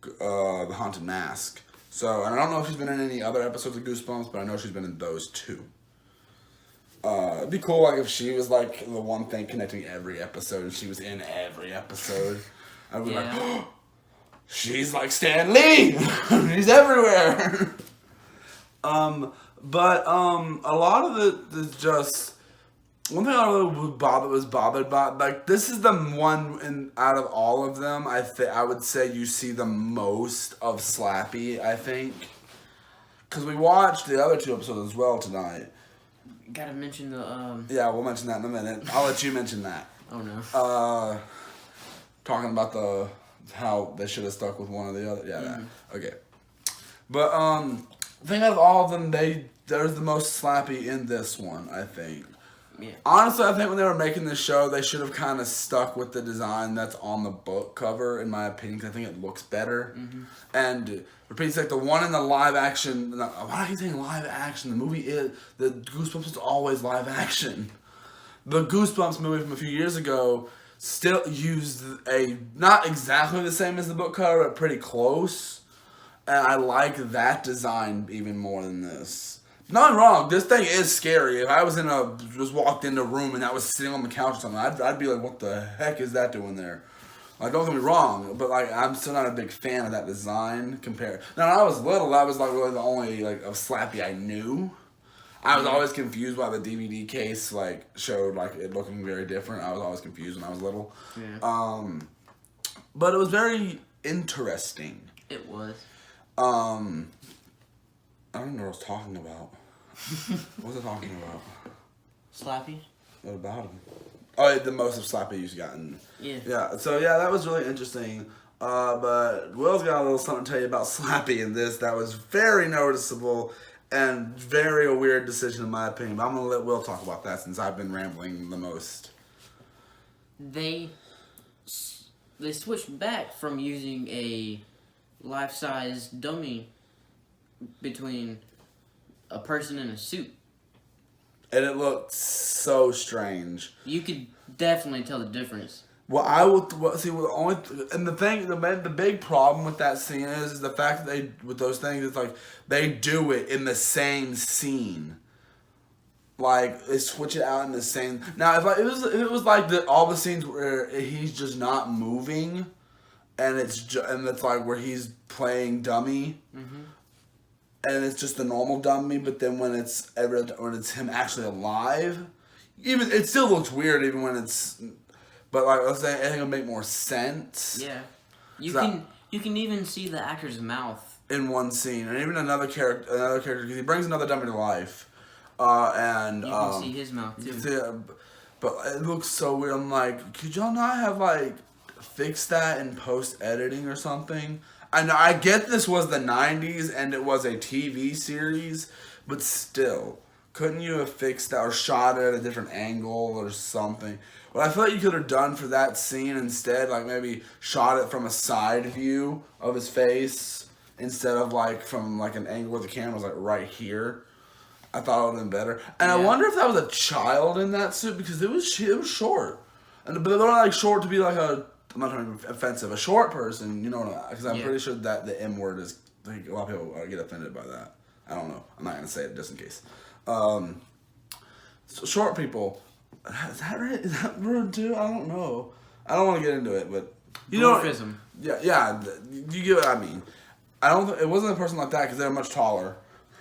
The Haunted Mask. So, and I don't know if she's been in any other episodes of Goosebumps, but I know she's been in those two. It'd be cool, like, if she was, like, the one thing connecting every episode, and she was in every episode. I'd be like, oh, she's like Stan Lee! He's everywhere! But a lot of it is just, one thing I really was bothered by, like, this is the one out of all of them, I would say you see the most of Slappy, I think. Because we watched the other two episodes as well tonight. Gotta mention the, Yeah, we'll mention that in a minute. I'll let you mention that. Oh, no. Talking about how they should have stuck with one or the other. Yeah, that. Okay. But, I think out of all of them, there's the most Slappy in this one, I think. Yeah. Honestly, I think when they were making this show, they should have kind of stuck with the design that's on the book cover, in my opinion, because I think it looks better. Mm-hmm. And repeats like the one in the live action. Why are you saying live action? The movie is the Goosebumps is always live action. The Goosebumps movie from a few years ago still used not exactly the same as the book cover, but pretty close. And I like that design even more than this. Not wrong. This thing is scary. If I was just walked in a room and that was sitting on the couch or something, I'd be like, what the heck is that doing there? Like, don't get me wrong, but like, I'm still not a big fan of that design compared. Now, when I was little, that was like really the only like of Slappy I knew. I was always confused why the DVD case like showed like it looking very different. I was always confused when I was little. Yeah. But it was very interesting. It was. I don't know what I was talking about. What was I talking about? Slappy? What about him? Oh, the most of Slappy you've gotten. Yeah. Yeah, so yeah, that was really interesting. But Will's got a little something to tell you about Slappy in this that was very noticeable and very a weird decision in my opinion. But I'm going to let Will talk about that since I've been rambling the most. They switched back from using a life-size dummy between a person in a suit. And it looked so strange. You could definitely tell the difference. Well, I will see. The big problem with that scene is the fact that with those things, it's like they do it in the same scene. Like they switch it out in the same. Now, if it was like all the scenes where he's just not moving, and it's like where he's playing dummy, and it's just the normal dummy. But then when it's him actually alive, even it still looks weird. Even when it's. But like I was saying, I think it'll make more sense. Yeah, you can even see the actor's mouth in one scene, and even another character because he brings another dummy to life, and you can see his mouth too. Yeah, but it looks so weird. I'm like, could y'all not have like fixed that in post editing or something? I get this was the '90s and it was a TV series, but still, couldn't you have fixed that or shot it at a different angle or something? What I feel like you could have done for that scene instead, like maybe shot it from a side view of his face instead of like from like an angle where the camera was like right here. I thought it would have been better. And I wonder if that was a child in that suit because it was short. But they're not like short to be like I'm not trying to be offensive, a short person, you know, because I'm pretty sure that the M word is, like, a lot of people get offended by that. I don't know. I'm not going to say it just in case. So short people. Is that right? Is that rude too? I don't know. I don't want to get into it, but you know, yeah, you get what I mean. It wasn't a person like that because they were much taller.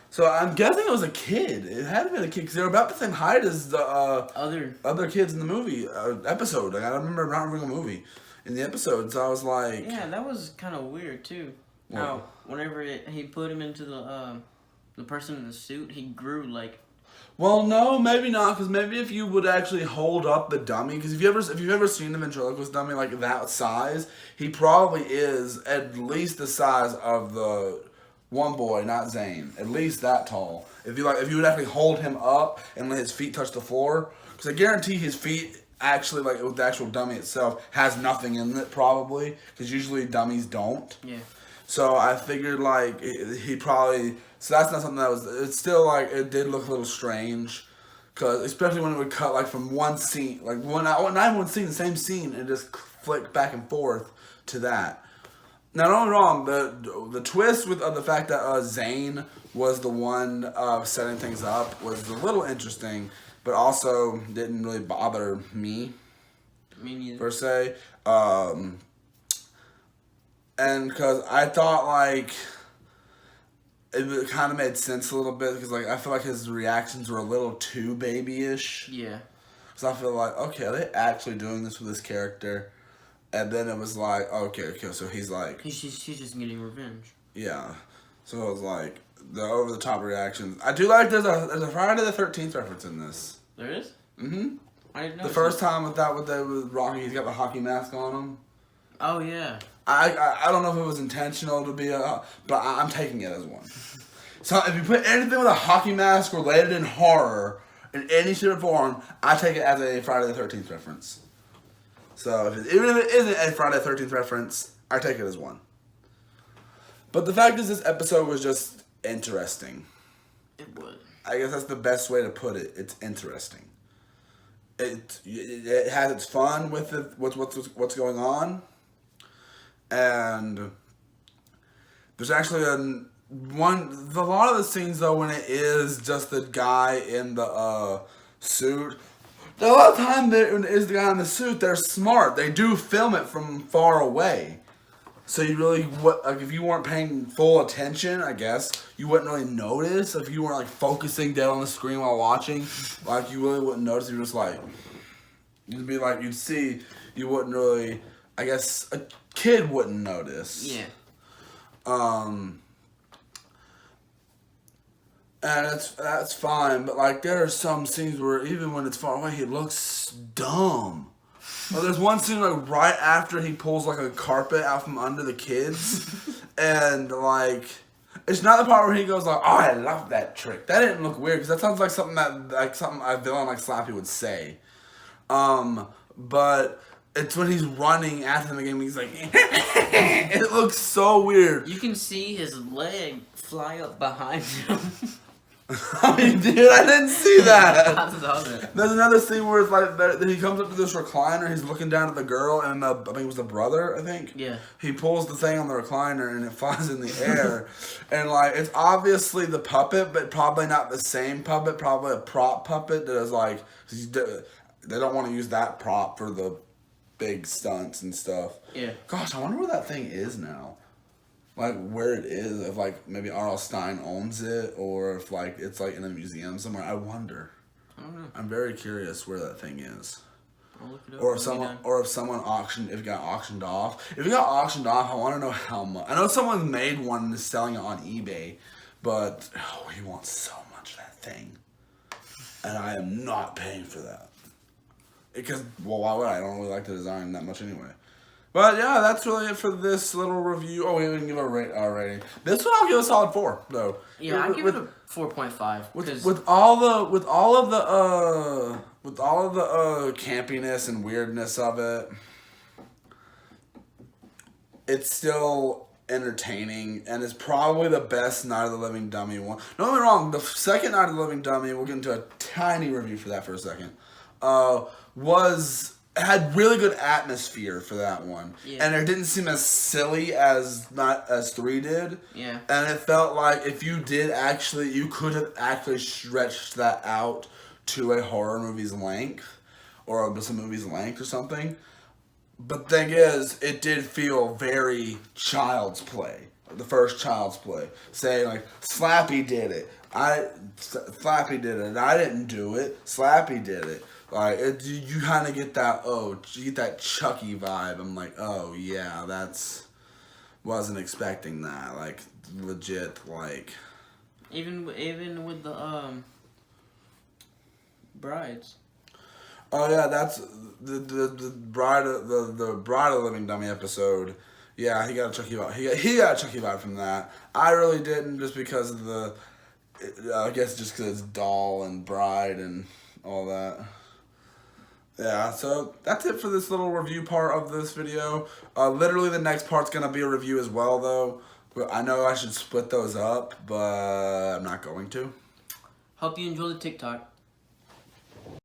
So I'm guessing it was a kid. It had to be a kid because they were about the same height as the other kids in the movie episode. Like I remember not reading a movie in the episode, so I was like, yeah, that was kind of weird too. Now, whenever he put him into the person in the suit, he grew like. Well, no, maybe not, because maybe if you would actually hold up the dummy, because if you've ever seen a ventriloquist dummy like that size, he probably is at least the size of the one boy, not Zane, at least that tall. If you would actually hold him up and let his feet touch the floor, because I guarantee his feet actually, like with the actual dummy itself, has nothing in it probably, because usually dummies don't. Yeah. So I figured like he probably. So that's not something that was. It's still like it did look a little strange, cause especially when it would cut like from one scene, like not one scene, the same scene, and just flick back and forth to that. Now don't get me wrong, the twist with the fact that Zane was the one setting things up was a little interesting, but also didn't really bother me. Me neither. Per se, and cause I thought like. It kind of made sense a little bit because, like, I feel like his reactions were a little too babyish. Yeah. So I feel like, okay, are they actually doing this with this character? And then it was like, okay, so he's like... He's just getting revenge. Yeah. So it was like, the over-the-top reactions. I do like there's a Friday the 13th reference in this. There is? Mm-hmm. I didn't know. The first time with Rocky, he's got the hockey mask on him. Oh, yeah. I don't know if it was intentional to be but I'm taking it as one. So if you put anything with a hockey mask related in horror in any shape or form, I take it as a Friday the 13th reference. So even if it isn't a Friday the 13th reference, I take it as one. But the fact is, this episode was just interesting. It was. I guess that's the best way to put it. It's interesting. It has its fun with it, what's going on. And there's actually a lot of the scenes though when it is just the guy in the suit. A lot of time when it is the guy in the suit, they're smart. They do film it from far away, so you really if you weren't paying full attention, I guess you wouldn't really notice if you weren't like focusing down on the screen while watching. Like you really wouldn't notice. You're just like you'd see. You wouldn't really. I guess a kid wouldn't notice. Yeah. And that's fine, but like there are some scenes where even when it's far away, he looks dumb. Well, there's one scene like right after he pulls like a carpet out from under the kids, and like it's not the part where he goes like, "Oh, I love that trick." That didn't look weird because that sounds like something a villain like Slappy would say. But. It's when he's running after them again. He's like, it looks so weird. You can see his leg fly up behind him. Dude, I didn't see that. I love it. There's another scene where it's like he comes up to this recliner. He's looking down at the girl, and I think it was the brother. I think. Yeah. He pulls the thing on the recliner, and it flies in the air, and like it's obviously the puppet, but probably not the same puppet. Probably a prop puppet that is like they don't want to use that prop for the big stunts and stuff. Yeah. Gosh, I wonder where that thing is now. Like where it is, if like maybe R.L. Stine owns it, or if like it's like in a museum somewhere. I wonder. I don't know. I'm very curious where that thing is. I'll look it up. Or if someone auctioned, if it got auctioned off. If it got auctioned off, I want to know how much. I know someone made one and is selling it on eBay, but he wants so much of that thing, and I am not paying for that. Because, well, why would I? I don't really like the design that much anyway. But yeah, that's really it for this little review. Oh, we didn't give a rating. This one I'll give a solid 4, though. Yeah, I'll give it a 4.5. With all of the campiness and weirdness of it, it's still entertaining, and it's probably the best Night of the Living Dummy one. Don't get me wrong, the second Night of the Living Dummy, we'll get into a tiny review for that for a second, had really good atmosphere for that one. Yeah. And it didn't seem as silly as 3 did. Yeah. And it felt like if you could have actually stretched that out to a horror movie's length, or just a movie's length or something. But the thing is, it did feel very Child's Play. The first Child's Play. Saying like, Slappy did it. Slappy did it, and I didn't do it. Slappy did it. Like you kind of get that Chucky vibe. I'm like, oh yeah, that's wasn't expecting that. Like, legit, like. Even with the brides. Oh yeah, that's the bride of the Living Dummy episode. Yeah, he got a Chucky vibe. He got a Chucky vibe from that. I really didn't, just because of the. I guess just because it's doll and bride and all that. Yeah, so that's it for this little review part of this video. Literally the next part's gonna be a review as well, though. But I know I should split those up, but I'm not going to. Hope you enjoy the TikTok.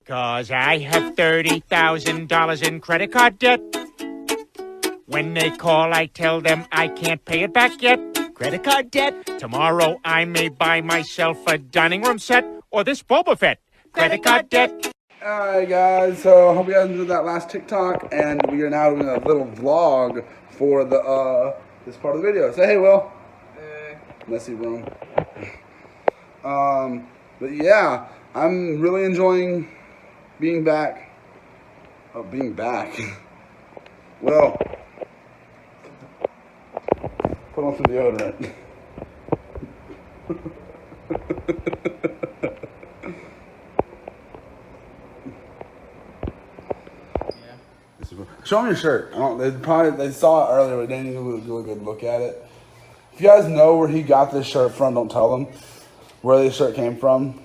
'Cause I have $30,000 in credit card debt. When they call, I tell them I can't pay it back yet. Credit card debt. Tomorrow I may buy myself a dining room set or this Boba Fett. Credit card debt. Alright guys, so I hope you guys enjoyed that last TikTok, and we are now doing a little vlog for the this part of the video. Say hey, Will. Hey. Messy room. But yeah, I'm really enjoying being back. Oh, being back. Well, put on some deodorant. Show them your shirt. They saw it earlier, but they didn't even really good look at it. If you guys know where he got this shirt from, don't tell them where this shirt came from.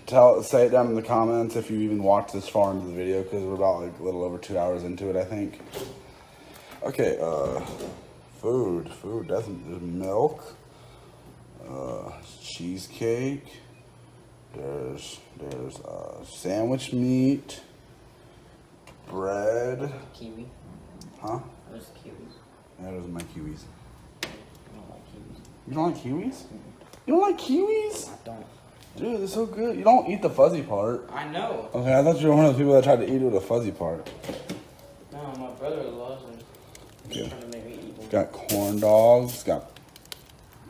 Say it down in the comments if you even watched this far into the video, because we're about like a little over 2 hours into it, I think. Okay, food. There's milk. Cheesecake. There's sandwich meat. Bread. Kiwi. Huh? Those kiwis. Yeah, those are my kiwis. I don't like kiwis. You don't like kiwis? You don't like kiwis? I don't. Dude, they're so good. You don't eat the fuzzy part. I know. Okay, I thought you were one of those people that tried to eat it with the fuzzy part. No, my brother loves them. He's trying to make me eat them. Got corn dogs. Got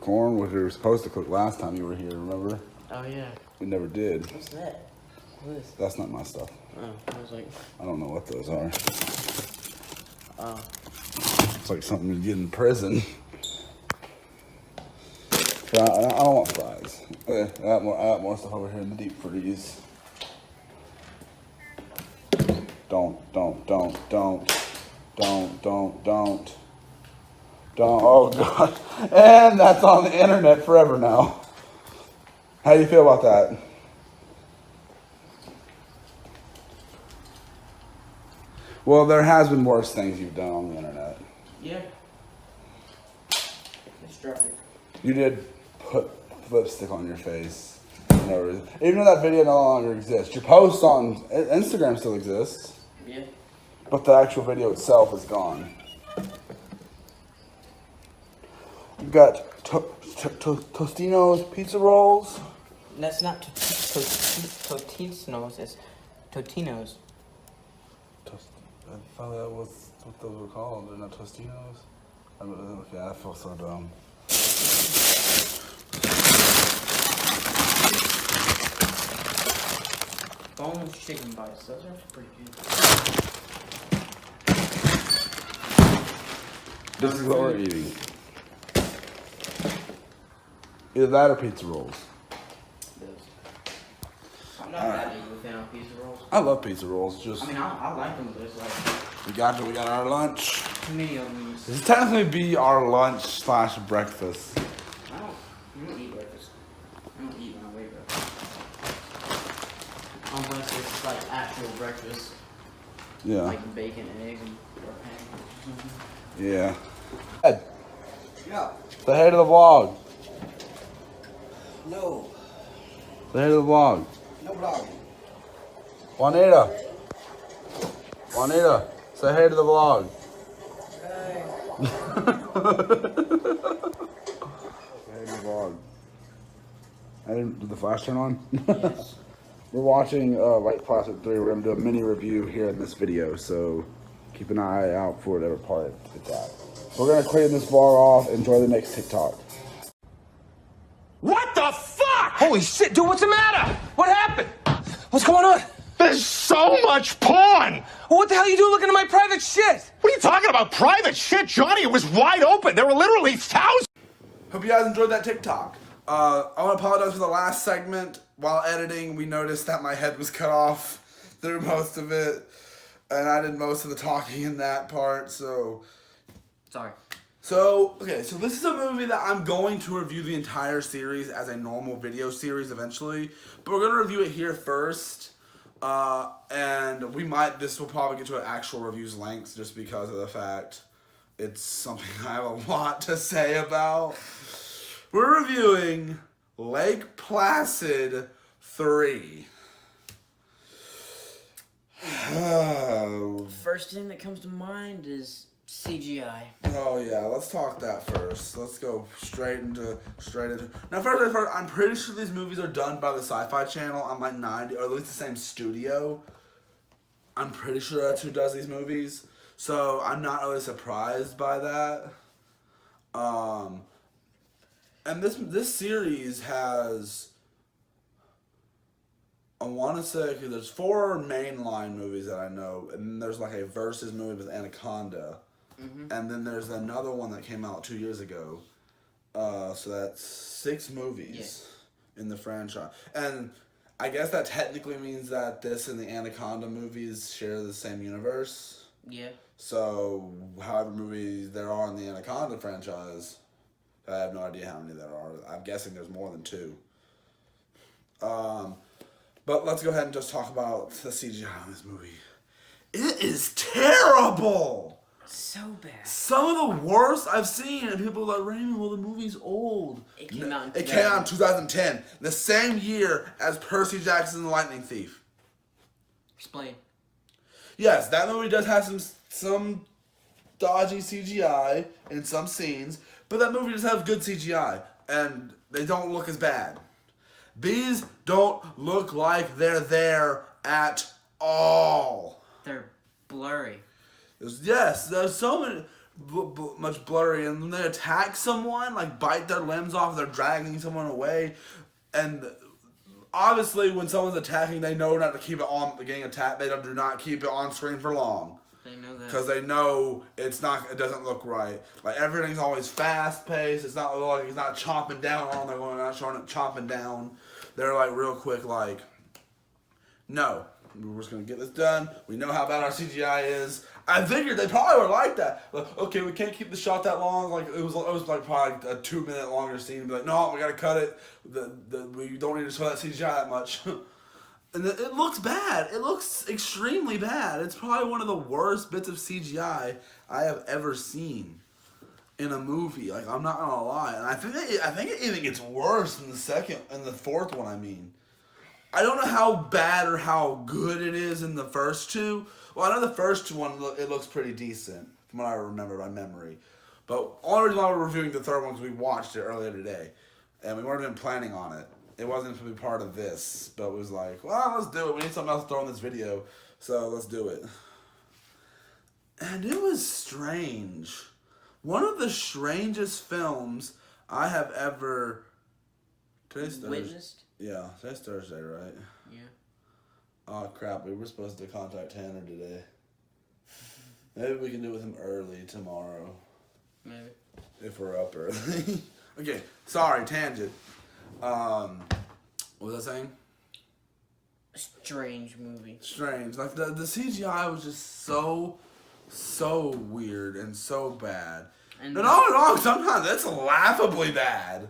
corn, which we were supposed to cook last time you were here, remember? Oh, yeah. We never did. What's that? What is That's not my stuff. Oh, I was like... I don't know what those are. Oh. It's like something you get in prison. I don't want fries. Okay, I got more stuff over here in the deep freeze. Don't. Oh, God. And that's on the internet forever now. How do you feel about that? Well, there has been worse things you've done on the internet. Yeah. It's dropping. You did put lipstick on your face. Even though that video no longer exists. Your post on Instagram still exists. Yeah. But the actual video itself is gone. You've got Tostino's pizza rolls. That's not Totino's, it's Totino's. I thought that was what those were called. They're not Tostinos? Okay, I feel so dumb. Boneless chicken bites, those are pretty good. This is what we're eating. Either that or pizza rolls. I'm not that big of a fan of pizza rolls. I love pizza rolls. Just I mean, I like them, but it's like... We got our lunch. Too many of them. This is technically be our lunch / breakfast. I don't eat breakfast. I don't eat when I wake up. Unless it's like actual breakfast. Yeah. Like bacon, eggs, and or pancakes. Yeah. Ed. Yeah. Say hey to the vlog. No. Say hey to the vlog. No vlogging. Juanita. Say hey to the vlog. Hey. Say hey to the vlog. Did the flash turn on? Yes. We're watching White Plastic 3. We're going to do a mini review here in this video, so keep an eye out for whatever part it's at. We're going to clean this bar off. Enjoy the next TikTok. What the fuck? Holy shit, dude, what's the matter? What happened? What's going on? There's so much porn! What the hell you doing looking at my private shit? What are you talking about? Private shit, Johnny? It was wide open. There were literally thousands. Hope you guys enjoyed that TikTok. I want to apologize for the last segment. While editing, we noticed that my head was cut off through most of it. And I did most of the talking in that part, so... Sorry. So, okay, so this is a movie that I'm going to review the entire series as a normal video series eventually. But we're going to review it here first. And this will probably get to an actual review's length just because of the fact it's something I have a lot to say about. We're reviewing Lake Placid 3. First thing that comes to mind is CGI. Oh yeah, let's talk that first. Let's go straight into. Now, first, I'm pretty sure these movies are done by the Sci-Fi Channel on like 90, or at least the same studio. I'm pretty sure that's who does these movies, so I'm not really surprised by that. And this series has, I want to say, cause there's 4 mainline movies that I know, and then there's like a versus movie with Anaconda. And then there's another one that came out 2 years ago. So that's 6 movies in the franchise. And I guess that technically means that this and the Anaconda movies share the same universe. Yeah. So however movies there are in the Anaconda franchise, I have no idea how many there are. I'm guessing there's more than 2. But let's go ahead and just talk about the CGI in this movie. It is terrible! So bad. Some of the worst I've seen, and people are like, Raymond, well, the movie's old. It came out in 2010, the same year as Percy Jackson and the Lightning Thief. Explain. Yes, that movie does have some dodgy CGI in some scenes, but that movie does have good CGI, and they don't look as bad. These don't look like they're there at all. They're blurry. There's so many, much blurry, and when they attack someone, like bite their limbs off, they're dragging someone away, and obviously when someone's attacking, they know not to keep it on, getting attacked, they do not keep it on screen for long. They know that. Because they know it doesn't look right. Like everything's always fast paced, it's not like it's not chopping down on, they're going out showing it chopping down. They're like real quick like, no, we're just going to get this done, we know how bad our CGI is. I figured they probably were like that. Like, okay, we can't keep the shot that long. Like it was like probably a 2-minute longer scene. Be like, no, we gotta cut it. We don't need to show that CGI that much. And it looks bad. It looks extremely bad. It's probably one of the worst bits of CGI I have ever seen in a movie. Like I'm not gonna lie. And I think it even gets worse in the fourth one. I mean, I don't know how bad or how good it is in the first 2. Well, I know the first one, it looks pretty decent, from what I remember by memory. But only reason why we're reviewing the third one is we watched it earlier today. And we weren't even planning on it. It wasn't to be part of this. But it was like, well, let's do it. We need something else to throw in this video. So let's do it. And it was strange. One of the strangest films I have ever... Today's witnessed? Yeah, today's Thursday, right? Yeah. Oh crap, we were supposed to contact Tanner today. Maybe we can do it with him early tomorrow. Maybe. If we're up early. Okay, sorry, tangent. What was I saying? Strange movie. Strange. Like the CGI was just so weird and so bad. And don't get me wrong, sometimes it's laughably bad.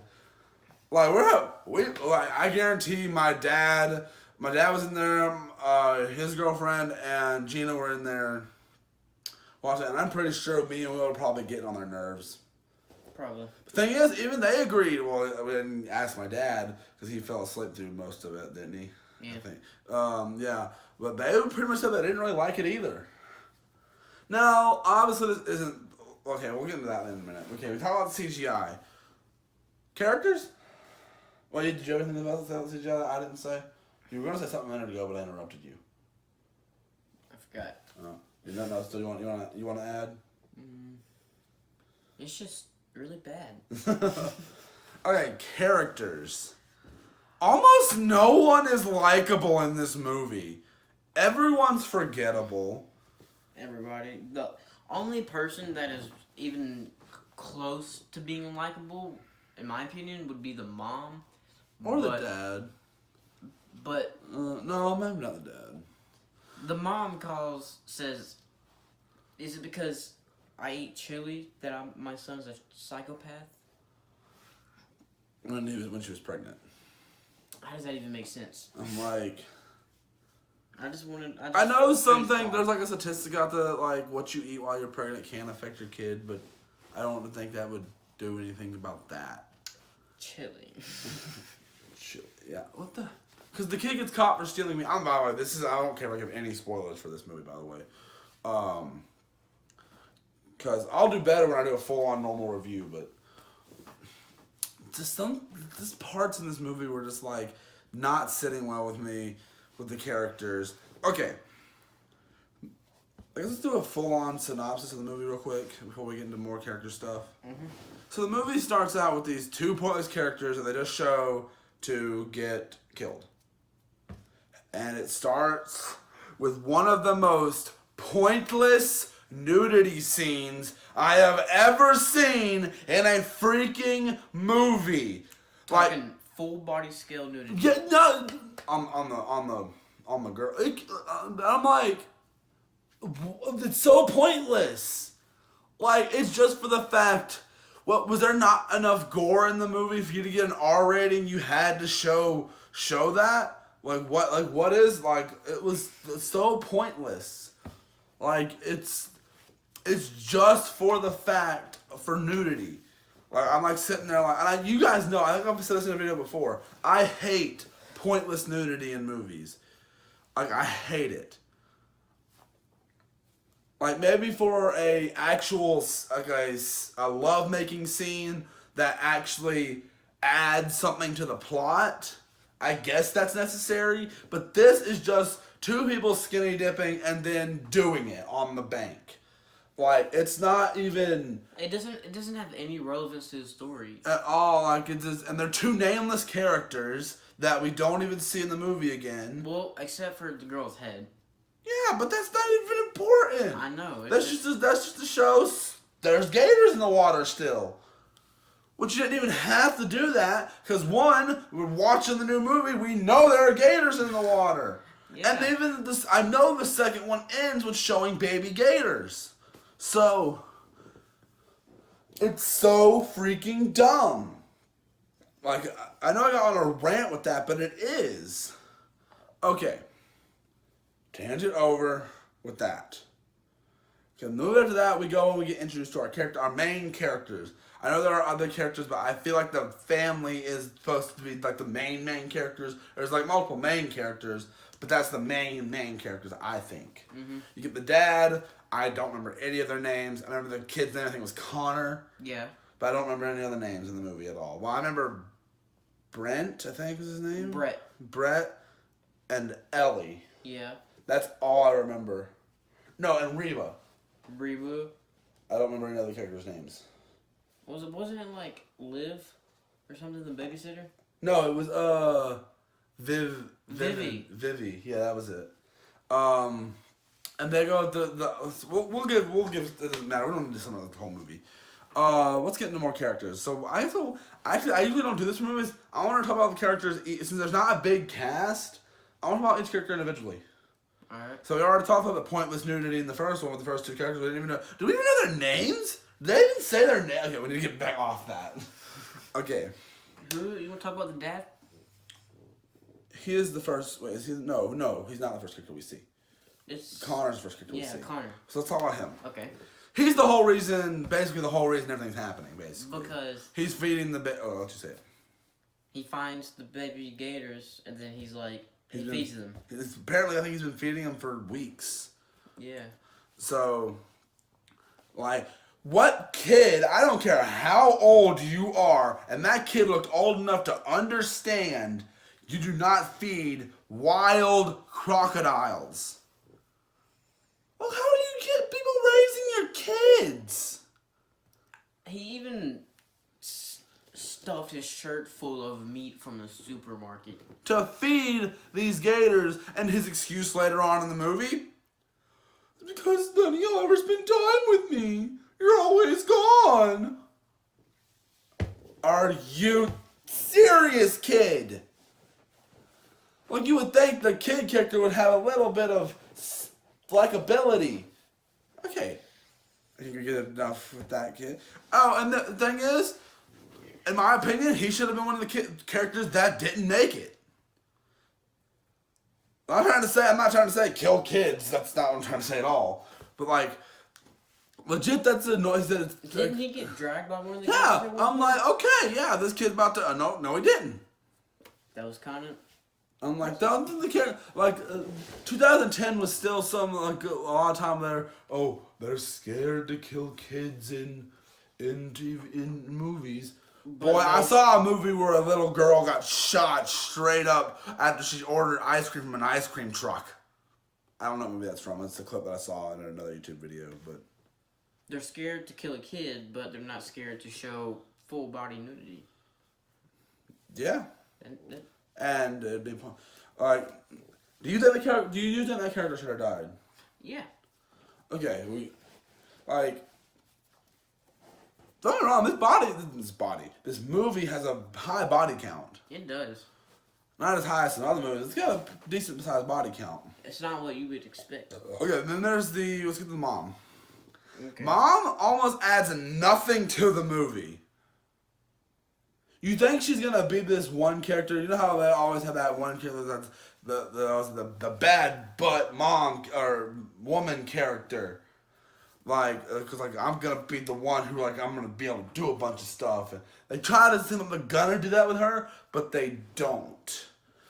Like I guarantee my dad was in there, his girlfriend and Gina were in there watching it, and I'm pretty sure me and Will were probably getting on their nerves. Probably. The thing is, even they agreed. Well, we didn't ask my dad, because he fell asleep through most of it, didn't he? Yeah. I think. Yeah. But they pretty much said they didn't really like it either. Now, obviously this isn't... Okay, we'll get into that in a minute. Okay, we talk about CGI. Characters? Well, did you have anything about the CGI that I didn't say? You were going to say something a minute ago, but I interrupted you. I forgot. Oh. You nothing else you want to add? It's just really bad. Okay, characters. Almost no one is likable in this movie. Everyone's forgettable. Everybody. The only person that is even close to being likable, in my opinion, would be the mom. Or the dad. But no, maybe not the dad. The mom says, "Is it because I eat chili that my son's a psychopath?" When she was pregnant. How does that even make sense? I'm like, I know something. There's like a statistic out there that like what you eat while you're pregnant can affect your kid, but I don't think that would do anything about that. Chili. Chili. Yeah. What the? Because the kid gets caught for stealing meat. By the way, I don't care if I give any spoilers for this movie, by the way. Because I'll do better when I do a full-on normal review, but just parts in this movie were just like not sitting well with me, with the characters. Okay. Let's do a full-on synopsis of the movie real quick before we get into more character stuff. Mm-hmm. So the movie starts out with these two pointless characters that they just show to get killed. And it starts with one of the most pointless nudity scenes I have ever seen in a freaking movie. Talking like full body scale nudity. Yeah, no, on the girl. I'm like, it's so pointless. Like, it's just for the fact. What was there not enough gore in the movie for you to get an R rating? You had to show that. Like what is like? It was so pointless. Like it's just for the fact for nudity. Like I'm like sitting there like, and you guys know. I think I've said this in a video before. I hate pointless nudity in movies. Like I hate it. Like maybe for a actual like a love making scene that actually adds something to the plot. I guess that's necessary, but this is just two people skinny dipping and then doing it on the bank. Like it's not even. It doesn't have any relevance to the story at all. Like it's just, and they're two nameless characters that we don't even see in the movie again. Well, except for the girl's head. Yeah, but that's not even important. I know. That's just to show there's gators in the water still. Which you didn't even have to do that, because one, we're watching the new movie, we know there are gators in the water. Yeah. And even this, I know the second one ends with showing baby gators. So, it's so freaking dumb. Like, I know I got on a rant with that, but it is. Okay. Tangent over with that. Okay, move after that, we go and we get introduced to our main characters. I know there are other characters, but I feel like the family is supposed to be like the main characters. There's like multiple main characters, but that's the main characters, I think. Mm-hmm. You get the dad. I don't remember any of their names. I remember the kid's name, I think it was Connor. Yeah. But I don't remember any other names in the movie at all. Well, I remember Brent, I think was his name. Brett and Ellie. Yeah. That's all I remember. No, and Reba. I don't remember any other characters' names. Wasn't it like Liv or something, the babysitter? No, it was Vivi. Yeah, that was it. And they go we'll give it doesn't matter. We don't need to sum up the whole movie. Let's get into more characters. So I usually don't do this for movies. I want to talk about the characters since there's not a big cast. I want to talk about each character individually. Alright. So we already talked about the pointless nudity in the first one with the first two characters. We didn't even know. Do we even know their names? Did they even say their name? Okay, we need to get back off that. Okay. Who? You want to talk about the dad? He is the first. Wait, is he? No, he's not the first character we see. It's Connor's the first character we see. Yeah, Connor. So let's talk about him. Okay. He's the whole reason, basically the whole reason everything's happening, basically. Because he's feeding the I'll let you say it. He finds the baby gators, and then he's like, he feeds them. Apparently, I think he's been feeding them for weeks. Yeah. So, like, what kid, I don't care how old you are, and that kid looked old enough to understand you do not feed wild crocodiles. Well, how do you get people raising your kids? He even stuffed his shirt full of meat from the supermarket. To feed these gators, and his excuse later on in the movie, because none of y'all ever spend time with me. You're always gone. Are you serious, kid? Like, you would think the kid character would have a little bit of likability. Okay. I think we get enough with that kid. Oh, and the thing is, in my opinion, he should have been one of the characters that didn't make it. I'm not trying to say kill kids. That's not what I'm trying to say at all. But, like, legit, that's a noise that it's... Didn't he get dragged by one of the Yeah, I'm like, okay, yeah, this kid's about to... no, he didn't. That was kind of... I'm like, the character... Like, 2010 was still some, like, a lot of time there, they're scared to kill kids in movies. Boy, I saw a movie where a little girl got shot straight up after she ordered ice cream from an ice cream truck. I don't know what movie that's from. It's a clip that I saw in another YouTube video, but... They're scared to kill a kid, but they're not scared to show full body nudity. Yeah. And like, do you think that character should have died? Yeah. Okay, don't get me wrong, this movie has a high body count. It does. Not as high as some other movies. It's got a decent sized body count. It's not what you would expect. Okay, then there's let's get to the mom. Okay. Mom almost adds nothing to the movie. You think she's gonna be this one character? You know how they always have that one character that's the bad butt mom or woman character, like because I'm gonna be the one who I'm gonna be able to do a bunch of stuff, and they try to seem like they're gonna do that with her, but they don't.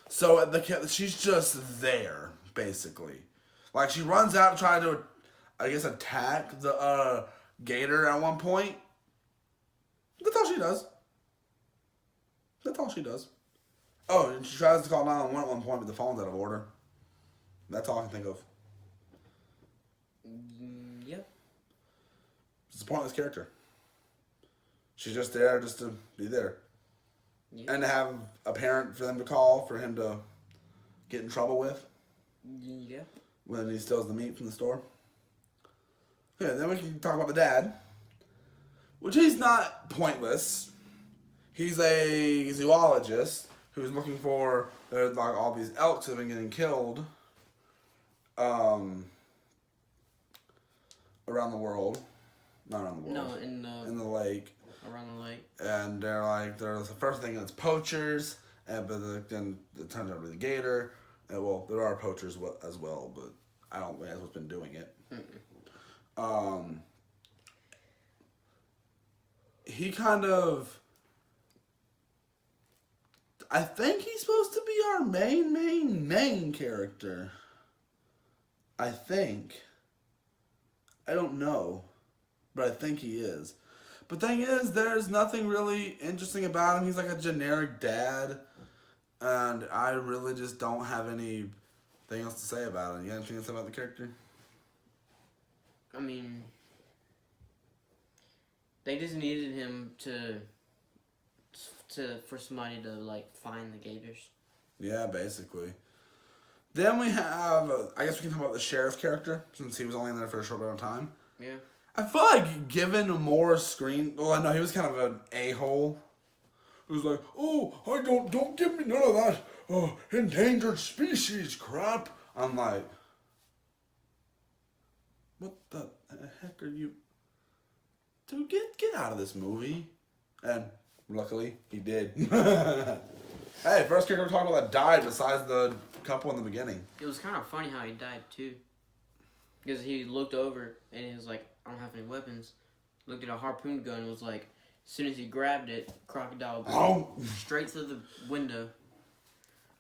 So she's just there basically, like she runs out to try to, I guess, attack the gator at one point. That's all she does. That's all she does. Oh, and she tries to call 911 at one point, but the phone's out of order. That's all I can think of. Yep. She's a pointless character. She's just there just to be there. Yep. And to have a parent for them to call for him to get in trouble with. Yeah. When he steals the meat from the store. Okay, then we can talk about the dad. Which he's not pointless. He's a zoologist who's looking for all these elks that have been getting killed around the world. Not around the world. No, in the lake. Around the lake. And they're the first thing that's poachers, but then it turns out to be the gator. And well, there are poachers as well, but I don't think that's what's been doing it. He kind of... I think he's supposed to be our main character. I think. I don't know. But I think he is. But thing is, there's nothing really interesting about him. He's like a generic dad. And I really just don't have anything else to say about him. You got anything to say about the character? I mean, they just needed him for somebody to find the gators. Yeah, basically. Then we have, I guess we can talk about the sheriff character, since he was only in there for a short amount of time. Yeah. I feel like given more screen, well, I know he was kind of an a-hole. He was like, don't give me none of that endangered species crap. I'm like, what the heck are you? Dude, get out of this movie. And luckily, he did. Hey, first character we're talking about that died besides the couple in the beginning. It was kind of funny how he died, too. Because he looked over, and he was like, I don't have any weapons. Looked at a harpoon gun and was like, as soon as he grabbed it, crocodile straight through the window.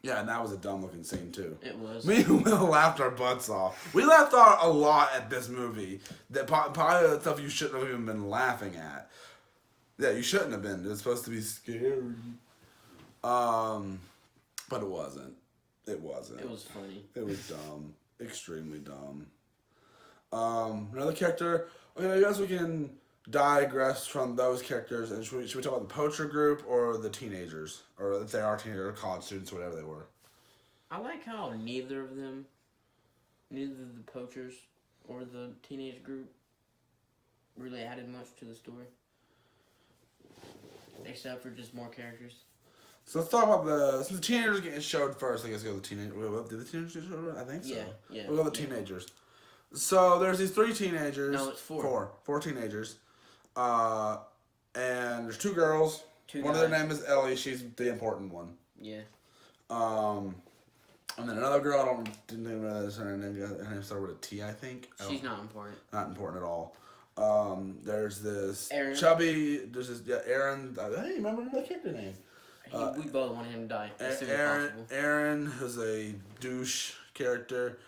Yeah, and that was a dumb-looking scene, too. It was. We laughed our butts off. We laughed a lot at this movie. That probably the stuff you shouldn't have even been laughing at. Yeah, you shouldn't have been. It was supposed to be scary. But it wasn't. It wasn't. It was funny. It was dumb. Extremely dumb. Another character. Okay, I guess we can digress from those characters, and should we talk about the poacher group or the teenagers, or if they are teenagers or college students, whatever they were? I like how neither of them, neither the poachers or the teenage group, really added much to the story, except for just more characters. So let's talk about since the teenagers getting showed first. I guess go the teenagers. Did the teenagers get showed? I think so. Yeah. We'll go the teenagers. So there's these 3 teenagers. No, it's 4. 4 teenagers. And there's 2 girls. One guys. of their name is Ellie. She's the important one. Yeah. And then another girl. Didn't think about her name. Her name started with a T, I think. She's not important. Not important at all. There's this Aaron. chubby. There's this Aaron. Hey, remember the character name? We both want him to die as soon as possible. Aaron, who's a douche character.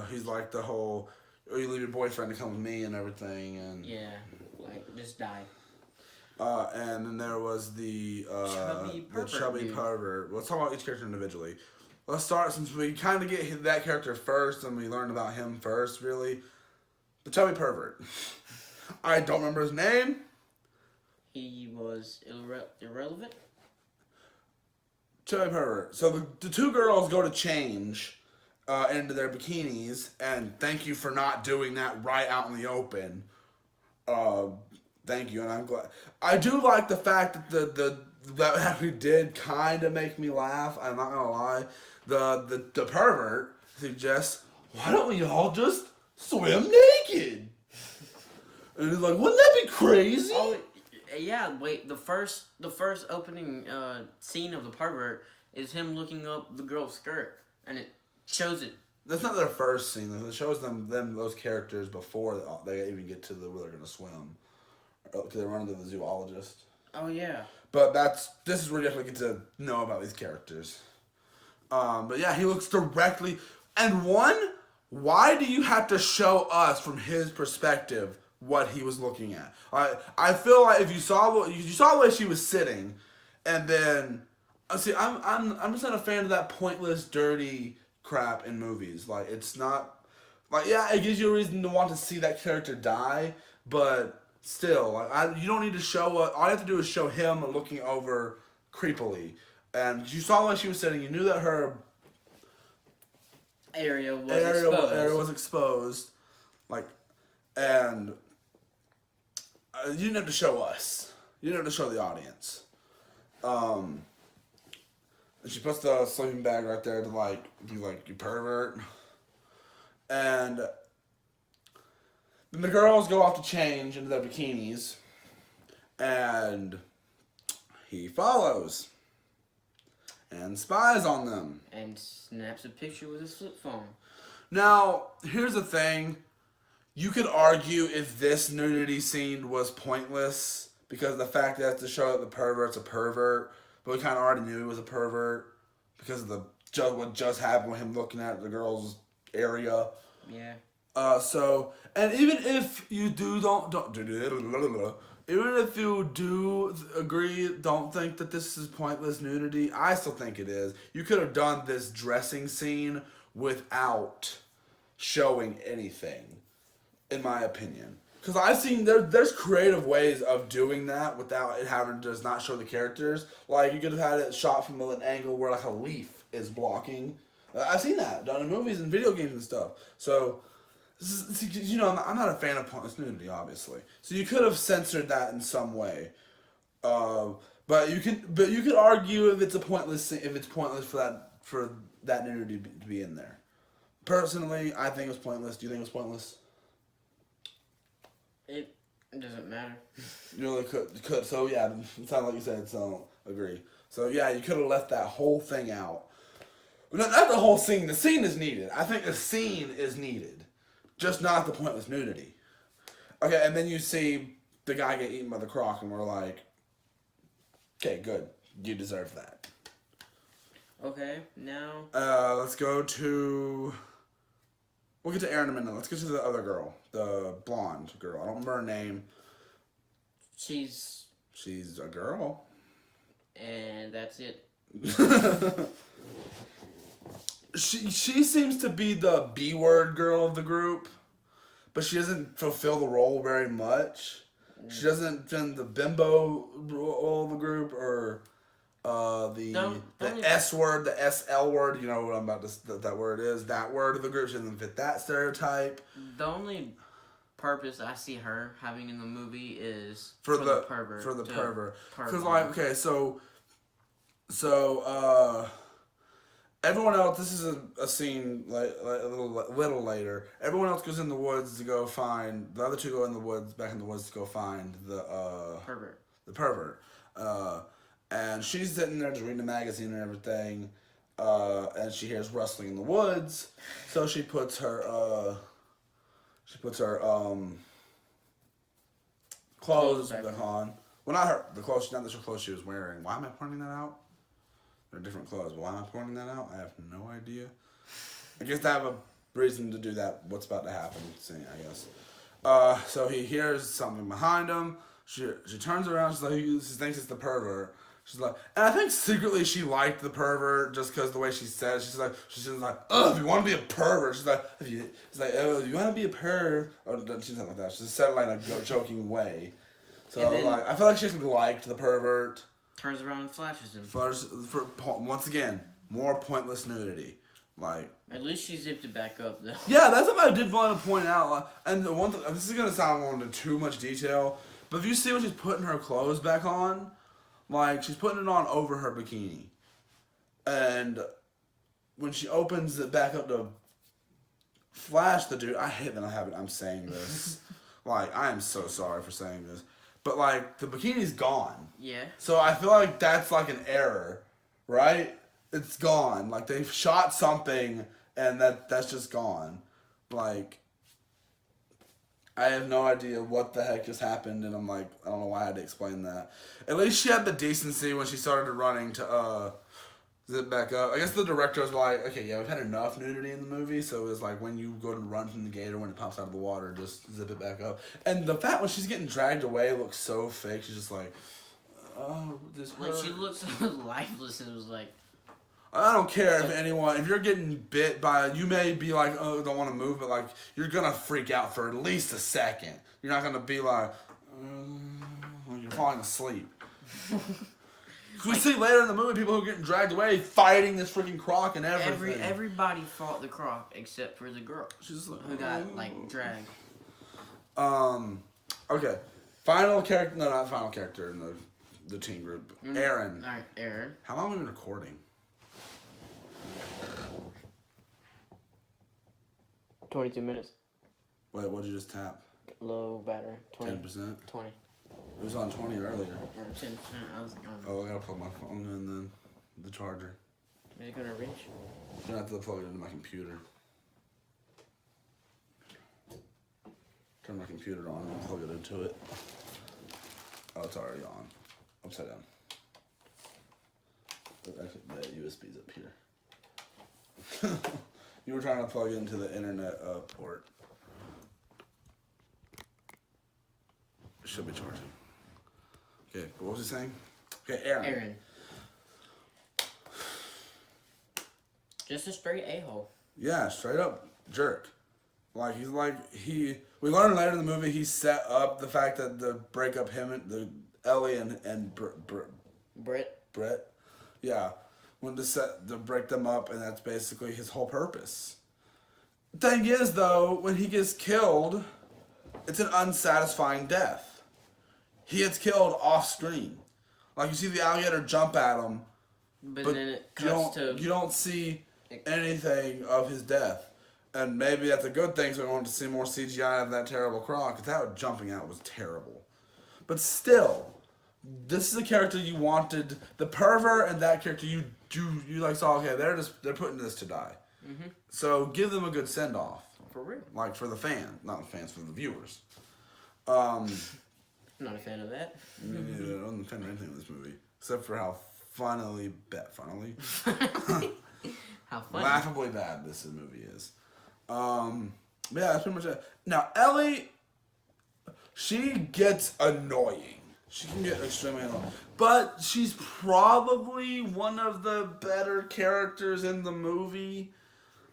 He's like the whole, you leave your boyfriend to come with me and everything, and yeah, like just die. And then there was the chubby pervert. Let's talk about each character individually. Let's start, since we kind of get that character first, and we learned about him first. Really, the chubby pervert. I don't remember his name. He was irrelevant. Chubby pervert. So the 2 girls go to change into their bikinis, and thank you for not doing that right out in the open. Thank you, and I'm glad. I do like the fact that that actually did kind of make me laugh. I'm not gonna lie. The pervert suggests, why don't we all just swim naked? And he's like, wouldn't that be crazy? Oh, yeah. Wait, the first opening scene of the pervert is him looking up the girl's skirt, and it shows it. That's not their first scene. It shows them those characters before they even get to where they're gonna swim, because they run into the zoologist. Oh yeah. But this is where you definitely get to know about these characters. But yeah, he looks directly. And why do you have to show us from his perspective what he was looking at? I feel like if you saw the way she was sitting, and then see, I'm just not a fan of that pointless, dirty crap in movies. Like, it's not like, yeah, it gives you a reason to want to see that character die, but still, like, you don't need to show. All you have to do is show him looking over creepily, and you saw the way she was sitting. You knew that her area was exposed, like, and you didn't have to show us. You didn't have to show the audience. And she puts the sleeping bag right there to be like, you pervert. And then the girls go off to change into their bikinis, and he follows and spies on them. And snaps a picture with his flip phone. Now, here's the thing. You could argue if this nudity scene was pointless, because the fact that to show that the pervert's a pervert, but we kind of already knew he was a pervert because of what just happened with him looking at the girl's area. Yeah. And even if you even if you do agree, don't think that this is pointless nudity, I still think it is. You could have done this dressing scene without showing anything, in my opinion. Because I've seen there's creative ways of doing that without it having to just not show the characters. Like, you could have had it shot from an angle where like a leaf is blocking. I've seen that done in movies and video games and stuff. So, I'm not a fan of pointless nudity, obviously. So you could have censored that in some way. But you could argue if it's pointless for that nudity to be in there. Personally, I think it was pointless. Do you think it was pointless? It doesn't matter. You really could. So yeah, it sounds like you said. So agree. So yeah, you could have left that whole thing out. Not the whole scene. The scene is needed. I think the scene is needed, just not the pointless nudity. Okay, and then you see the guy get eaten by the croc, and we're like, okay, good. You deserve that. Okay, now. Let's go to. We'll get to Aaron in a minute. Let's get to the other girl, the blonde girl. I don't remember her name. She's a girl. And that's it. She seems to be the B-word girl of the group, but she doesn't fulfill the role very much. She doesn't in the bimbo role of the group or the S word, the SL word. You know what I'm about to that word is. That word of the group. She doesn't fit that stereotype. The only purpose I see her having in the movie is for the pervert. For the pervert. Because Pervert. So everyone else. This is a scene like a little later. Everyone else goes in the woods to go find the other two. Go in the woods, back in the woods to go find the pervert. The pervert. And she's sitting there just reading a magazine and everything. And she hears rustling in the woods, so she puts her clothes back on. Well, not her. The clothes. Not the clothes she was wearing. Why am I pointing that out? They're different clothes. But why am I pointing that out? I have no idea. I guess I have a reason to do that. What's about to happen? See, I guess. So he hears something behind him. She turns around. She thinks it's the pervert. She's like, and I think secretly she liked the pervert just because the way she said it. She's like, oh, if you want to be a pervert, she's like, oh, if you want to be a pervert, or she's not like that. She said it like in a joking way. So like, I feel like she liked the pervert. Turns around and flashes him. Once again, more pointless nudity. Like, at least she zipped it back up though. Yeah, that's something I did want to point out. Like, and the one thing, this is gonna sound into too much detail, but if you see when she's putting her clothes back on. Like, she's putting it on over her bikini. And when she opens it back up to flash the dude, I hate that I'm saying this. Like, I am so sorry for saying this. But, like, the bikini's gone. Yeah. So I feel like that's, like, an error, right? It's gone. Like, they've shot something, and that's just gone. Like, I have no idea what the heck just happened, and I'm like, I don't know why I had to explain that. At least she had the decency when she started running to zip back up. I guess the director was like, okay, yeah, we've had enough nudity in the movie, so it was like when you go to run from the gate or when it pops out of the water, just zip it back up. And the fact when she's getting dragged away looks so fake. She's just like, oh, this hurt. Like, she looks so lifeless, and it was like, I don't care if you're getting bit by, you may be like, oh, don't want to move, but like, you're going to freak out for at least a second. You're not going to be like, you're falling asleep. We see later in the movie people who are getting dragged away fighting this freaking croc and everything. Everybody fought the croc except for the girl who got, like, dragged. Okay. Final character, no, not final character in the teen group. Aaron. Alright, Aaron. How long have we been recording? 22 minutes. Wait, what'd you just tap? Low battery. 20. 10%? 20. It was on 20 earlier. Or 10%. I was I gotta plug my phone in then. The charger. Is it gonna reach? I'm gonna have to plug it into my computer. Turn my computer on and plug it into it. Oh, it's already on. Upside down. Actually, the USB's up here. You were trying to plug into the internet port. It should be charging. Okay, but what was he saying? Okay, Aaron. Just a straight a-hole. Yeah, straight up jerk. Like, we learn later in the movie he set up the fact that the breakup him and the Ellie and Brett. Yeah. Wanted to break them up, and that's basically his whole purpose. Thing is, though, when he gets killed, it's an unsatisfying death. He gets killed off screen. Like, you see the alligator jump at him, but then it cuts you don't see anything of his death. And maybe that's a good thing, so we want to see more CGI of that terrible croc, because that jumping out was terrible. But still, this is a character you wanted, the pervert and that character you like saw, okay, they're putting this to die. Mm-hmm. So give them a good send off. For real. Like for the fan, not the fans, for the viewers. Not a fan of that. I'm not a fan of anything in this movie. Except for how laughably bad this movie is. Yeah, that's pretty much it. Now, Ellie, she gets annoying. She can get extremely annoying. But she's probably one of the better characters in the movie.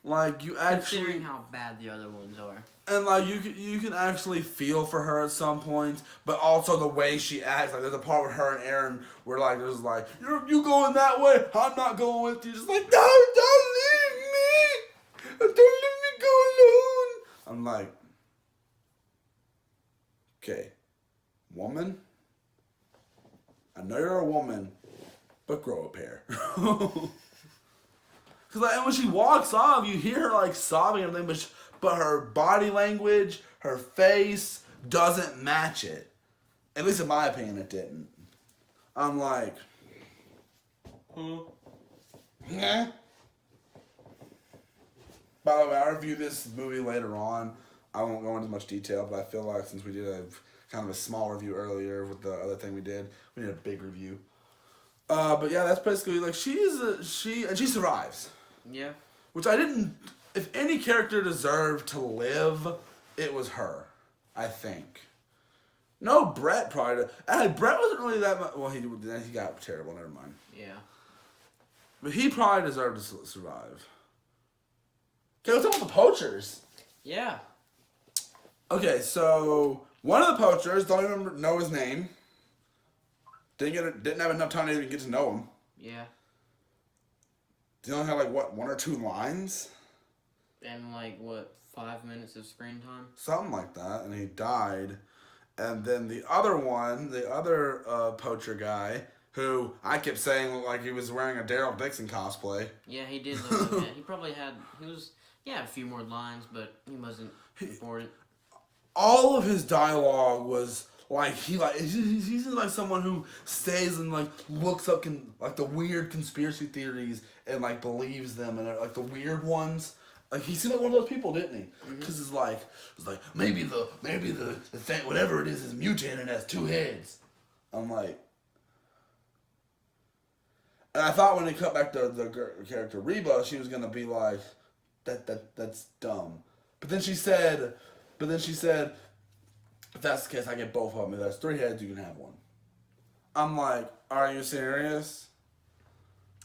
Like, you actually... Considering how bad the other ones are. And, like, you can actually feel for her at some points, but also the way she acts. Like, there's a part with her and Aaron where, like, there's, like, you going that way, I'm not going with you. Just like, no, don't leave me! Don't let me go alone! I'm like, okay, woman, I know you're a woman, but grow a pair. Because, like, when she walks off, you hear her, like, sobbing and everything, but her body language, her face, doesn't match it. At least in my opinion, it didn't. I'm like, yeah. By the way, I'll review this movie later on. I won't go into much detail, but I feel like since we did a kind of a small review earlier with the other thing we did, we need a big review. But yeah, that's basically, like, she survives. Yeah. Which I didn't... If any character deserved to live, it was her, I think. No, Brett probably... Brett wasn't really that much... Well, he got terrible, never mind. Yeah. But he probably deserved to survive. Okay, let's talk about the poachers. Yeah. Okay, so... One of the poachers, don't even know his name. Didn't have enough time to even get to know him. Yeah. He only had, like, what, 1 or 2 lines? And, like, what, 5 minutes of screen time? Something like that, and he died. And then the other poacher guy, who I kept saying looked like he was wearing a Daryl Dixon cosplay. Yeah, he did look like that. He probably had, a few more lines, but he wasn't important. All of his dialogue was like, he's like someone who stays and, like, looks up like the weird conspiracy theories and, like, believes them, and, like, the weird ones. Like, he seemed like one of those people, didn't he? Because it's like maybe the thing, whatever it is mutated and has 2 heads. I'm like, and I thought when they cut back the character Reba, she was gonna be like, that's dumb. But then she said, if that's the case, I get both of them. If there's 3 heads, you can have 1. I'm like, are you serious?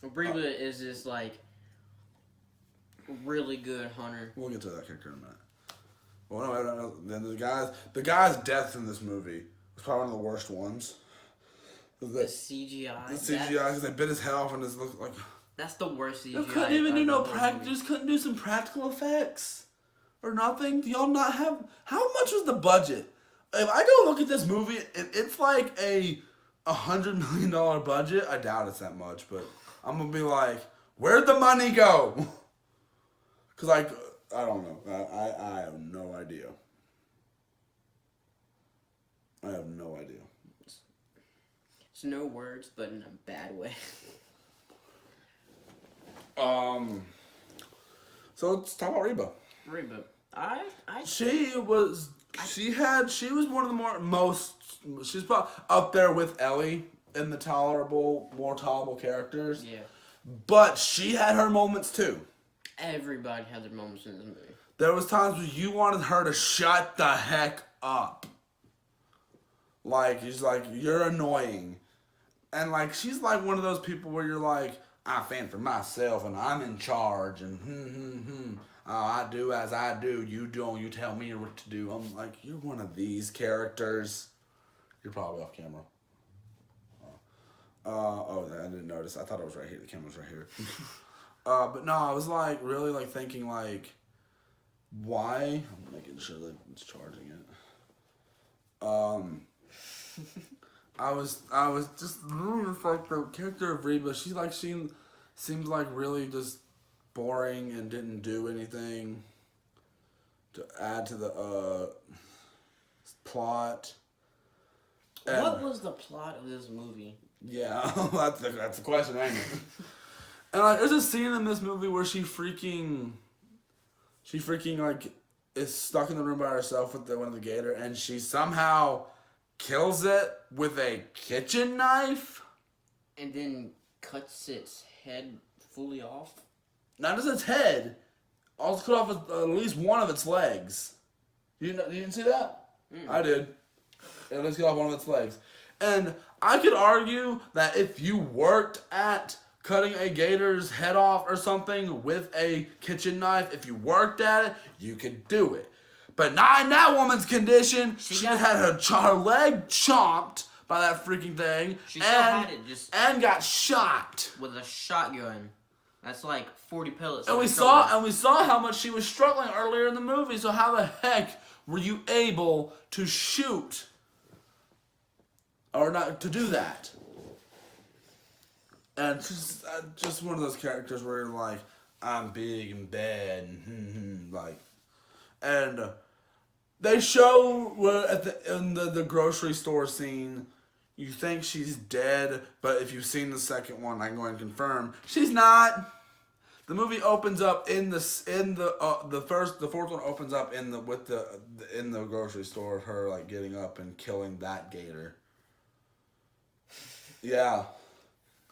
Reba is this, like, really good hunter. We'll get to that character in a minute. Well, no, I don't know. Then the guy's death in this movie was probably one of the worst ones. The CGI. The CGI, because they bit his head off and it looked like... That's the worst CGI. You couldn't even do no practice. Just couldn't do some practical effects or nothing. Do y'all not have... How much was the budget? If I go look at this movie, it's like a $100 million budget. I doubt it's that much, but I'm gonna be like, where'd the money go? Because, like, I don't know. I have no idea. I have no idea. It's no words, but in a bad way. So let's talk about Reba. Reba. She was one of the she's probably up there with Ellie in the more tolerable characters. Yeah. But she had her moments too. Everybody had their moments in this movie. There was times where you wanted her to shut the heck up. Like, she's like, you're annoying. And, like, she's like one of those people where you're like, I fend for myself and I'm in charge and I do as I do, you don't, you tell me what to do. I'm like, you're one of these characters. You're probably off camera. I didn't notice. I thought it was right here. The camera's right here. But no, I was like really like thinking like, why? I'm making sure that it's charging it. I was just really like the character of Reba. She seems like really just boring and didn't do anything to add to the plot. And what was the plot of this movie? Yeah, that's the question, ain't it? And like, there's a scene in this movie where she freaking like is stuck in the room by herself with one of the gator, and she somehow kills it with a kitchen knife, and then cuts its head fully off. Not just its head, also cut off at least one of its legs. You didn't see that? I did. At least cut off one of its legs. And I could argue that if you worked at cutting a gator's head off or something with a kitchen knife, if you worked at it, you could do it. But not in that woman's condition. She had her leg chopped by that freaking thing. She still had it and got shot with a shotgun. That's like 40 pellets. And we saw how much she was struggling earlier in the movie. So how the heck were you able to shoot or not to do that? And just one of those characters where you're like, I'm big and bad, like, and they show in the grocery store scene. You think she's dead, but if you've seen the second one, I can go ahead and confirm she's not. The movie opens up the fourth one opens up in the grocery store, her like getting up and killing that gator. Yeah,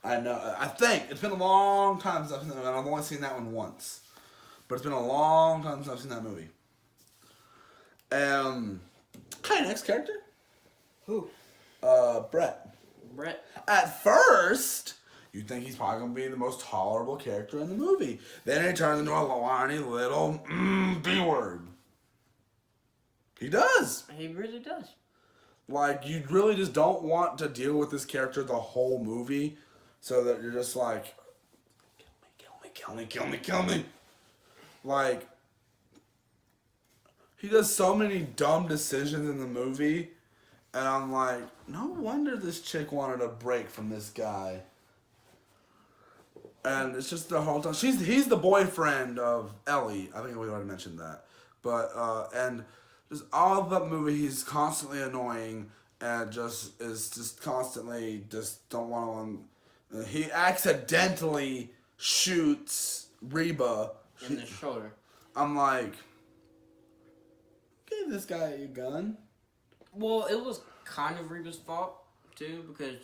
I know. I think it's been a long time since I've seen that. I've only seen that one once, but it's been a long time since I've seen that movie. Okay, next character. Who? Brett. Brett. At first, you think he's probably going to be the most tolerable character in the movie. Then he turns into a whiny little B-word. He does. He really does. Like, you really just don't want to deal with this character the whole movie, so that you're just like, kill me. Like, he does so many dumb decisions in the movie. And I'm like, no wonder this chick wanted a break from this guy. And it's just the whole time. He's the boyfriend of Ellie. I think we already mentioned that. But, and just all of that movie, he's constantly annoying and is constantly don't want to. He accidentally shoots Reba in the shoulder. I'm like, give this guy a gun. Well, it was kind of Reba's fault too, because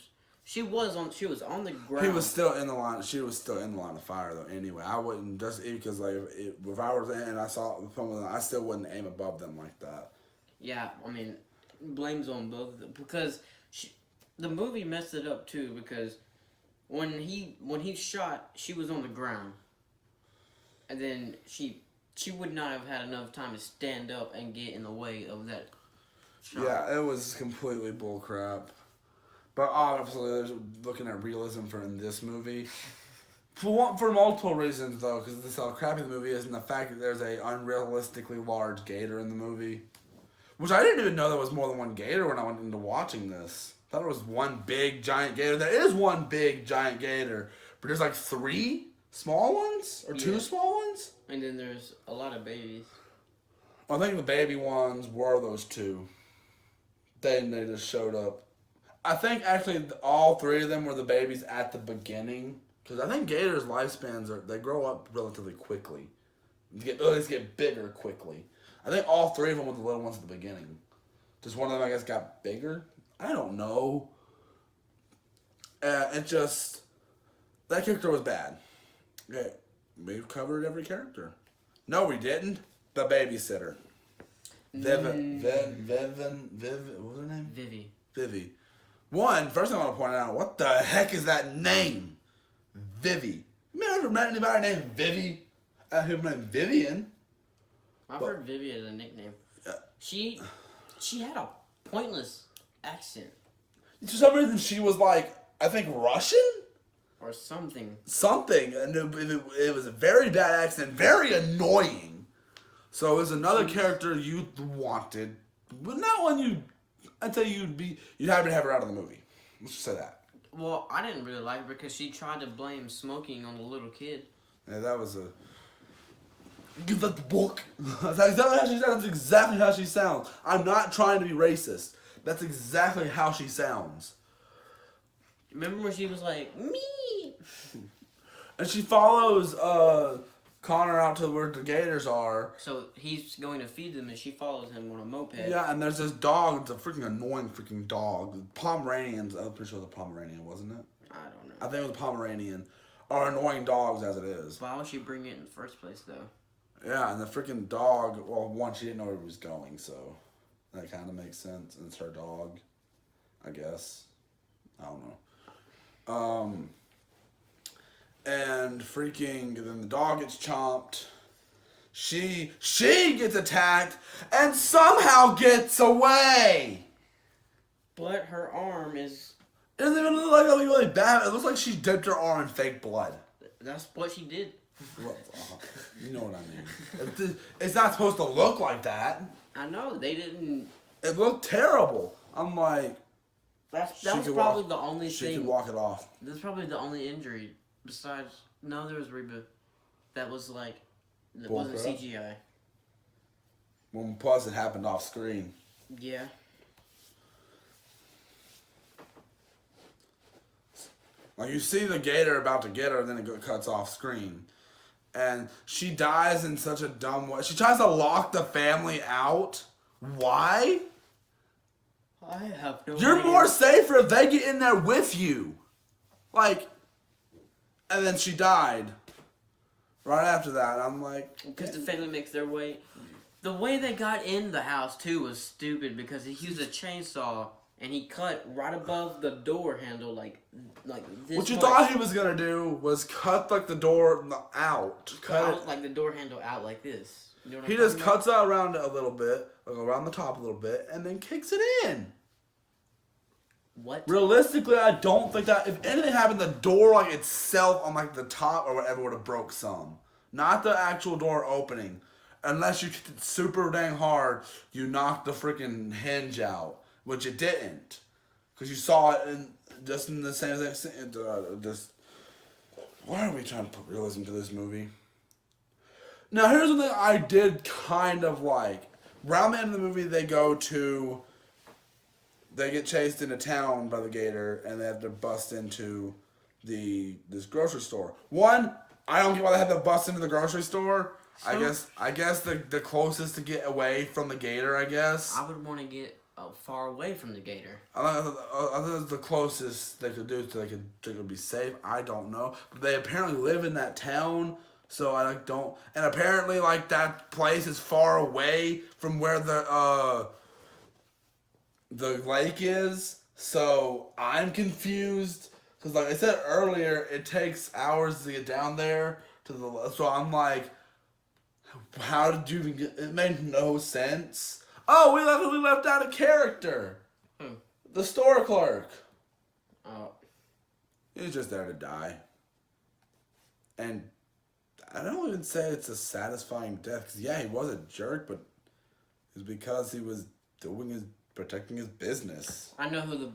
she was on the ground. He was still in the line. She was still in the line of fire though. Anyway, I wouldn't just because like if I was in and I saw the film, I still wouldn't aim above them like that. Yeah, I mean, blames on both of them because the movie messed it up too because when he shot, she was on the ground, and then she would not have had enough time to stand up and get in the way of that. Yeah, it was completely bullcrap. But obviously, there's looking at realism in this movie. For multiple reasons, though, because this is how crappy the movie is, and the fact that there's a unrealistically large gator in the movie. Which I didn't even know there was more than one gator when I went into watching this. I thought it was one big, giant gator. There is one big, giant gator. But there's like 3 small ones? Or 2 small ones? And then there's a lot of babies. I think the baby ones were those 2. They just showed up. I think actually all 3 of them were the babies at the beginning. Because I think gators' lifespans they grow up relatively quickly. They get bigger quickly. I think all 3 of them were the little ones at the beginning. Just one of them, I guess, got bigger. I don't know. That character was bad. Okay, we've covered every character. No, we didn't. The babysitter. What was her name? Vivi. First thing I want to point out, what the heck is that name? Vivi. You ever met anybody named Vivi? Who named Vivian? I've heard Vivi as a nickname. She had a pointless accent. For some reason, she was like, I think Russian? Or something. And it was a very bad accent, very annoying. So it was another character you wanted, but not one I'd say you'd have to have her out of the movie. Let's just say that. Well, I didn't really like her because she tried to blame smoking on the little kid. Yeah, that was give that the book. That's exactly how she sounds. I'm not trying to be racist. That's exactly how she sounds. Remember when she was like, me? And she follows Connor out to where the gators are. So he's going to feed them and she follows him on a moped. Yeah, and there's this dog. It's a freaking annoying freaking dog. Pomeranians. I'm pretty sure it was a Pomeranian, wasn't it? I don't know. I think it was a Pomeranian. Are annoying dogs as it is. Why would she bring it in the first place, though? Yeah, and the freaking dog, well, one, she didn't know where he was going, so that kind of makes sense. And it's her dog, I guess. I don't know. and freaking then the dog gets chomped. She gets attacked and somehow gets away. But her arm is... It doesn't even look like really bad. It looks like she dipped her arm in fake blood. That's what she did. Well, you know what I mean. It's not supposed to look like that. I know, they didn't... It looked terrible. I'm like... That was probably the only thing... She could walk it off. That's probably the only injury besides... No, there was Reba. That was like... That wasn't CGI. Well, plus it happened off screen. Yeah. Like, you see the gator about to get her, and then it cuts off screen. And she dies in such a dumb way. She tries to lock the family out. Why? I have no You're idea. more safer if they get in there with you. Like, and then she died. Right after that, I'm like... Because the family makes their way... The way they got in the house, too, was stupid because he used a chainsaw and he cut right above the door handle, like this. What you thought he was gonna do was cut, like, the door out. Cut like the door handle out like this. You know what He I'm just talking cuts out around it a little bit, like around the top a little bit, and then kicks it in. What? Realistically, I don't think that if anything happened, the door like itself on like the top or whatever would have broke some. Not the actual door opening. Unless you kicked it super dang hard, you knocked the freaking hinge out, which it didn't, because you saw it just in the same thing. Why are we trying to put realism to this movie? Now here's the thing I did kind of like. Around the end of the movie, they get chased into town by the gator, and they have to bust into this grocery store. One, I don't get why they have to bust into the grocery store. I guess the closest to get away from the gator, I guess. I would want to get far away from the gator. I think it's the closest they could do so they could be safe. I don't know. But they apparently live in that town, so I don't. And apparently, like, that place is far away from where the lake is. So I'm confused. Because like I said earlier, it takes hours to get down there. So I'm like... How did you even get... It made no sense. Oh, we left out a character. Who? The store clerk. Oh. He was just there to die. And I don't even say it's a satisfying death. Because, yeah, he was a jerk, but it was because he was protecting his business. I know who the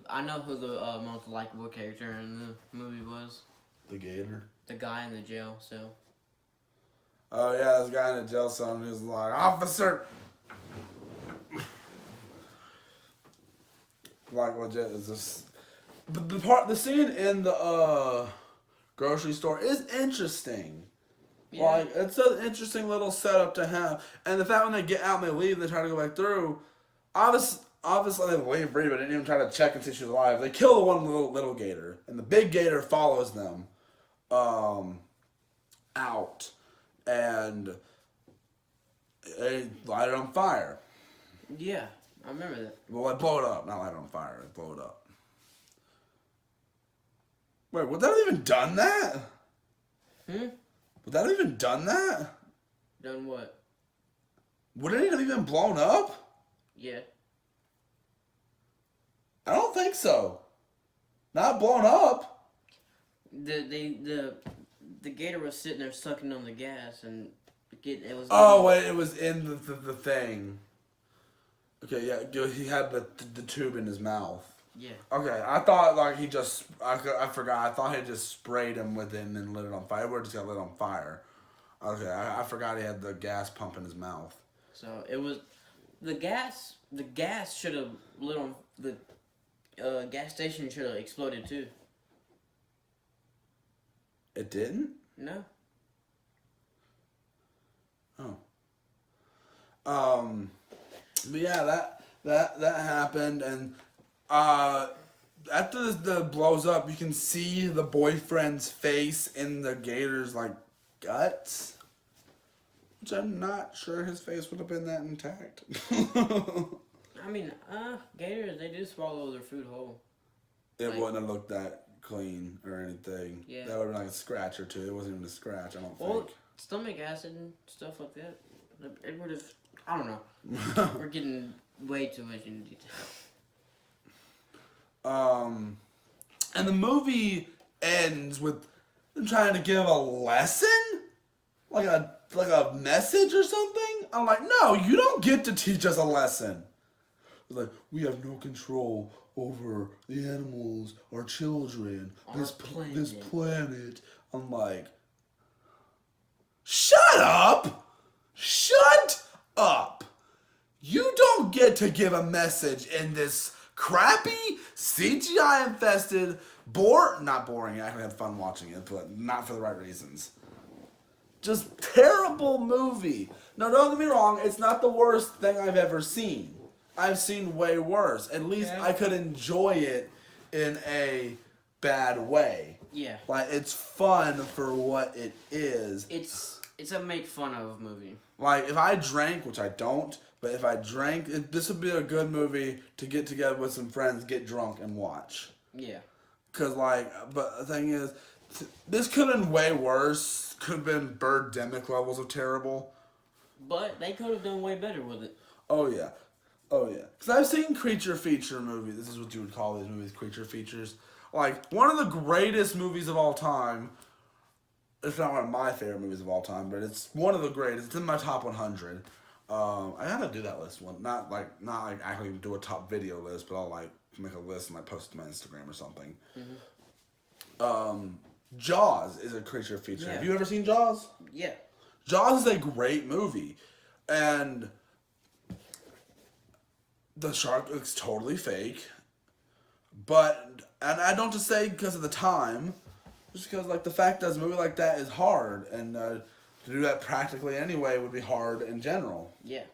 most likable character in the movie was. The gator? The guy in the jail cell. Oh yeah, this guy in the jail cell, and he was like, "Officer!" Like, legit, is this... But the scene in the grocery store is interesting. Yeah. Like, it's an interesting little setup to have. And the fact when they get out and they leave, they try to go back through, obviously they leave Reba, didn't even try to check and see if she was alive. They kill the one little gator, and the big gator follows them out. And they light it on fire. Yeah, I remember that. Well, I blow it up. Not light it on fire. I blow it up. Wait, would that have even done that? Hmm? Would that have even done that? Done what? Would it have even blown up? Yeah. I don't think so. Not blown up. The gator was sitting there sucking on the gas, and it was... Oh, wait, it was in the thing. Okay, yeah, he had the tube in his mouth. Yeah. Okay, I thought, like, he just... I forgot. I thought he just sprayed him with it and then lit it on fire. It just got lit on fire. Okay, I forgot he had the gas pump in his mouth. So, it was... The gas should have lit on... The gas station should have exploded, too. It didn't? No. Oh. But yeah, that happened, and after the blows up, you can see the boyfriend's face in the gator's like guts, which I'm not sure his face would have been that intact. I mean, gators, they do swallow their food whole. It wouldn't have looked that clean or anything. Yeah. That would have been like a scratch or two. It wasn't even a scratch, I don't Well, think. stomach acid and stuff like that. It would have. I don't know. We're getting way too much into detail. And the movie ends with them trying to give a lesson? Like a message or something? I'm like, no, you don't get to teach us a lesson. It's like, we have no control over the animals, our children, this planet. I'm like, shut up! Shut up! You don't get to give a message in this crappy, CGI-infested, not boring, I actually had fun watching it, but not for the right reasons. Just terrible movie. Now, don't get me wrong, it's not the worst thing I've ever seen. I've seen way worse. At least I could enjoy it in a bad way. Yeah. Like, it's fun for what it is. It's a make fun of movie. Like, if I drank, which I don't, but if I drank, this would be a good movie to get together with some friends, get drunk, and watch. Yeah. Because, like, but the thing is, this could have been way worse. Could have been Birdemic levels of terrible. But they could have done way better with it. Oh, yeah. Oh, yeah. Because I've seen creature feature movies. This is what you would call these movies, creature features. Like, one of the greatest movies of all time. It's not one of my favorite movies of all time, but it's one of the greatest. It's in my top 100. I gotta do that list one. Not like actually do a top video list, but I'll like make a list and like post it to my Instagram or something. Mm-hmm. Jaws is a creature feature. Yeah. Have you ever seen Jaws? Yeah. Jaws is a great movie, and the shark looks totally fake. But and I don't just say because of the time, just because like the fact that a movie like that is hard, and to do that practically anyway would be hard in general. Yeah.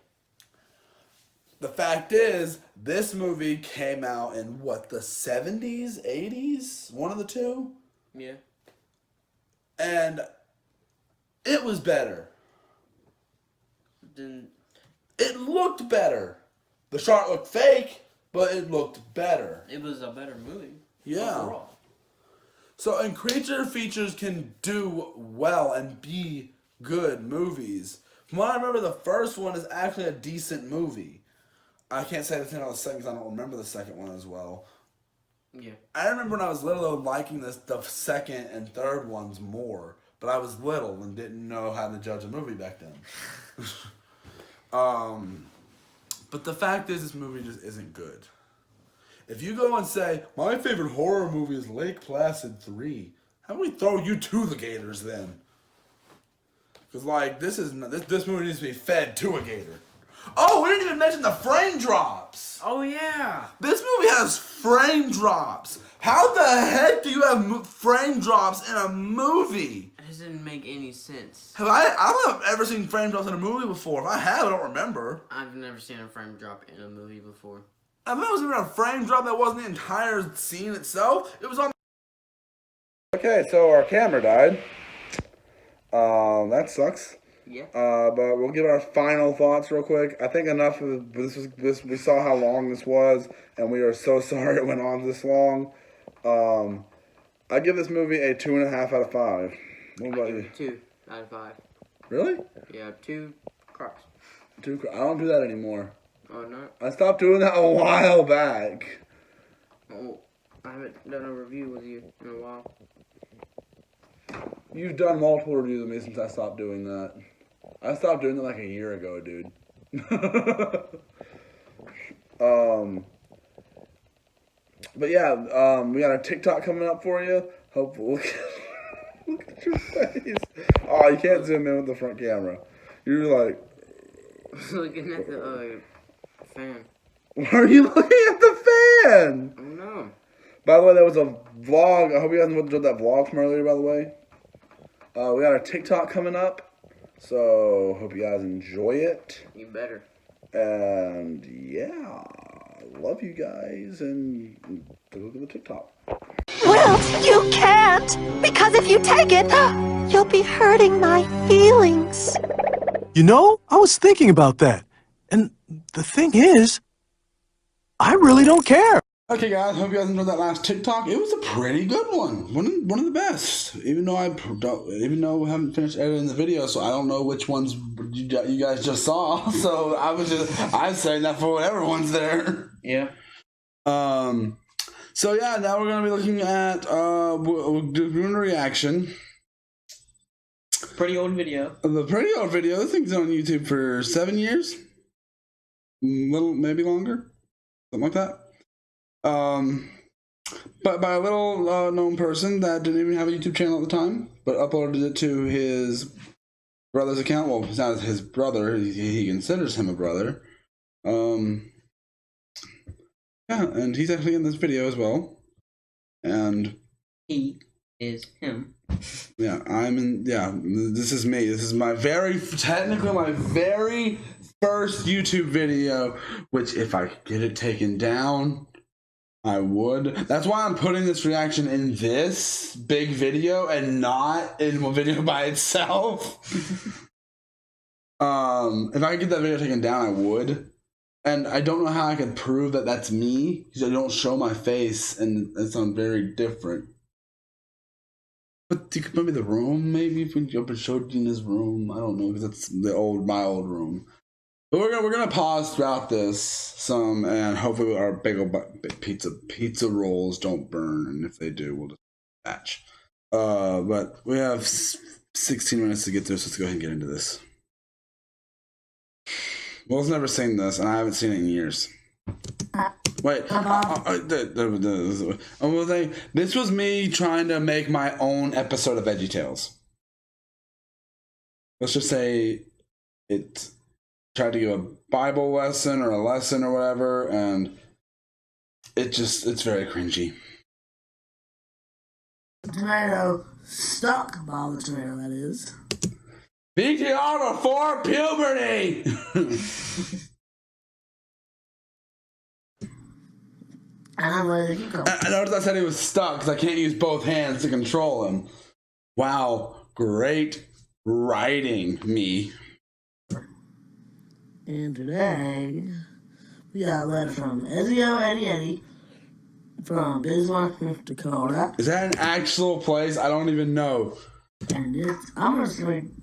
The fact is, this movie came out in what, the 70s, 80s? One of the two? Yeah. And it was better. It looked better. The shark looked fake, but it looked better. It was a better movie. Yeah. Overall. So, and creature features can do well and be good movies. From what I remember, the first one is actually a decent movie. I can't say the thing on the second because I don't remember the second one as well. Yeah. I remember when I was little liking the second and third ones more, but I was little and didn't know how to judge a movie back then. But the fact is, this movie just isn't good. If you go and say, my favorite horror movie is Lake Placid 3, how about we throw you to the gators then? Because, like, this movie needs to be fed to a gator. Oh, we didn't even mention the frame drops. Oh, yeah. This movie has frame drops. How the heck do you have frame drops in a movie? It doesn't make any sense. I don't have ever seen frame drops in a movie before. If I have, I don't remember. I've never seen a frame drop in a movie before. I thought it was even a frame drop that wasn't the entire scene itself. It was on. Okay, so our camera died. That sucks. Yeah. But we'll give our final thoughts real quick. I think enough of this. We saw how long this was, and we are so sorry it went on this long. I give this movie a 2.5 out of 5. What about you? 2 out of 5. Really? Yeah, 2 crocs. I don't do that anymore. Oh, no? I stopped doing that a while back. Oh, I haven't done a review with you in a while. You've done multiple reviews of me since I stopped doing that. I stopped doing it like a year ago, dude. But yeah, we got a TikTok coming up for you. Hopefully, look at your face. Oh, you can't zoom in with the front camera. You're like looking at the fan. Why are you looking at the fan? I don't know. By the way, there was a vlog. I hope you guys enjoyed that vlog from earlier, by the way. We got a TikTok coming up. So, hope you guys enjoy it. You better. And, yeah. Love you guys. And go look at the TikTok. Well, you can't. Because if you take it, you'll be hurting my feelings. You know, I was thinking about that. And the thing is, I really don't care. Okay, guys, hope you guys enjoyed that last TikTok. It was a pretty good one. One of the best. Even though we haven't finished editing the video, so I don't know which ones you guys just saw. So I'm saying that for whatever one's there. Yeah. So yeah, now we're gonna be looking at we'll do a reaction. Pretty old video. The pretty old video. This thing's on YouTube for 7 years, maybe longer, something like that. But by a little known person that didn't even have a YouTube channel at the time, but uploaded it to his brother's account. Well, it's not his brother. He considers him a brother. Yeah, and he's actually in this video as well. And he is him. Yeah, this is me. This is technically my very first YouTube video, which if I could get it taken down, I would. That's why I'm putting this reaction in this big video and not in a video by itself. If I could get that video taken down, I would. And I don't know how I could prove that that's me, because I don't show my face, and it sounds very different. But you could maybe the room, maybe if we jump and showed you in his room. I don't know, because that's my old room. But we're gonna pause throughout this some, and hopefully our big pizza rolls don't burn, and if they do, we'll just batch. But we have 16 minutes to get through, so let's go ahead and get into this. Will's never seen this, and I haven't seen it in years. Wait, this was me trying to make my own episode of VeggieTales. Let's just say it tried to give a Bible lesson or a lesson or whatever, and it's very cringy. Tomato stuck by the tomato, that is. VTR before puberty! I'm ready to keep going. I noticed I said he was stuck because I can't use both hands to control him. Wow, great writing, me. And today, we got a letter from Eddie from Bismarck, North Dakota. Is that an actual place? I don't even know. And I'm just going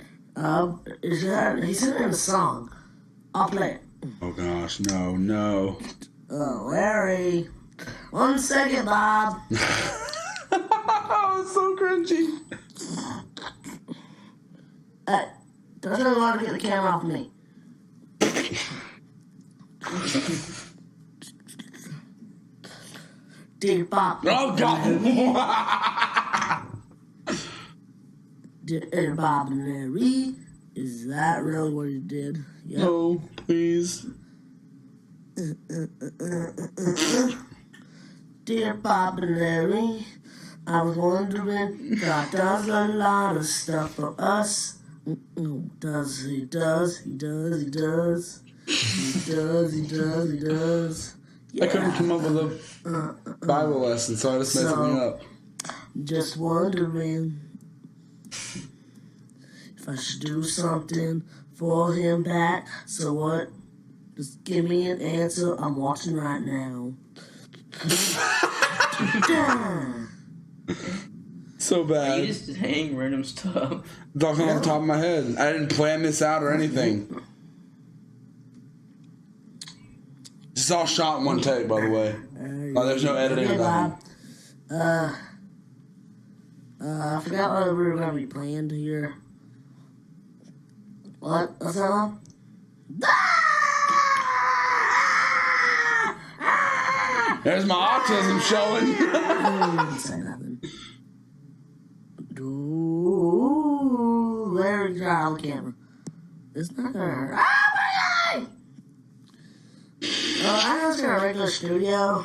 he said it in a song. I'll play it. Oh gosh, no. Oh, Larry. 1 second, Bob. Oh, it's so cringy. Hey, don't tell me how to get the camera off me. Dear Bob. Oh, God. Dear Bob and Larry, is that really what he did? Yep. No, please. Dear Bob and Larry, I was wondering, God does a lot of stuff for us. Does. Yeah. I couldn't come up with a Bible lesson, so I just messed me up. Just wondering if I should do something for him back. So what? Just give me an answer. I'm watching right now. So bad. You just hang random stuff. Talking on the top of my head. I didn't plan this out or anything. This is all shot in one take, by the way. There's no editing or nothing. I forgot what we were going to be playing here. What? What's that on? There's my autism showing. I didn't say nothing. Ooh, Larry got on camera. It's not gonna hurt. Ah, my eye! I know it's in a regular studio.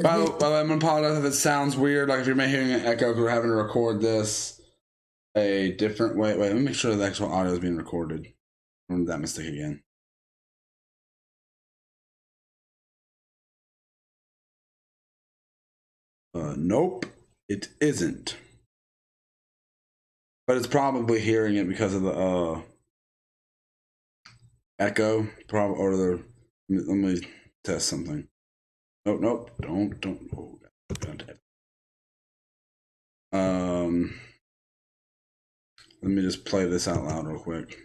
By the way, I'm gonna apologize if it sounds weird. Like if you're hearing an echo, because we're having to record this a different way. Wait, let me make sure the actual audio is being recorded. I made that mistake again. Nope, it isn't. But it's probably hearing it because of the echo. Let me test something. Oh, nope. Don't. Oh, let me just play this out loud real quick.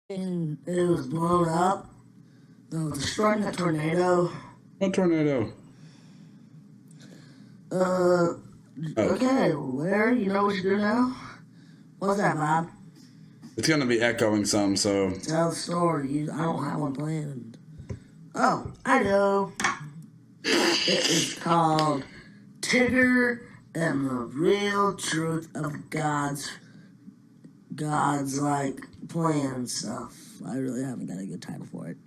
And it was blown up. It was destroyed in a tornado. What tornado? Okay, Larry, you know what you do now? What's that, Bob? It's gonna be echoing some, so. Tell the story. I don't have one planned. Oh, I know. It is called Tigger and the Real Truth of God's like plan stuff. I really haven't got a good title for it.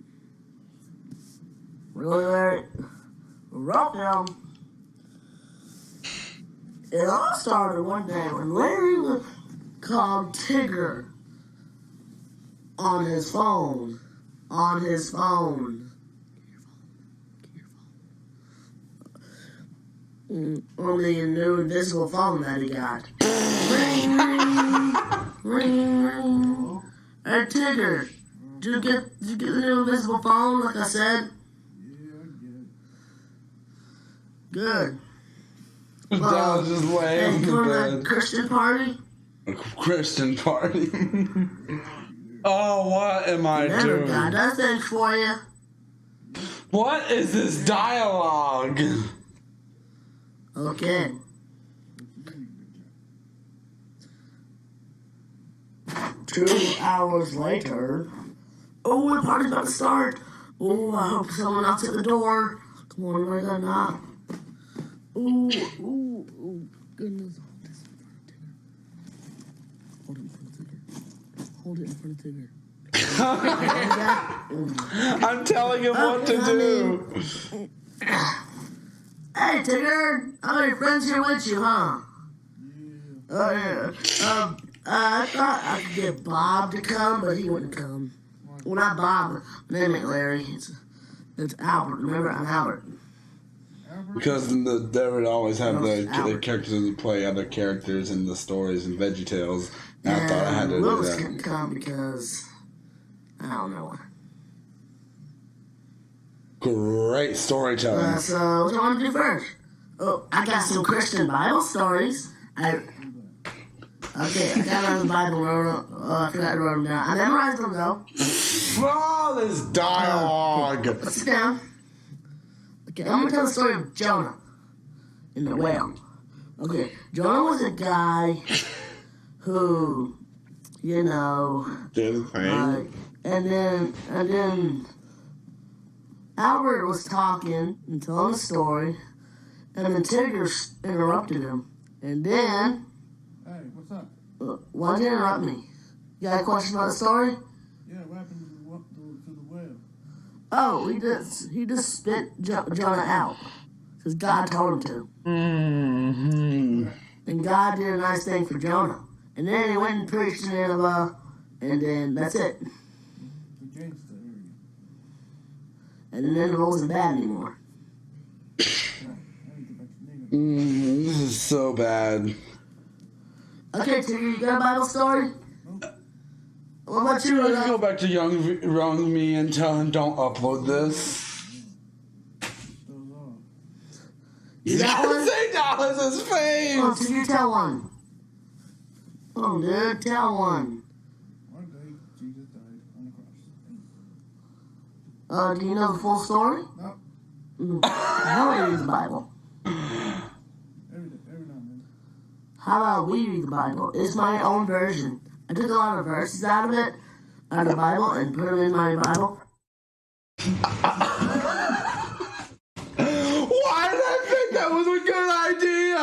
Really, Larry? Wrote down. It all started one day when Larry was called Tigger on his phone. On his phone. On the new invisible phone that he got. Ring, ring, ring, ring. Hey, Tigger, did you get the new invisible phone like I said? Yeah, I get it. Good. That was just laying Hey, in going to bed. that Christian party? A Christian party? Oh, what am I Remember, doing? God does things for you. What is this dialogue? Okay. 2 hours later. Oh, the party's about to start. Oh, I hope someone knocks at the door. Come on, we're gonna knock. Ooh, ooh, ooh, goodness. Hold it in front of Tigger. Hold it in front of Tigger. I'm telling him what to do. Hey, Tigger, how many friends here with you, huh? Oh, yeah. I thought I could get Bob to come, but he wouldn't come. Well, not Bob. My name ain't Larry. It's Albert. Remember, I'm Albert. Because they would always have the characters that play other characters in the stories and VeggieTales. And I thought I had to do Willis that. couldn't come because I don't know why. Great storytelling. So, what do you want to do first? Oh, I got some Christian Bible stories. I got the Bible. I forgot to write them down. I memorized them though. Oh, this dialogue. Sit down. Okay, I'm gonna tell the story of Jonah and the whale. Okay, Jonah was a guy who, you know, and then Albert was talking and telling the story, and then Tigger interrupted him, and then. Hey, what's up? Why did you interrupt me? You got a question about the story? Yeah, what happened to the whale? Oh, he just spit Jonah out. Because God told him to. Mm-hmm. And God did a nice thing for Jonah. And then he went and preached in Nineveh, and then that's it. And then Nineveh wasn't bad anymore. This is so bad. Okay, Tigger, you got a Bible story? What about you? Let's go back to young me and tell him don't upload this. You got one? Say dollars his face. Oh, so you tell one. Oh, dude, tell one. One day, Jesus died on the cross. Do you know the full story? No. How do you read the Bible? Every now and then. How about we read the Bible? It's my own version. I took a lot of verses out of it, out of the Bible, and put them in my Bible. Why did I think that was a good idea?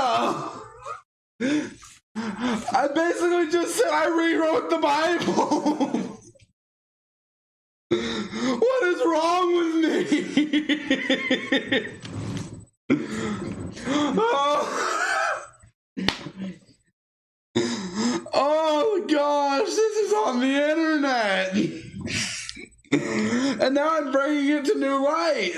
I basically just said I rewrote the Bible. What is wrong with me? Oh gosh, this is on the internet. And now I'm bringing it to new light.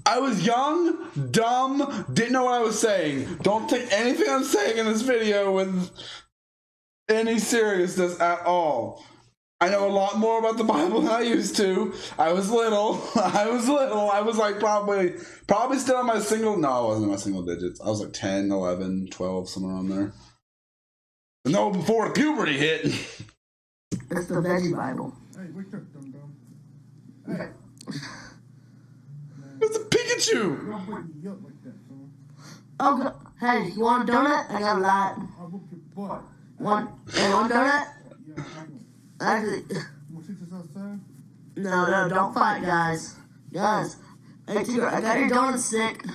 I was young, dumb, didn't know what I was saying. Don't take anything I'm saying in this video with any seriousness at all. I know a lot more about the Bible than I used to. I was little. I was like probably still in my single... No, I wasn't in my single digits. I was like 10, 11, 12, somewhere around there. No, before the puberty hit. It's the veggie Bible. Hey, wake up, dum-dum. Hey. It's a Pikachu! Don't wake me up like that, son. Okay. Hey, you want a donut? I got a lot. I'll whoop your butt. One donut? Yeah, Actually, you want to see this outside? no, don't fight, guys. Guys, hey, Tigger, I got your donut stick.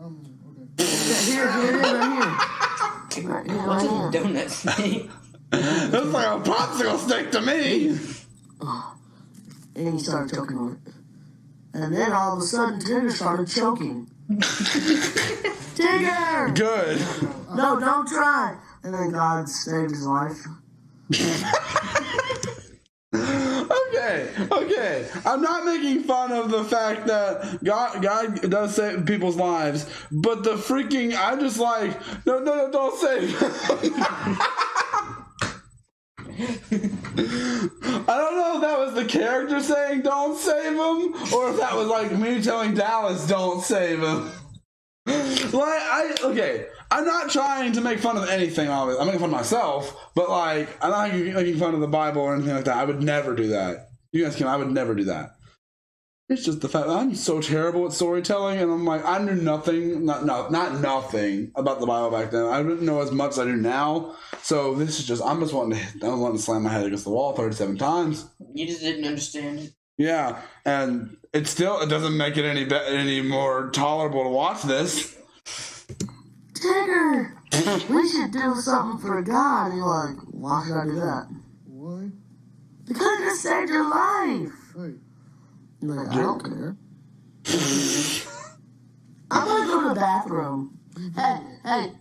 Okay. Here it is, right here. What's a donut stick? That's like a popsicle stick to me. And he started choking on it. And then all of a sudden, Tigger started choking. Tigger! Good. No, don't try. And then God saved his life. Okay. I'm not making fun of the fact that God does save people's lives, but the freaking, I'm just like, no, don't save him. I don't know if that was the character saying don't save him, or if that was like me telling Dallas don't save him. I'm not trying to make fun of anything, obviously. I'm making fun of myself, but like, I'm not making fun of the Bible or anything like that. I would never do that. You guys I would never do that. It's just the fact that I'm so terrible at storytelling, and I'm like, I knew nothing, not nothing about the Bible back then. I didn't know as much as I do now. So this is just, I'm wanting to slam my head against the wall 37 times. You just didn't understand it. Yeah, and it doesn't make it any more tolerable to watch this. Tigger, we should do something for God. And you're like, why should I do that? Why? Because it saved your life. Hey. You're like, I don't care. I'm gonna go to the bathroom. Hey,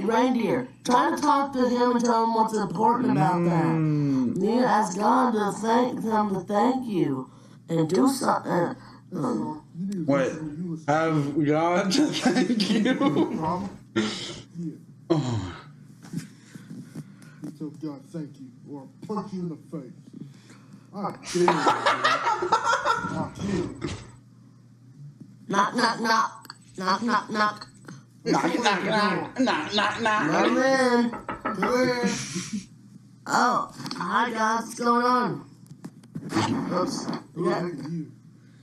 reindeer, try to talk to him and tell him what's important about that. You ask God to thank you and do something. Wait, have God to thank you? Oh. You tell God thank you, or I'll punch you in the face. I'll kill you. I'll kill you. Knock, knock, knock. Knock, knock, knock. Knock, knock, knock. Knock, knock, knock. Come in. Oh, hi guys, what's going on? Oops. Yeah.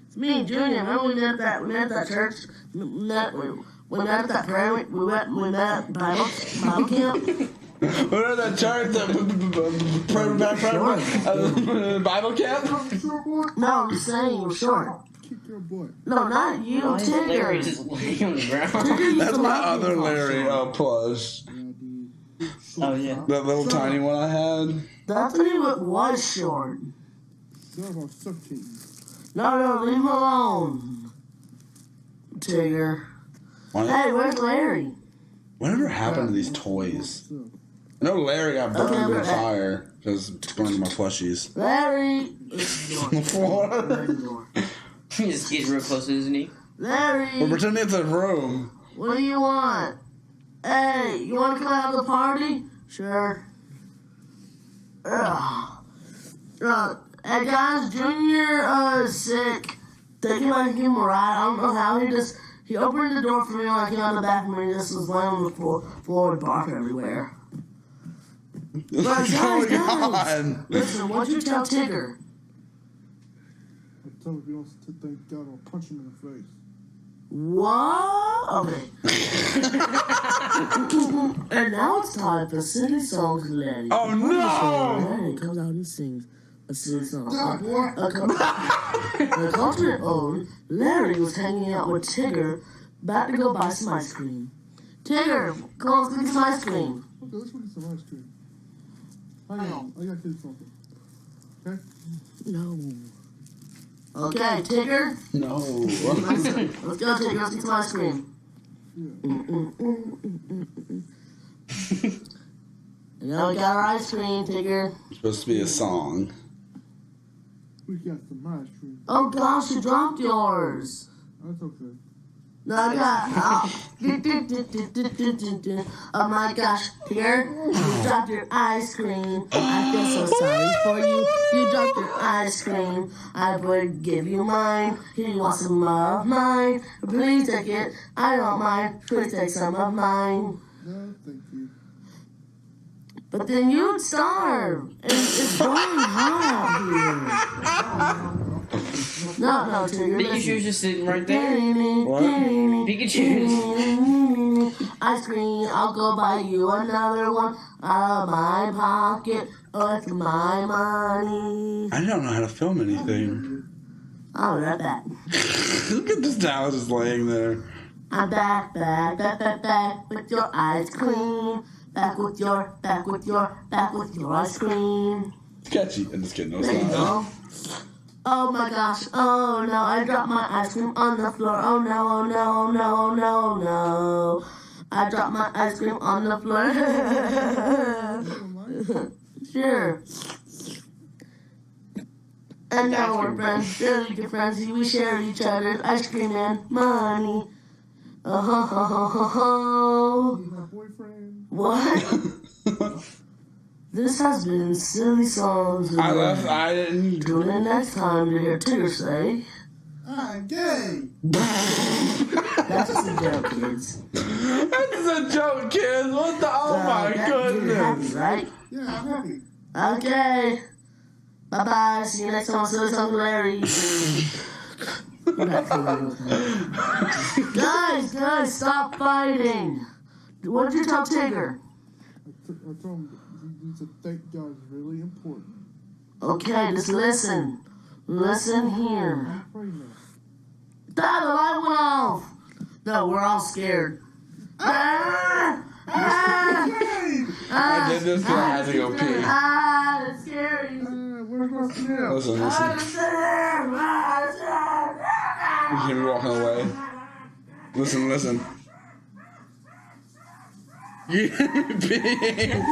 It's me, Junior. Remember we met at that church? We met at that prayer. We met at Bible camp. We're at that church, Bible camp? No, I'm just saying you were short. No, not you, Tigger. That's my other Larry plush. Oh, yeah. That little tiny one I had. That's when he was short. No, leave him alone. Tigger. Hey, where's Larry? Whatever happened to these toys? I know Larry got burned in the fire because it's going to my plushies. Larry! On the floor. He just gets real close, isn't he? Larry! We're pretending it's a room. What do you want? Hey, you want to come out of the party? Sure. Hey guys, Junior is sick. Take him out and give him a ride. I don't know how he opened the door for me when I came out of the bathroom and he just was laying on the floor with barf everywhere. But guys, listen, what'd you tell Tigger? I told him if you don't thank God, I'll punch him in the face. What? Okay. And now it's time for City Songs Larry. Oh no! Larry comes out and sings a city song. A culture owned, Larry was hanging out with Tigger, about to go buy some ice cream. Tigger, go let's get some ice cream. Okay, let's go get some ice cream. Hang on, I gotta tell you something. Okay? No. Okay, Tigger? No. Let's go, Tigger. Let's get some ice cream. And now we got our ice cream, Tigger. It's supposed to be a song. We got some ice cream. Oh gosh, you dropped yours. That's okay. No, I got. Oh my gosh, here you dropped your ice cream. I feel so sorry for you. You dropped your ice cream. I would give you mine. Here you want some of mine. Please take it. I don't mind. Please take some of mine. No, thank you. But then you'd starve. It's really hot here. No, Tigger. Pikachu's just sitting right there. Pikachu. Ice cream, I'll go buy you another one out of my pocket with my money. I don't know how to film anything. I'll be right back. Look at this towel just laying there. I'm back with your ice cream. Back with your ice cream. Sketchy. I'm just kidding. No, it's There you not. go. Oh my gosh, oh no, I dropped my ice cream on the floor. Oh no, oh no, oh no, oh no, oh no. I dropped my ice cream on the floor. Sure. And now we're friends, really good friends. We share each other's ice cream and money. What? This has been Silly Songs. I didn't. Tune in next time to hear Tigger say, I'm gay. That's just a joke, kids. That's a joke, kids. What the? Oh my goodness. You're happy, right? Yeah, I'm happy. Okay. Bye-bye. See you next time on Silly Songs Larry. Guys, stop fighting. What did you tell Tigger? I told him he needs to thank God is really important. Okay, just listen. Listen here. Dad, the light went off. No, we're all scared. I did this because I had to go pee. It's scary. Where's my snail? Listen. You hear me walking away. Listen. You peeing.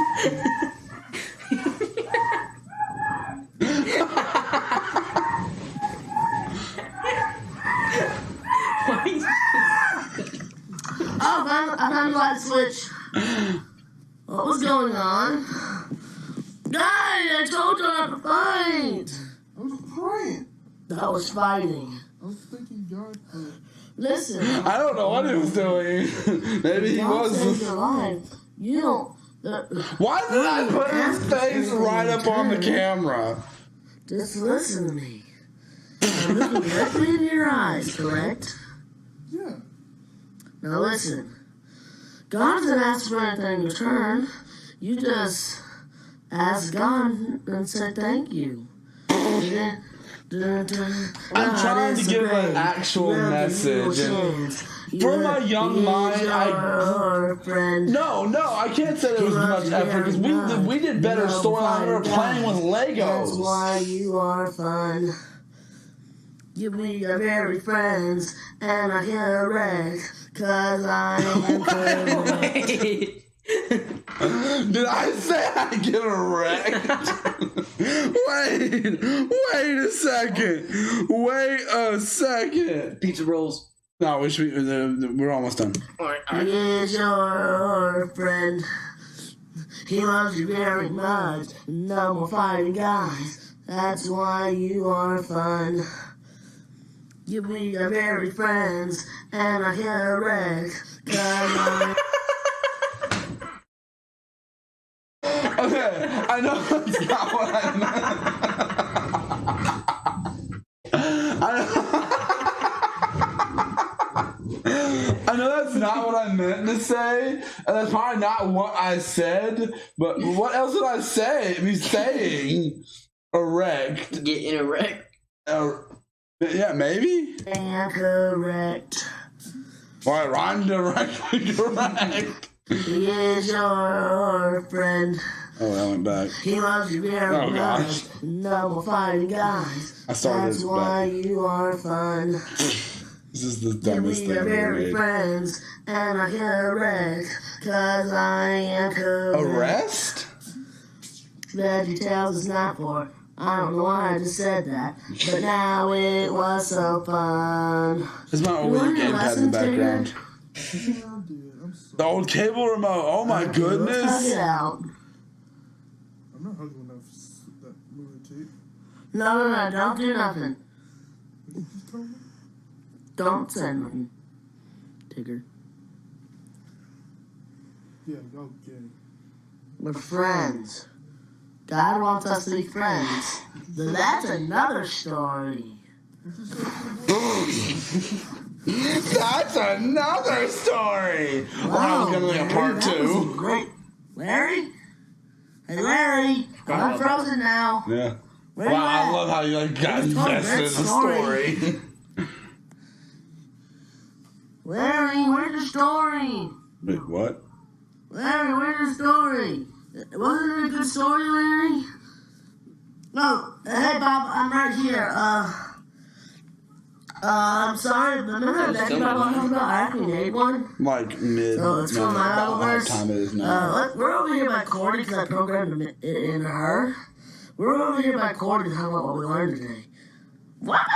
I found the light switch. What was going on? Guys, I told you not to fight. I was praying. That was fighting. I was thanking God for... Listen. I don't know what he was doing. Maybe he was. Your life. You don't. Why did I put his face right up on the camera? Just listen to me. I'm looking directly in your eyes, correct? Yeah. Now listen. God doesn't ask for anything in return. You just ask God and say thank you. I'm trying to give an actual message. And for my young mind, No, I can't say there was much effort because we did better storyline. We were playing with Legos. That's why you are fun. We are very friends, and I get a wreck, cause I am good. Did I say I get erect? Wait a second. Pizza rolls. No, we're almost done. He is your friend. He loves you very much. No more fighting, guys. That's why you are fun. We are very friends, and I get a wreck, cause I... Okay, I know that's not what I meant. I know that's not what I meant to say, and that's probably not what I said, but what else did I say? Be saying erect. Get in a wreck. Yeah, maybe? And correct. Why, rhymed correct. He is your friend. Oh, I went back. He loves you very much. No more fighting, guys. I started That's why you are fun. This is the dumbest thing We are I've ever very made. friends, and I get a wreck, cause I am correct. Arrest? VeggieTales is not for I don't know why I just said that, but now it was so fun. It's my old gamepad in the background. The old cable remote. Oh my goodness. Let's hug it out. I'm not hugging enough that movie tape. No, don't do nothing. Don't say nothing. Tigger. Yeah, okay. We're friends. God wants us to be friends. That's another story. That's another story. Wow, I was gonna make a part 2. Great. Larry? Hey, Larry. I'm frozen now. Yeah. Where you I at? love how you got invested in the story. Larry, where's the story? Wait, what? Larry, where's the story? Wasn't it a good story, Larry? No. Hey, Bob, I'm right here. I'm sorry, but remember that Bob I talked about? I actually made one. Like mid. So it's from my about verse. how time it is now. We're over here by Cody because I programmed it in her. We're over here by Cody to talk about what we learned today. What?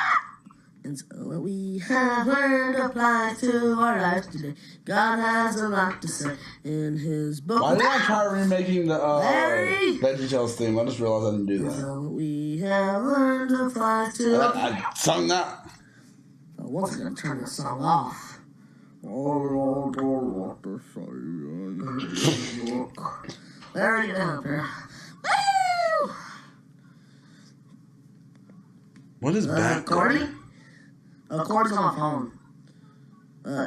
And so what we have learned applies to our lives today. God has a lot to say in His book. Why did I try remaking the Larry! VeggieTales theme? I just realized I didn't do that. So what we have learned applies to. I sung that. I wasn't gonna turn the song off. Larry, get out there. Woo! What is back? Cordy? Cordy's on my phone.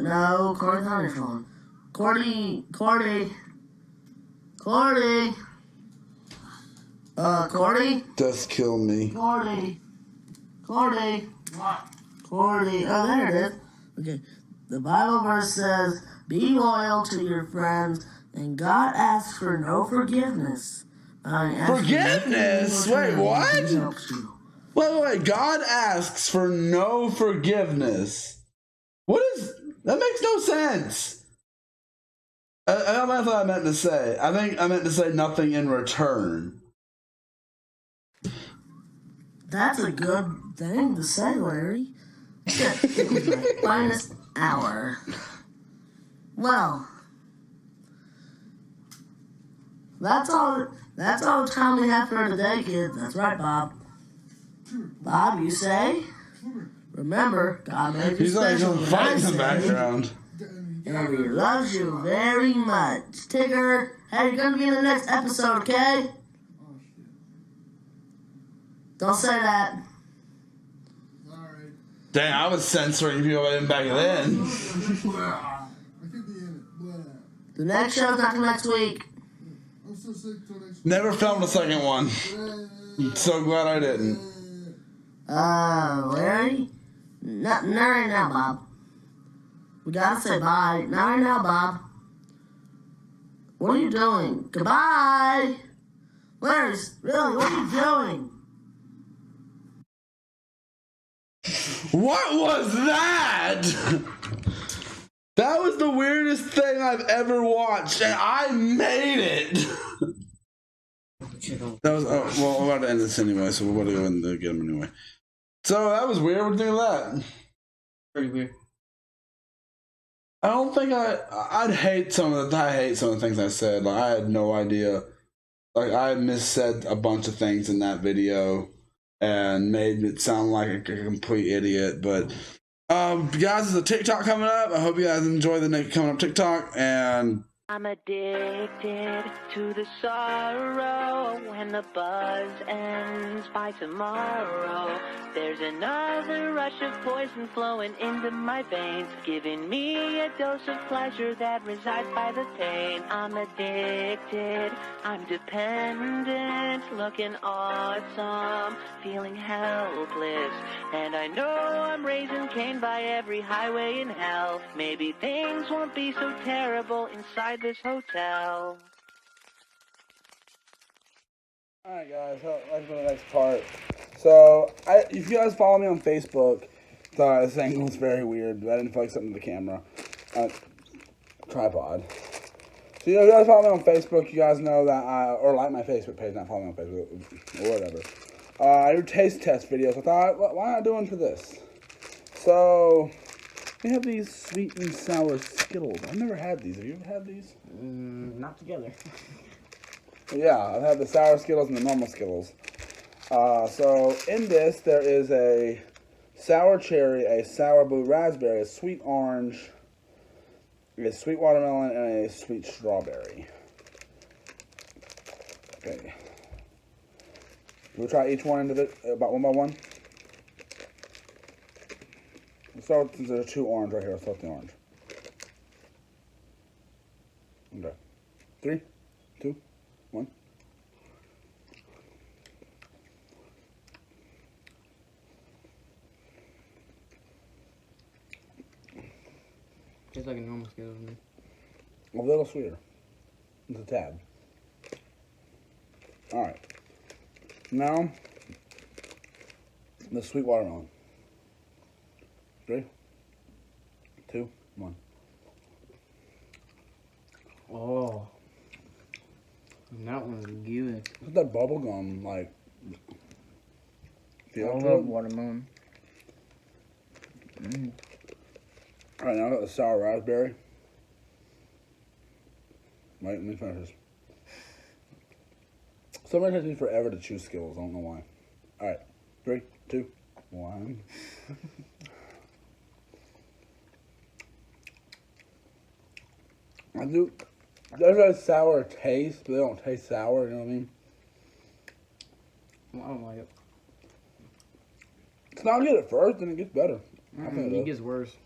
No, Cordy's on your phone. Cordy. Cordy. Just kill me. Cordy. What? Cordy. Oh, there it is. Okay. The Bible verse says, be loyal to your friends, and God asks for no forgiveness. Forgiveness? Wait, what? Wait. God asks for no forgiveness. What is... That makes no sense. I don't know what I meant to say. I think I meant to say nothing in return. That's a good thing to say, Larry. It was my finest hour. Well, that's all the time we have for today, kids. That's right, Bob. Bob, you say? Remember, God made you He's like special. some fight in the background. And He loves you very much. Tigger, hey, you're going to be in the next episode, okay? Don't say that. Dang, I was censoring people back then. The next show's not till next week. Never filmed a second one. I'm so glad I didn't. Larry? Not right now, Bob. We gotta say bye. Not right now, Bob. What are you doing? Goodbye! Larry, really, what are you doing? What was that? That was the weirdest thing I've ever watched, and I made it. That was well. We're about to end this anyway, so we're about to go and get them anyway. So that was weird. What do you think of that? Pretty weird. I don't think I hate some of the things I said. Like I had no idea. Like I missaid a bunch of things in that video and made it sound like a complete idiot. But guys, there's a TikTok coming up. I hope you guys enjoy the next coming up TikTok. And I'm addicted to the sorrow. When the buzz ends by tomorrow, there's another rush of poison flowing into my veins, giving me a dose of pleasure that resides by the pain. I'm addicted, I'm dependent, looking awesome, feeling helpless, and I know I'm raising Cain by every highway in hell. Maybe things won't be so terrible inside this hotel. alright guys, let's go to the next part. So, if you guys follow me on Facebook, sorry, this angle is very weird, but I didn't feel like something to the camera. Tripod. So, if you guys follow me on Facebook, you guys know that or like my Facebook page, not follow me on Facebook, or whatever. I do taste test videos. I thought, why not do one for this? So, we have these sweet and sour Skittles. I've never had these. Have you ever had these? Not together. Yeah, I've had the sour Skittles and the normal Skittles. So, in this, there is a sour cherry, a sour blue raspberry, a sweet orange, a sweet watermelon, and a sweet strawberry. Okay. We'll try each one about one by one. Let's start with, since there's 2 orange right here, let's start with the orange. Okay. 3, 2, 1. Tastes like a normal Skittle to me. A little sweeter. It's a tad. Alright. Now, the sweet watermelon. 3, 2, 1. Oh. That one's good. What's that bubblegum like? I love watermelon. Alright, now I got the sour raspberry. Wait, let me finish this. Somebody takes me forever to choose Skittles. I don't know why. Alright, 3, 2, 1. I do. There's a sour taste, but they don't taste sour. You know what I mean? Well, I don't like it. It's not good at first, then it gets better. It gets worse.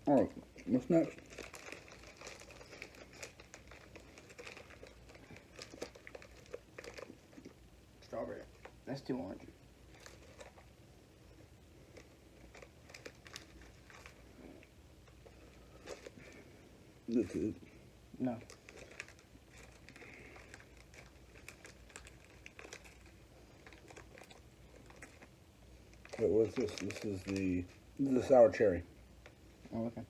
Alright, what's next? Strawberry. That's too orange. This is. No. Wait, what's this? This is the sour cherry. Oh, okay.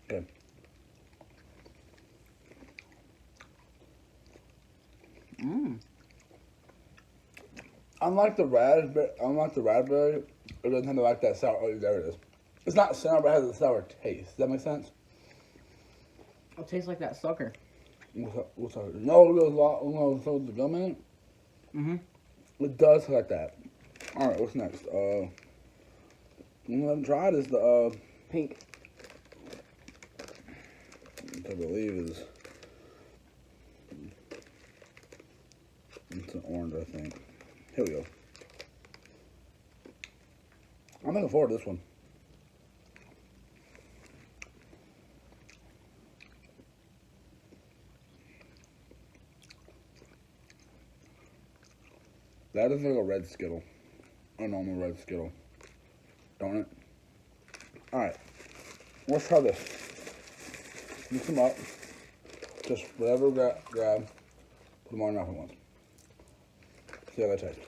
Okay. Unlike the raspberry, it doesn't have like that sour. Oh, there it is. It's not sour, but it has a sour taste. Does that make sense? It tastes like that sucker. What's that? No, it goes so the gum in it. It does taste like that. All right, what's next? One I haven't tried is the pink. Which I believe is it's an orange, I think. Here we go. I'm looking forward to this one. That is like a red Skittle. A normal red Skittle. Don't it? Alright. Let's try this. Mix them up. Just whatever grab. Put them on enough at once. See how they taste.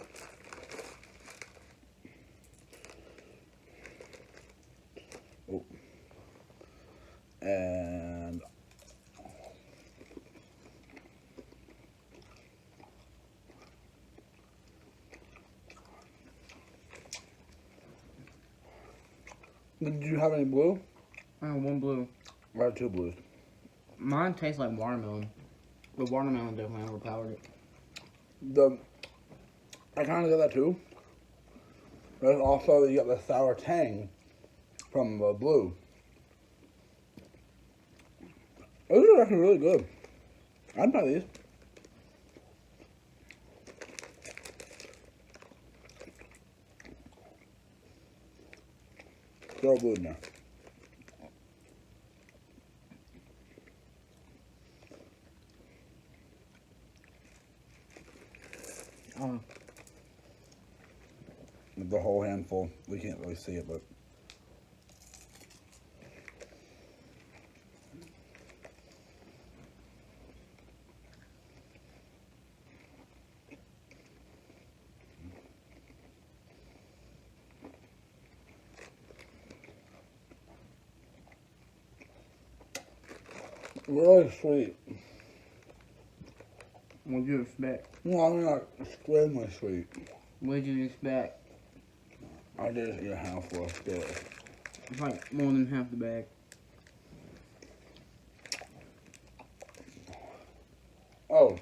Oh. And did you have any blue? I have one blue. I have 2 blues. Mine tastes like watermelon. The watermelon definitely overpowered it. I kind of got that too. But also you got the sour tang from the blue. Those are actually really good. I'd buy these. Throw blue in there. The whole handful. We can't really see it, but really sweet. What'd you expect? Well, I mean, like, extremely sweet. What'd you expect? I did eat a handful of it. It's like more than half the bag. Oh,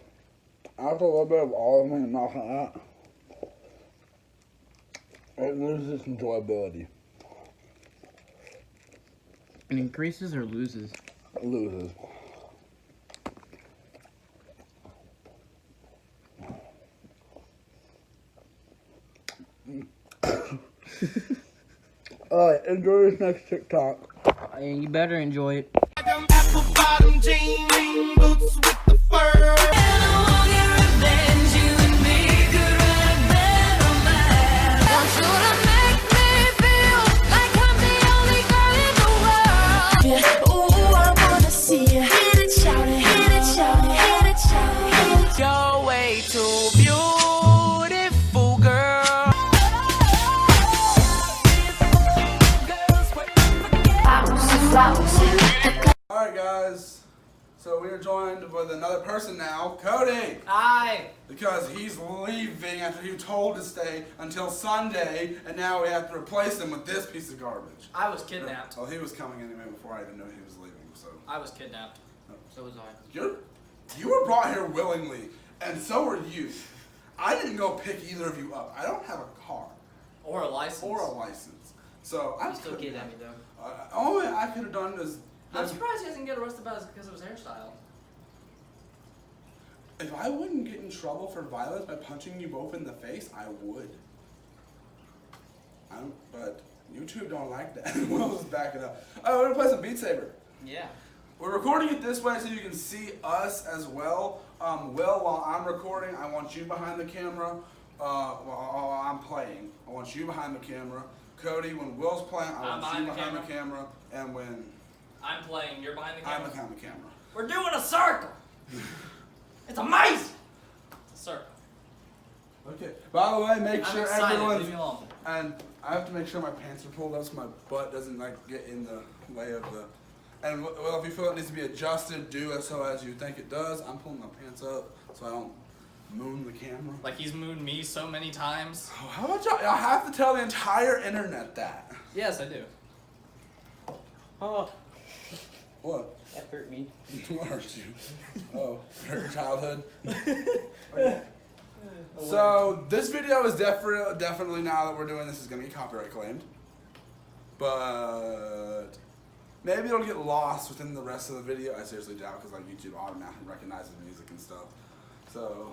after a little bit of olive oil and knocking out, it loses its enjoyability. It increases or loses? It loses. Alright, enjoy this next TikTok. And you better enjoy it. Apple bottom jean boots with the fur. You're way too beautiful, girl. Alright guys, so we are joined with another person now, Cody. Hi. Because he's leaving after he was told to stay until Sunday, and now we have to replace him with this piece of garbage. I was kidnapped. Well, he was coming anyway before I even knew he was leaving, so. I was kidnapped. So was I. You were brought here willingly, and so were you. I didn't go pick either of you up. I don't have a car. Or a license. So I You still kidnapped me though. all I could have done is. I'm surprised he doesn't get arrested because of his hairstyle. If I wouldn't get in trouble for violence by punching you both in the face, I would. But you two don't like that. Will's backing up. Oh, we're gonna play some Beat Saber. Yeah. We're recording it this way so you can see us as well. Will, while I'm recording, I want you behind the camera. While I'm playing, I want you behind the camera. Cody, when Will's playing, I want you behind the camera. And when I'm playing, you're behind the camera. I'm behind the camera. We're doing a circle. It's amazing. It's a circle. Okay. By the way, make I'm sure excited. everyone's. Leave me alone. And I have to make sure my pants are pulled up so my butt doesn't like get in the way of the. And well, if you feel it needs to be adjusted, do it so as you think it does. I'm pulling my pants up so I don't moon the camera. Like he's mooned me so many times. Oh, how about y'all? Y'all have to tell the entire internet that. Yes, I do. Oh. What? That hurt me. What hurt you? Oh, hurt your childhood? Okay. So, this video is definitely now that we're doing this is going to be copyright claimed. But maybe it'll get lost within the rest of the video. I seriously doubt because like YouTube automatically recognizes music and stuff. So,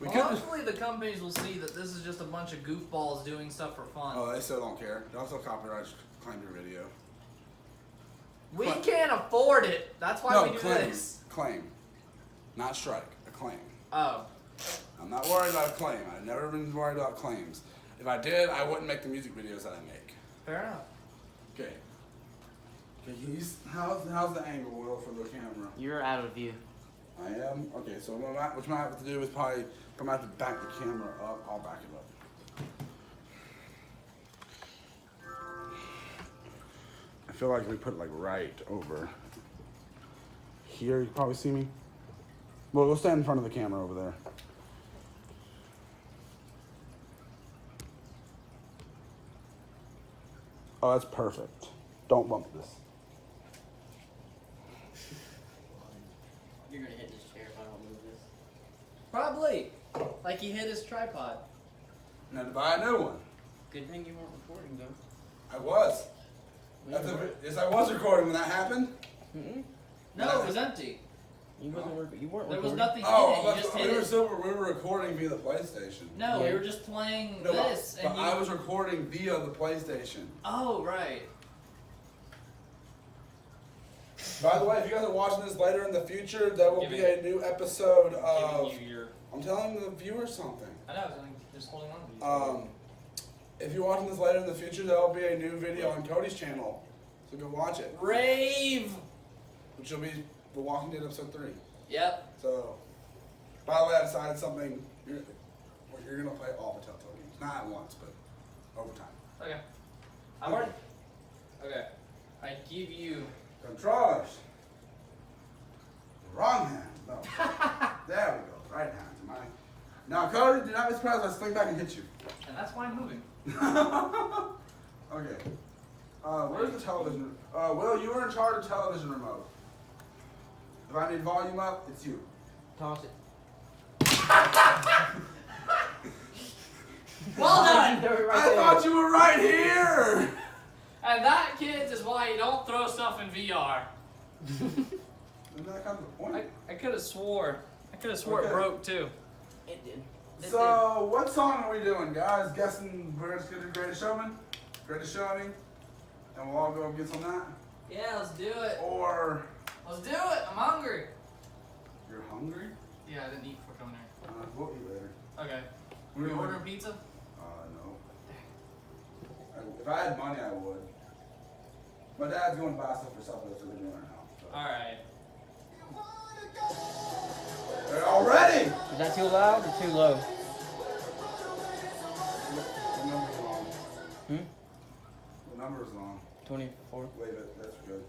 Hopefully the companies will see that this is just a bunch of goofballs doing stuff for fun. Oh, they still don't care. They'll still copyright claim your video. We can't afford it. That's why we do this. Claim. Not strike. A claim. Oh. I'm not worried about a claim. I've never been worried about claims. If I did, I wouldn't make the music videos that I make. Fair enough. Okay. Okay, how's the angle, Will, for the camera? You're out of view. I am? Okay, so what I might have to do is probably, if I might have to back the camera up, I'll back it up. I feel like we put it like right over here. You can probably see me. Well, we'll stand in front of the camera over there. Oh, that's perfect. Don't bump this. You're gonna hit this chair if I don't move this. Probably. Like he hit his tripod. And had to buy a new one. Good thing you weren't recording though. I was. Yes, I was recording when that happened. No, it was empty. You weren't recording. There was nothing in it. You just hit it. We were recording via the PlayStation. No, we were just playing this. But I was recording via the PlayStation. Oh, right. By the way, if you guys are watching this later in the future, there will be a new episode of. I'm telling the viewers something. I know, I was just holding on to you. If you're watching this later in the future, there will be a new video on Cody's channel. So go watch it. Rave! Which will be The Walking Dead episode 3. Yep. So, by the way, I decided something. You're going to play all the Telltale games. Not at once, but over time. Okay. I'm already. Okay. I give you. Controllers. Wrong hand. No. There we go. right now. Now, Cody, do not be surprised if I swing back and hit you. And that's why I'm moving. Okay. Where's the television? Will, you are in charge of television remote. If I need volume up, it's you. Toss it. Well done! I thought you were right here! And that, kids, is why you don't throw stuff in VR. Isn't that kind of the point? I could have swore. It broke too. It did. So, what song are we doing, guys? Guessing we're just gonna do Greatest Showman? Greatest Showman? And we'll all go against on that? Yeah, let's do it. Or... Let's do it. I'm hungry. You're hungry? Yeah, I didn't eat before coming here. We'll eat later. Okay. We're You ordering pizza? No. If I had money, I would. My dad's going to buy stuff for supper, so we're doing it now. So. Alright. Already? Is that too loud or too low? The number's long. Hmm? The number's long. 24. Wait, that's good.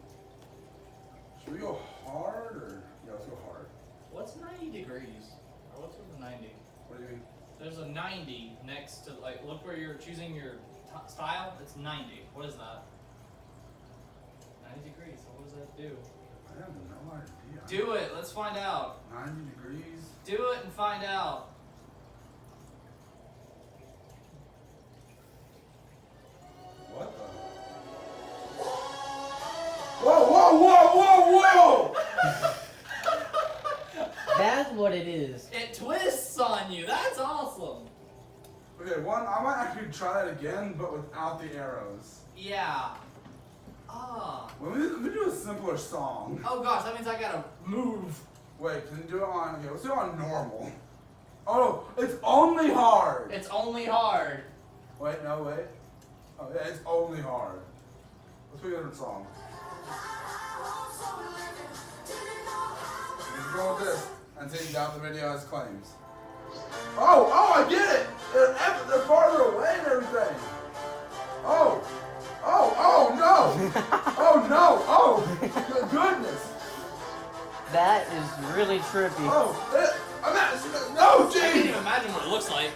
Should we go hard or? Yeah, let's go hard. What's 90 degrees? Or what's with the 90? What do you mean? There's a 90 next to, like, look where you're choosing your style. It's 90. What is that? 90 degrees. So what does that do? I have no idea. Do it. Let's find out. 90 degrees. Do it and find out. What the? Whoa, whoa, whoa, whoa, whoa! That's what it is. It twists on you. That's awesome. Okay, I might actually try that again, but without the arrows. Yeah. Ah. Let me do a simpler song. Oh gosh, that means I gotta move. Wait, can you do it on? Okay, let's do it on normal. Oh, it's only hard. It's only hard. Wait, no, wait. Oh, yeah, it's only hard. Let's pick a different song. Let's go with this and take down the video as claims. Oh, I get it. They're farther away and everything. Oh no. Oh no. Oh, goodness. That is really trippy. No, I can't even imagine what it looks like.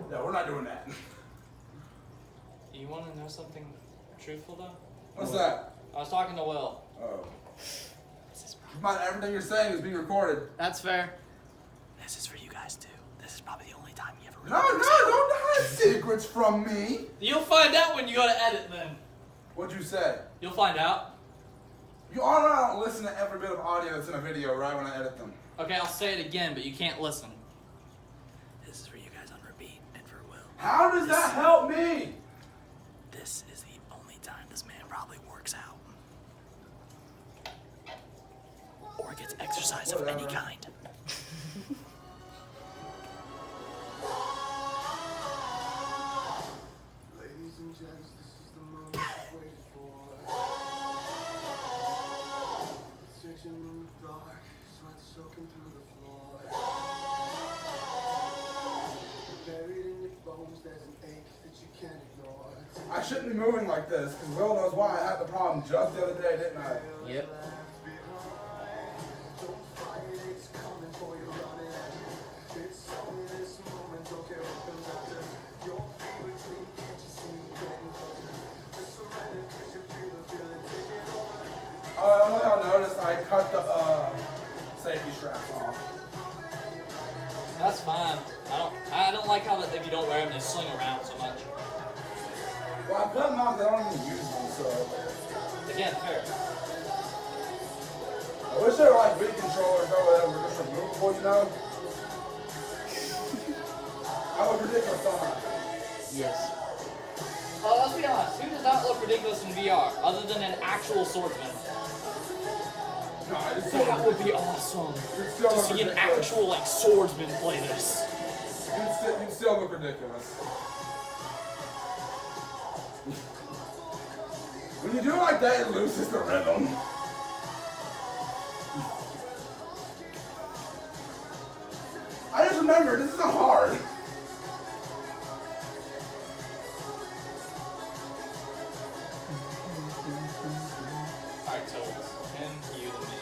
No, we're not doing that. You want to know something truthful though? What's that? I was talking to Will. Oh. Come on, everything you're saying is being recorded. That's fair. This is for you guys too. This is probably the only time you ever. No, don't hide secrets from me. You'll find out when you go to edit then. What'd you say? You'll find out. You all know I don't listen to every bit of audio that's in a video, right, when I edit them. Okay, I'll say it again, but you can't listen. This is for you guys on repeat and for Will. How does that help me? This is the only time this man probably works out. Or gets exercise of any kind. Ladies and gents, this is the moment I've waited for. Searching in the dark, sweat soaking through the floor. Buried in your bones, there's an ache that you can't ignore. I shouldn't be moving like this, because Will knows why I had the problem just the other day, didn't I? Yep. I don't know if y'all noticed, I cut the safety straps off. That's fine. I don't like how that if you don't wear them, they sling around so much. Well, I put them on, but I don't even use them, so. Again, fair. I wish they were like Wii controllers or whatever, just removable, you know? I look ridiculous, don't I? Yes. Well, let's be honest. Who does not look ridiculous in VR other than an actual swordsman? No, That would be awesome. To see an actual like swordsman play this. You'd still look ridiculous. When you do it like that, it loses the rhythm. I just remember, this isn't hard. Alright, so it's him, you, and me.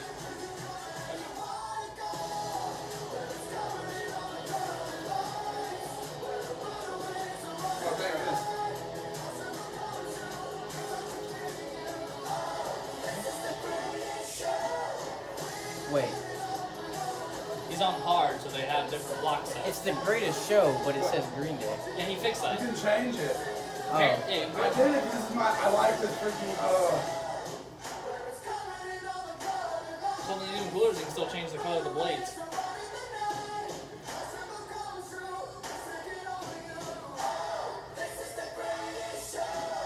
the greatest show, but it says Green Day. Yeah, he fixed that. You can change it. Oh. I did it because this is I like this freaking, Something even cooler is you can still change the color of the blades.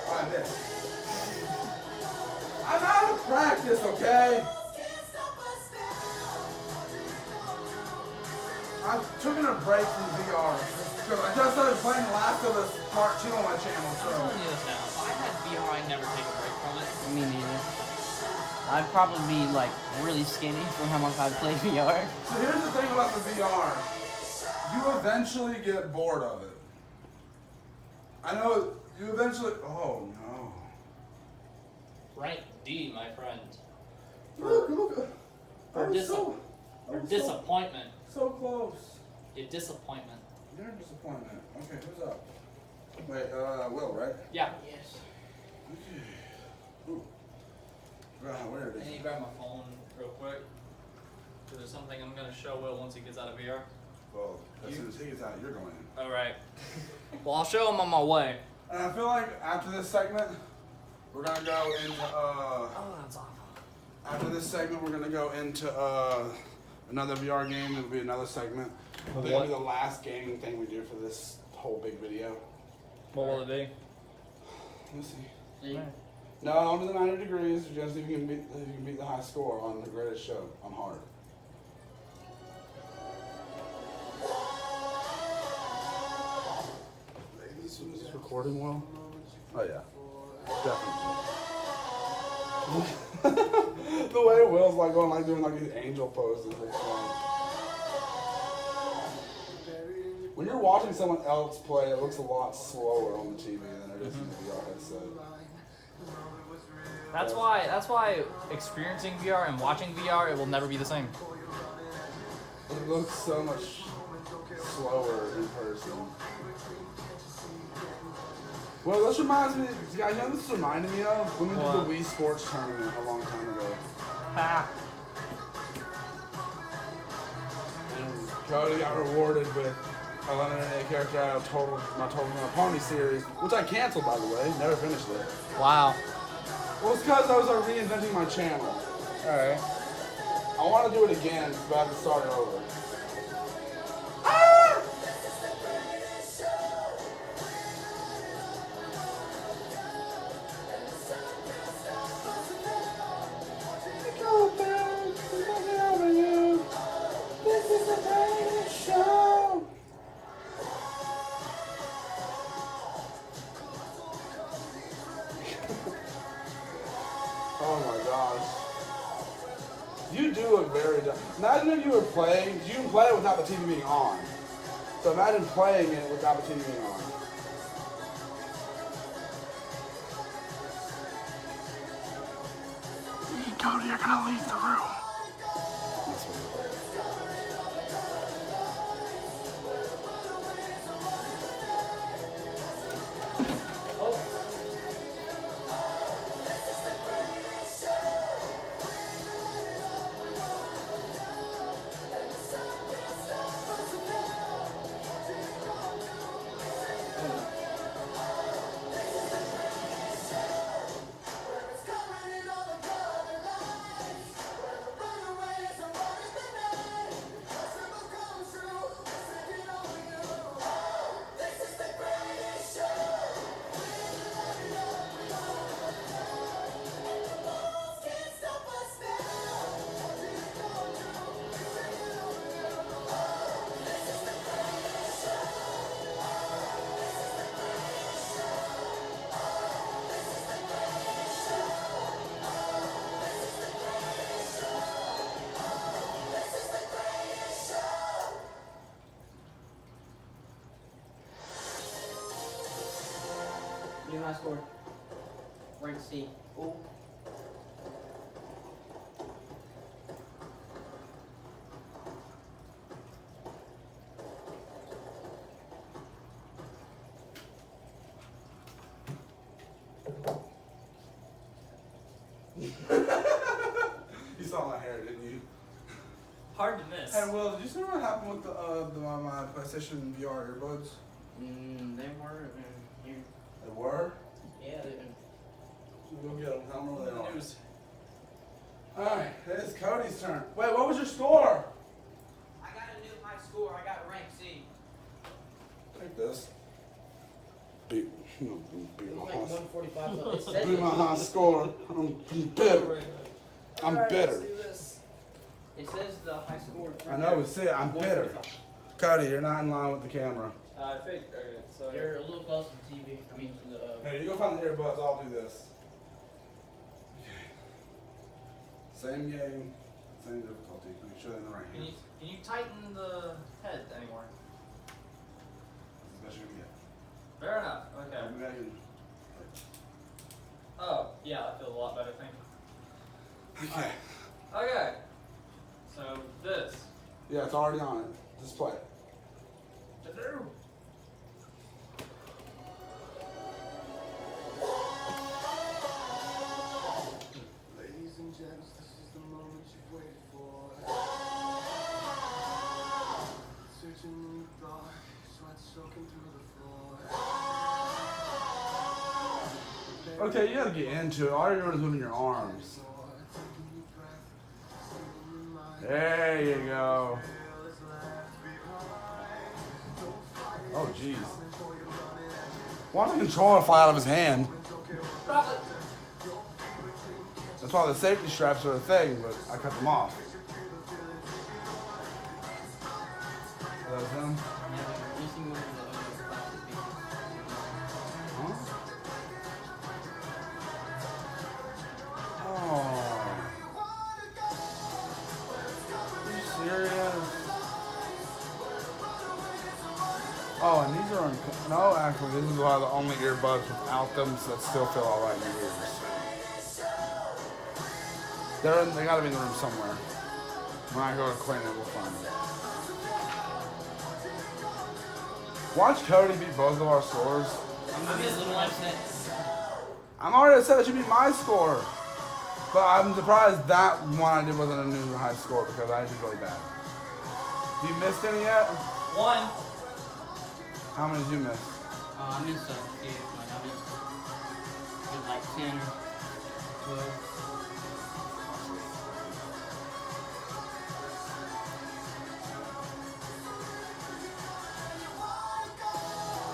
Like this. I'm out of practice, okay? I'm taking a break from VR because I just started playing Last of Us Part 2 on my channel, so. I'm telling you this now. If I had VR, I'd never take a break from it. Me neither. I'd probably be like really skinny from how much I play VR. So here's the thing about the VR. You eventually get bored of it. I know you eventually. Oh no. Rank D, my friend. Look. For disappointment. So close. Your disappointment. You're a disappointment. Okay, who's up? Wait, Will, right? Yeah. Yes. Okay. Ooh. Where it I is? need to grab my phone real quick. Because there's something I'm going to show Will once he gets out of VR. Well, as soon as he gets out, you're going in. Alright. Well, I'll show him on my way. And I feel like after this segment, we're gonna go into Oh, that's awful. After this segment, we're gonna go into another VR game. It'll be another segment. What? It'll be the last gaming thing we do for this whole big video. What will it be? Let's see. No, only the 90 degrees. Just if you can beat the high score on the greatest show on hard. Is this recording well? Oh yeah, definitely. The way Will's like going, like doing like these angel poses. It's fun. When you're watching someone else play, it looks a lot slower on the TV than it is in the VR headset. That's why experiencing VR and watching VR, it will never be the same. It looks so much slower in person. Well, this reminds me, guys, you know what this reminded me of? When we did the Wii Sports tournament a long time ago. Ha! And Cody got rewarded with a limited character out of my Pony series, which I canceled, by the way. Never finished it. Wow. Well, it's because I was reinventing my channel. Alright. I want to do it again, but I have to start over. Oh my gosh. You do look very dumb. Imagine if you were playing, you can play it without the TV being on. So imagine playing it without the TV being on. Cody, you're gonna leave the room. New high score. Rank C. Oh. You saw my hair, didn't you? Hard to miss. Hey, Will, did you see what happened with my PlayStation VR earbuds? They were here. They were? Yeah, they We'll get them. Tell them where they are. Alright, it's Cody's turn. Wait, what was your score? I got a new high score. I got rank C. Take this. Beat my Like high 145. Beat my high score. I'm bitter. I'm bitter. It says the high score. I know, but see, I'm bitter. Cody, you're not in line with the camera. I think. Okay, so You're a little close to the TV. I mean, to the. Hey, you go find the earbuds. I'll do this. Same game, same difficulty. Make sure they're in the right hands. Can you tighten the head anymore? That's the best you can get. Fair enough. Okay. Oh, yeah, I feel a lot better. Thank you. Okay. Okay. So this. Yeah, it's already on it. Just play it. To-do. Ladies and gents, this is the moment you've waited for. Searching in the dark, sweat soaking through the floor. Okay, you gotta get into it. All you're doing is moving your arms. There you go. Oh, jeez. Why did the controller fly out of his hand? That's why the safety straps are a thing, but I cut them off. That was him? Huh? Oh. Are you serious? Oh, and these are no, actually, this is one of the only earbuds without them, so that still feel all right in your ears. They gotta be in the room somewhere. When I go to clean it, we'll find it. Watch Cody beat both of our scores. I'm a little upset. I'm already upset that you beat my score. But I'm surprised that one I did wasn't a new high score because I did really bad. You missed any yet? One. How many did you miss? I missed a few. Like, I missed like 10 or 12.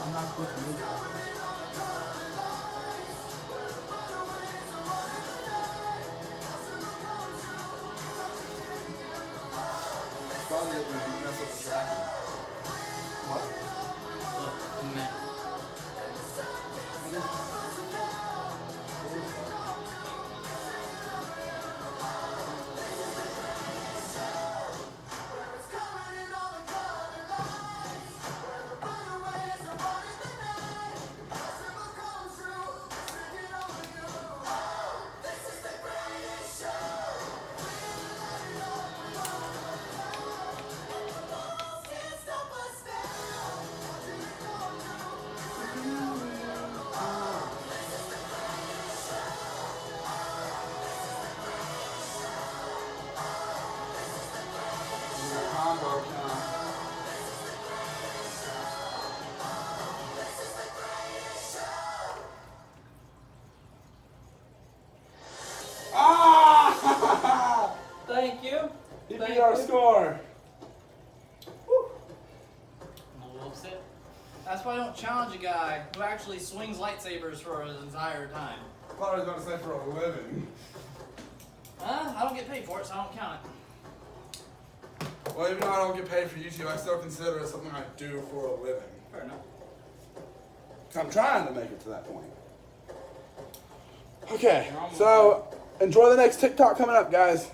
I'm not supposed to move. Probably mess up the tracking. What? Thank you. He beat our score. I'm a little upset. That's why I don't challenge a guy who actually swings lightsabers for his entire time. I thought I was going to say for a living. I don't get paid for it, so I don't count it. Well, even though I don't get paid for YouTube, I still consider it something I do for a living. Fair enough. I'm trying to make it to that point. Okay, so enjoy the next TikTok coming up, guys.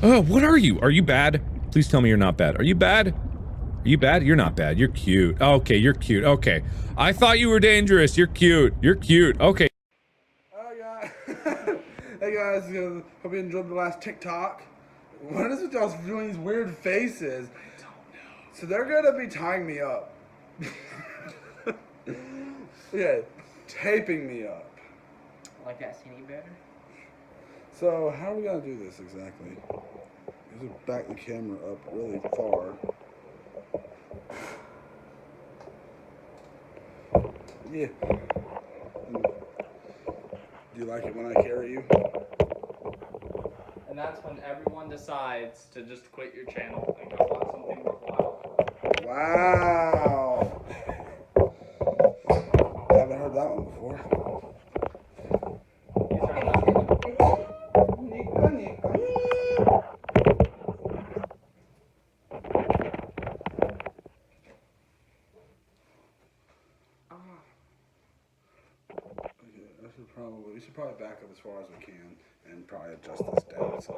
What are you? Are you bad? Please tell me you're not bad. Are you bad? Are you bad? You're not bad. You're cute. Okay, you're cute. Okay. I thought you were dangerous. You're cute. You're cute. Okay. Hey guys, hope you enjoyed the last TikTok. What is with y'all doing these weird faces? I don't know. So they're gonna be tying me up. Yeah, taping me up. Like that skinny better? So how are we gonna do this exactly? Just back the camera up really far. Yeah. Do you like it when I carry you? And that's when everyone decides to just quit your channel and go find something worthwhile. Wow. I haven't heard that one before. We should probably back up as far as we can and probably adjust this down. So.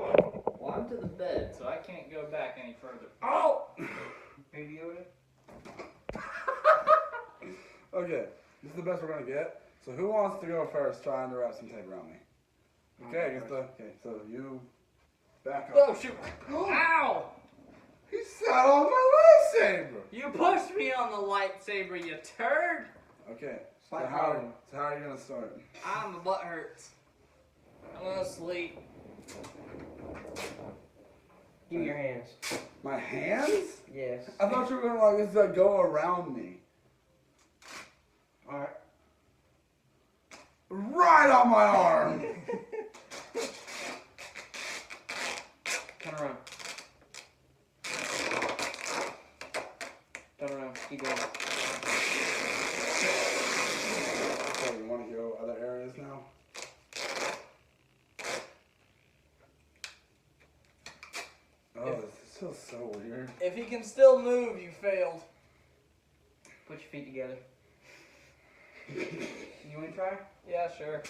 Well, I'm to the bed, so I can't go back any further. Oh! Baby Yoda. Okay, this is the best we're gonna get. So who wants to go first trying to wrap some tape around me? Okay, okay, so you back up. Oh shoot! Ow! He sat on my lightsaber! You pushed me on the lightsaber, you turd! Okay, so how are you gonna start? My butt hurts. I'm gonna sleep. Give me your hands. My hands? Yes. I thought you were gonna like go around me. Alright. Right on my arm! Turn around. Turn around. Keep going. So you want to go other areas now? Oh, this feels so weird. If he can still move, you failed. Put your feet together. You want to try? Yeah, sure.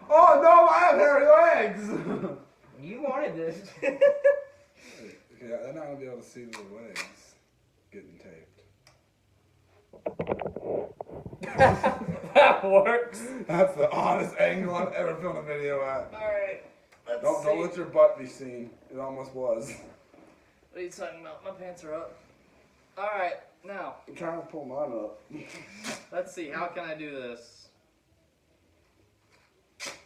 Oh no, I have hairy legs! You wanted this. Okay, they're not going to be able to see the legs getting taped. That works. That's the honest angle I've ever filmed a video at. Alright, Don't let your butt be seen. It almost was. What are you talking about? My pants are up. Alright, now. I'm trying to pull mine up. Let's see, how can I do this?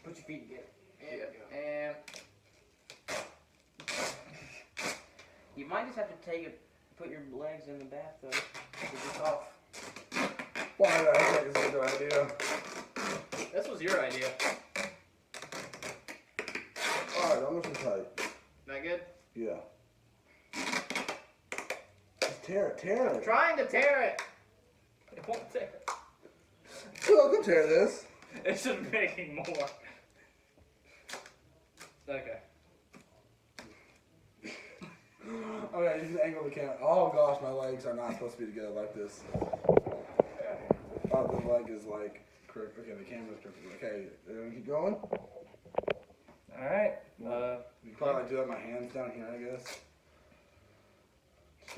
Put your feet together. And you might just have to put your legs in the bathtub. Get this off. Why did I think this was a good idea? this was your idea. Alright, I'm looking tight. That good? Yeah. Just tear it. I'm trying to tear it. It won't tear. Well, go tear this. It's just making more. Okay. Okay, you can angle the camera. Oh gosh, my legs are not supposed to be together like this. Oh, the leg is like crooked. Okay, the camera's crooked. Okay, keep going. Alright. You probably like do that with my hands down here, I guess. Just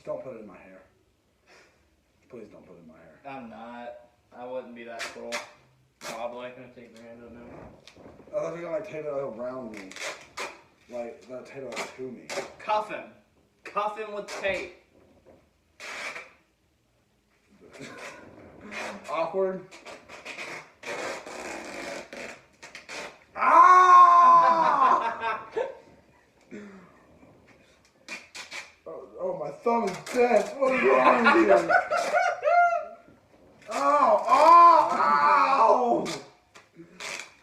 don't put it in my hair. Please don't put it in my hair. I'm not. I wouldn't be that cruel. Probably. I'm gonna take your hand up now. I thought you were gonna like tape it around me. Like, not tape it to me. Cuff him. Cuff him with tape. Awkward. Ah! oh, my thumb is dead. What is wrong with you? Ow!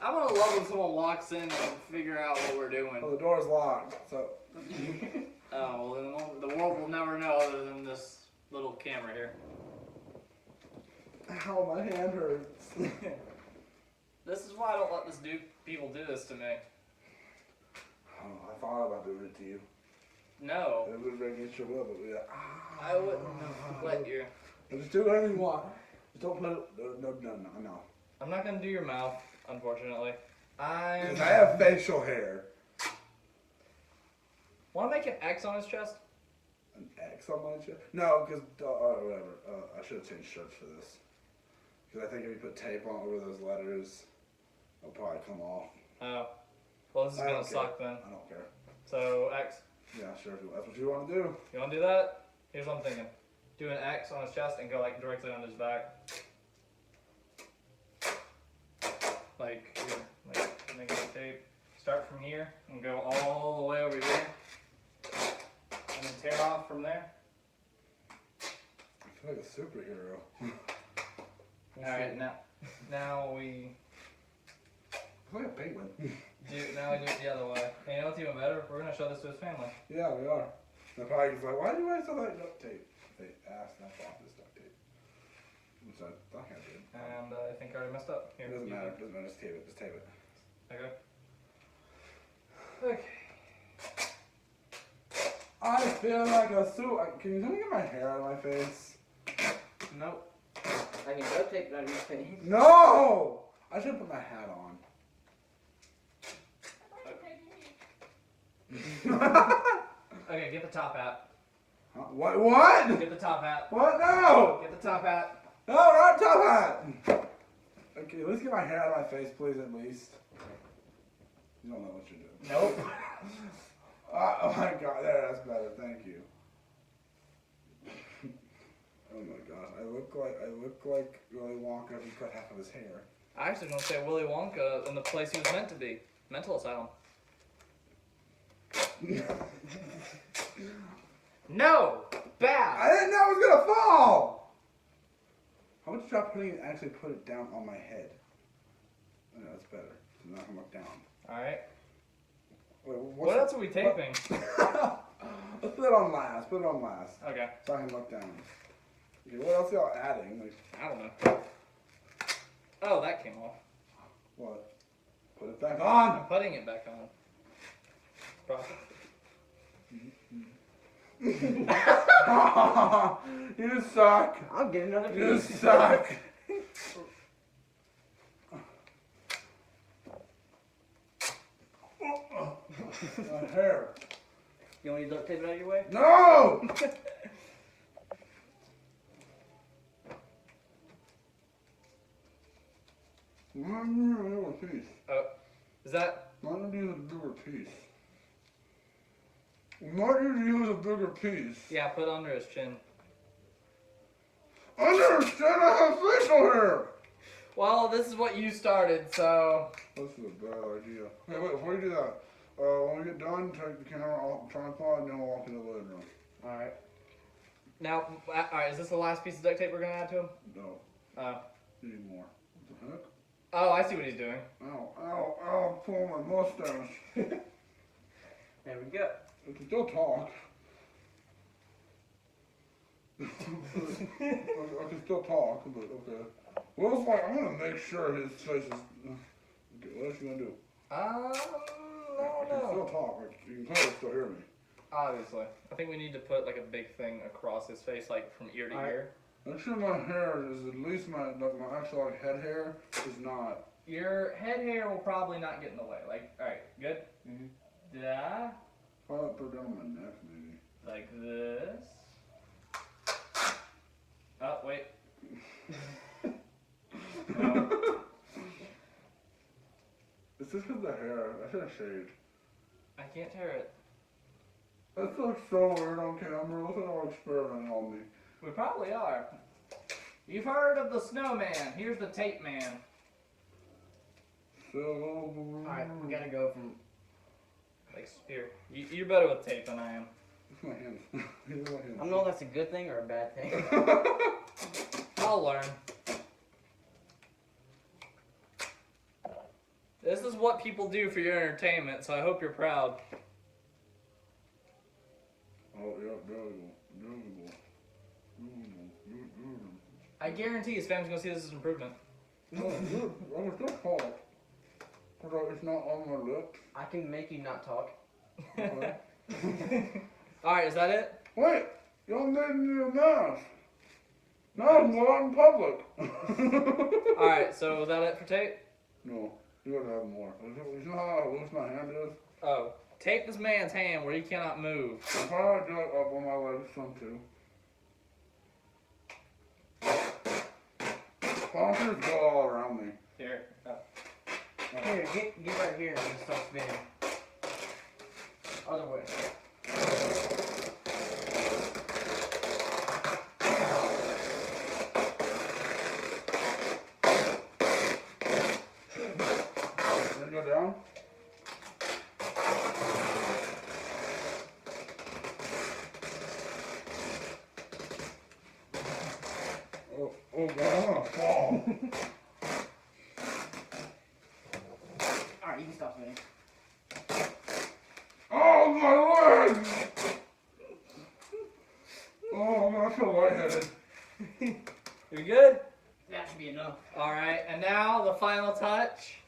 I'm gonna love when someone walks in and figure out what we're doing. Oh, the door's locked, so. Oh, well, then the world will never know other than this little camera here. Ow, my hand hurts. This is why I don't let people do this to me. Oh, I thought about doing it to you. No. It would have been against your will, but yeah. I wouldn't let you. Just do whatever you want. Just don't put it. No. I'm not gonna do your mouth, unfortunately. I have facial hair. Want to make an X on his chest? An X on my chest? No, because whatever. I should have changed shirts for this. Because I think if you put tape on over those letters, it'll probably come off. Oh. Well, this is gonna suck then. I don't care. So X. Yeah, sure. That's what you want to do. You want to do that? Here's what I'm thinking. Do an X on his chest and go like directly on his back. Like here. Like negative tape. Start from here and go all the way over here. And then tear off from there. I feel like a superhero. Alright, now we... I feel like a penguin. Now we do it the other way. And you know what's even better? We're gonna show this to his family. Yeah, we are. The probably like, why do you guys still like duct tape? They asked, and I bought this duct tape. Which I thought I did. And I think I already messed up. Here, It doesn't matter. It doesn't matter. Just tape it. Just tape it. Okay. Okay. I feel like a suit. Can you get my hair out of my face? Nope. I can duct tape it on your face. No! I should put my hat on. Okay, get the top hat. Huh? What? Get the top hat. What? No! Get the top hat. No, not top hat! Okay, let's get my hair out of my face, please, at least. You don't know what you're doing. Nope. Oh my god, there, that's better, thank you. Oh my god, I look like Willy Wonka if he cut half of his hair. I actually gonna say Willy Wonka in the place he was meant to be. Mental asylum. No! Bad! I didn't know it was gonna fall! How about you try actually put it down on my head? Oh, no, that's better. So now I can look down. Alright. Wait, what else are we taping? Let's put it on last. Put it on last. Okay. So I can look down. Okay, what else are y'all adding? Like, I don't know. Oh, that came off. What? Put it back on! I'm putting it back on. Probably. You suck! I'll get another piece. You suck! My hair. You want me to duct tape it out of your way? No! Why do you use a bigger piece? Is that? Why don't you use a bigger piece? Why do you use a bigger piece? Yeah, put under his chin. Under his chin, I have facial hair! Well, this is what you started, so... This is a bad idea. Hey, wait, before you do that, when we get done, take the camera off the tripod, and then we'll walk in the living room. Alright. Now, alright, is this the last piece of duct tape we're gonna add to him? No. Oh. You need more. What the heck? Oh, I see what he's doing. Ow, ow, ow, pull my mustache. There we go. I can still talk. I can still talk, but okay. Well, it's like, I'm gonna make sure his face is... Okay, what else you gonna do? No, I can still talk, like, you can clearly still hear me. Obviously. I think we need to put like a big thing across his face, like from ear to ear. Make sure my hair is at least my actual like, head hair is not. Your head hair will probably not get in the way. Like, alright, good? Mm-hmm. Yeah. Probably put it down on my neck, maybe. Like this. Oh, wait. No. It's just because the hair. I should have shaved. I can't tear it. That looks so weird on camera. Look at all experimenting on me. We probably are. You've heard of the snowman. Here's the tape man. Alright, we gotta go from... Like, here. You're better with tape than I am. It's my hands. These are my hands. I don't know if that's a good thing or a bad thing. I'll learn. This is what people do for your entertainment, so I hope you're proud. Oh, yeah, there we go. I guarantee his family's gonna see this as an improvement. No, dude, I was still talk. Because it's not on my lips. I can make you not talk. Okay. Alright, is that it? Wait, y'all made me a mask. Now I'm not in public. Alright, so was that it for tape? No, you gotta have more. You know how loose my hand is? Oh. Tape this man's hand where he cannot move. I'll probably do it up on my legs some too. Sponsors go all around me. Here. Here, get right here and start spinning. Other way. Did it go down? Oh god, I'm gonna fall. Alright, you can stop spinning. Oh my leg! Oh, I'm so lightheaded. You good? That should be enough. Alright, and now the final touch.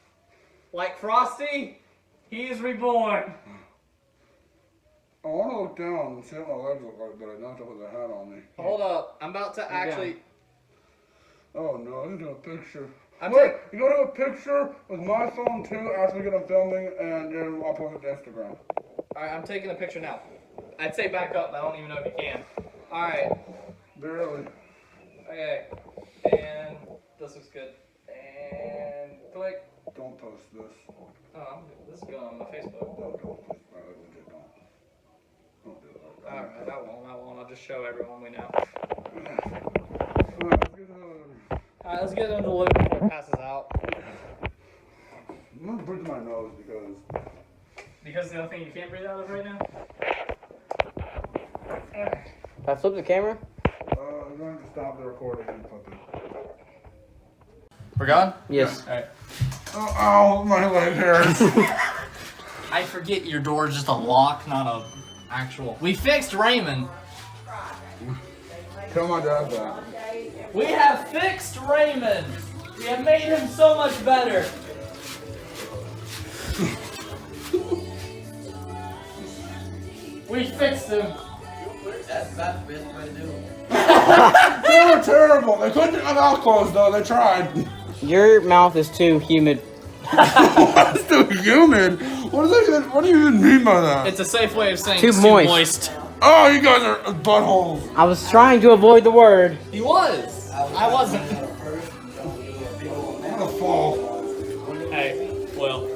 Like Frosty, he's reborn. I want to look down and see what my legs look like, but I don't have to put the hat on me. Hold up, I'm about to actually... Oh no, I need to do a picture. I'm Wait, you go to a picture with my phone too after we get done filming, and then I'll post it to Instagram. Alright, I'm taking a picture now. I'd say back up, but I don't even know if you can. Alright. Barely. Okay. And this looks good. And click. Don't post this. Oh, this is going on my Facebook. No, don't. Please, legit don't. Don't do it. Alright, I won't. I'll just show everyone we know. Alright, let's get him to look before it passes out. I'm gonna breathe my nose because... Because the only thing you can't breathe out of right now? Can I flip the camera? I'm going to stop the recording and flip it. We're gone? Yes. Alright. Oh, ow, my leg hurts. I forget your door is just a lock, not a actual... We fixed Raymond. Tell my dad that. We have fixed Raymond. We have made him so much better. We fixed him. That's about the best way to do it. They were terrible. They couldn't get my mouth closed though. They tried. Your mouth is too humid. It's too humid? What do you even mean by that? It's a safe way of saying Too it's moist. too moist. Oh, you guys are buttholes. I was trying to avoid the word. He was. I wasn't. I'm gonna fall. Hey, well.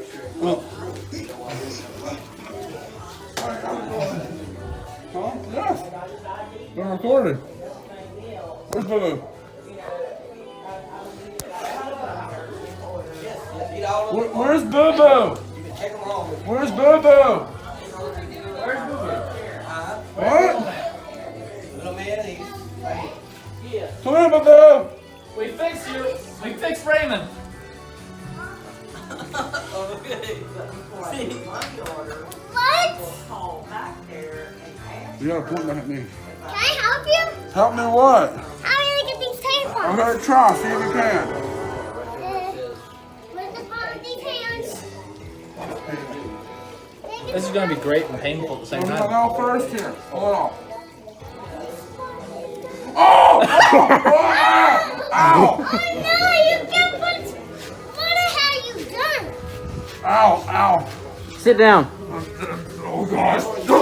Huh? Yes. Been recorded. Where's Boo? Where's Boo Boo? Where's Boo Boo? What? Come here, Boo Boo. We fixed you. We fixed Raymond. You gotta point that at me. Can I help you? Help me what? How do you get these tampons? I'm gonna try, see if you can. Where's the palm of these hands? This is gonna be great and painful at the same I'm time. gonna go first here. Hold on. Oh! Ow! Ow! Oh no, you can't put... What the hell you done? Ow! Ow! Sit down. Oh gosh! Sit down.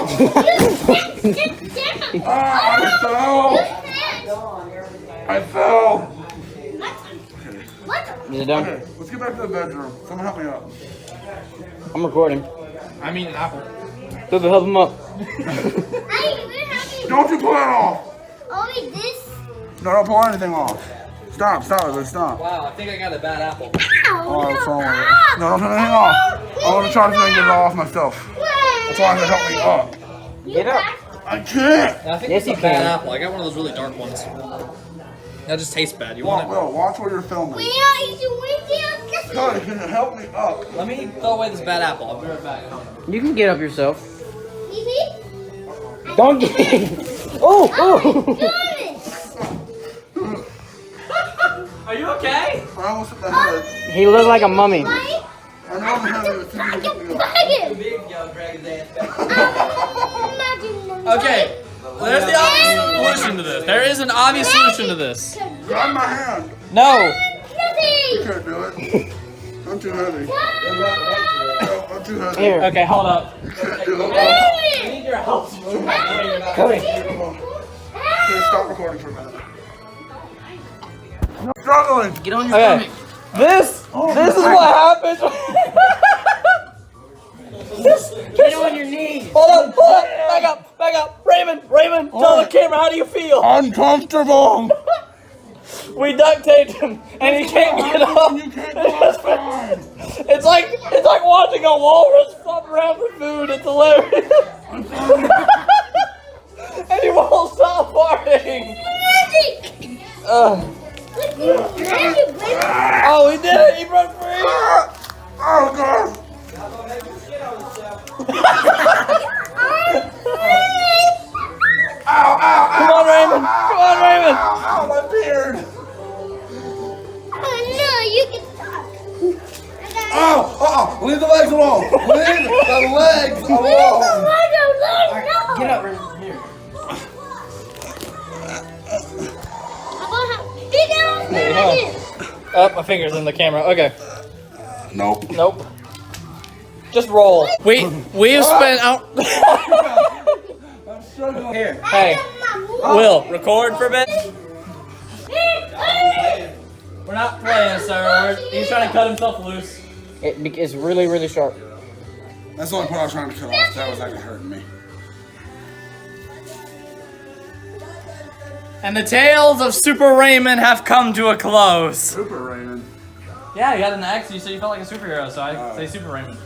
I fell! What? Is it done? Okay, let's get back to the bedroom. Someone help me up. I'm recording. I mean, apple. Bubba, help him up. Don't you pull that off! Only this? No, don't pull anything off. Stop, stop. Wow, I think I got a bad apple. Oh, what's wrong with it? No, don't turn anything off. I want to try to get it off myself. That's why I'm gonna help me up. Get up. I can't. I think Yes, it's you a bad can. apple. I got one of those really dark ones. That just tastes bad. You want it? Will, watch where you're filming. Cody, can you help me up? Let me throw away this bad apple. I'll be right back. You can get up yourself. Don't get. Oh! Are you okay? I almost hit my head. He looked like a mummy. I know I'm having Okay. There's the obvious solution to this. There is an obvious solution to this. Grab my hand. No. You can't do it. I'm too heavy. No, I'm too heavy. Here. Okay, hold up. You can't do it. I need your help. Cody. Okay, stop recording for a minute. I'm struggling. Get on your Okay. stomach. This is what happens. Get on your knees. Hold up. Back up. Raymond, tell the camera, how do you feel? Uncomfortable. We duct taped him, and he can't get up. You can't go outside. It's like watching a walrus flop around for food. It's hilarious. And he won't stop farting. Oh, he did it! He broke free! Oh, God. Ow, ow, ow. Come on, Raymond! Come on, Raymond! Ow, my beard. Oh no, you can talk. Oh, leave the legs alone. Leave the legs alone. No. Get up, Raymond. Here. Oh, my finger's in the camera. Okay. Nope. Nope. Just roll. We've spent out. Here. Hey. Will, record for a bit. We're not playing, sir. He's trying to cut himself loose. It's really, really sharp. That's the only part I was trying to cut off. That was actually hurting me. And the tales of Super Raymond have come to a close. Super Raymond. Yeah, you had an X. You said you felt like a superhero, so I say Super Raymond.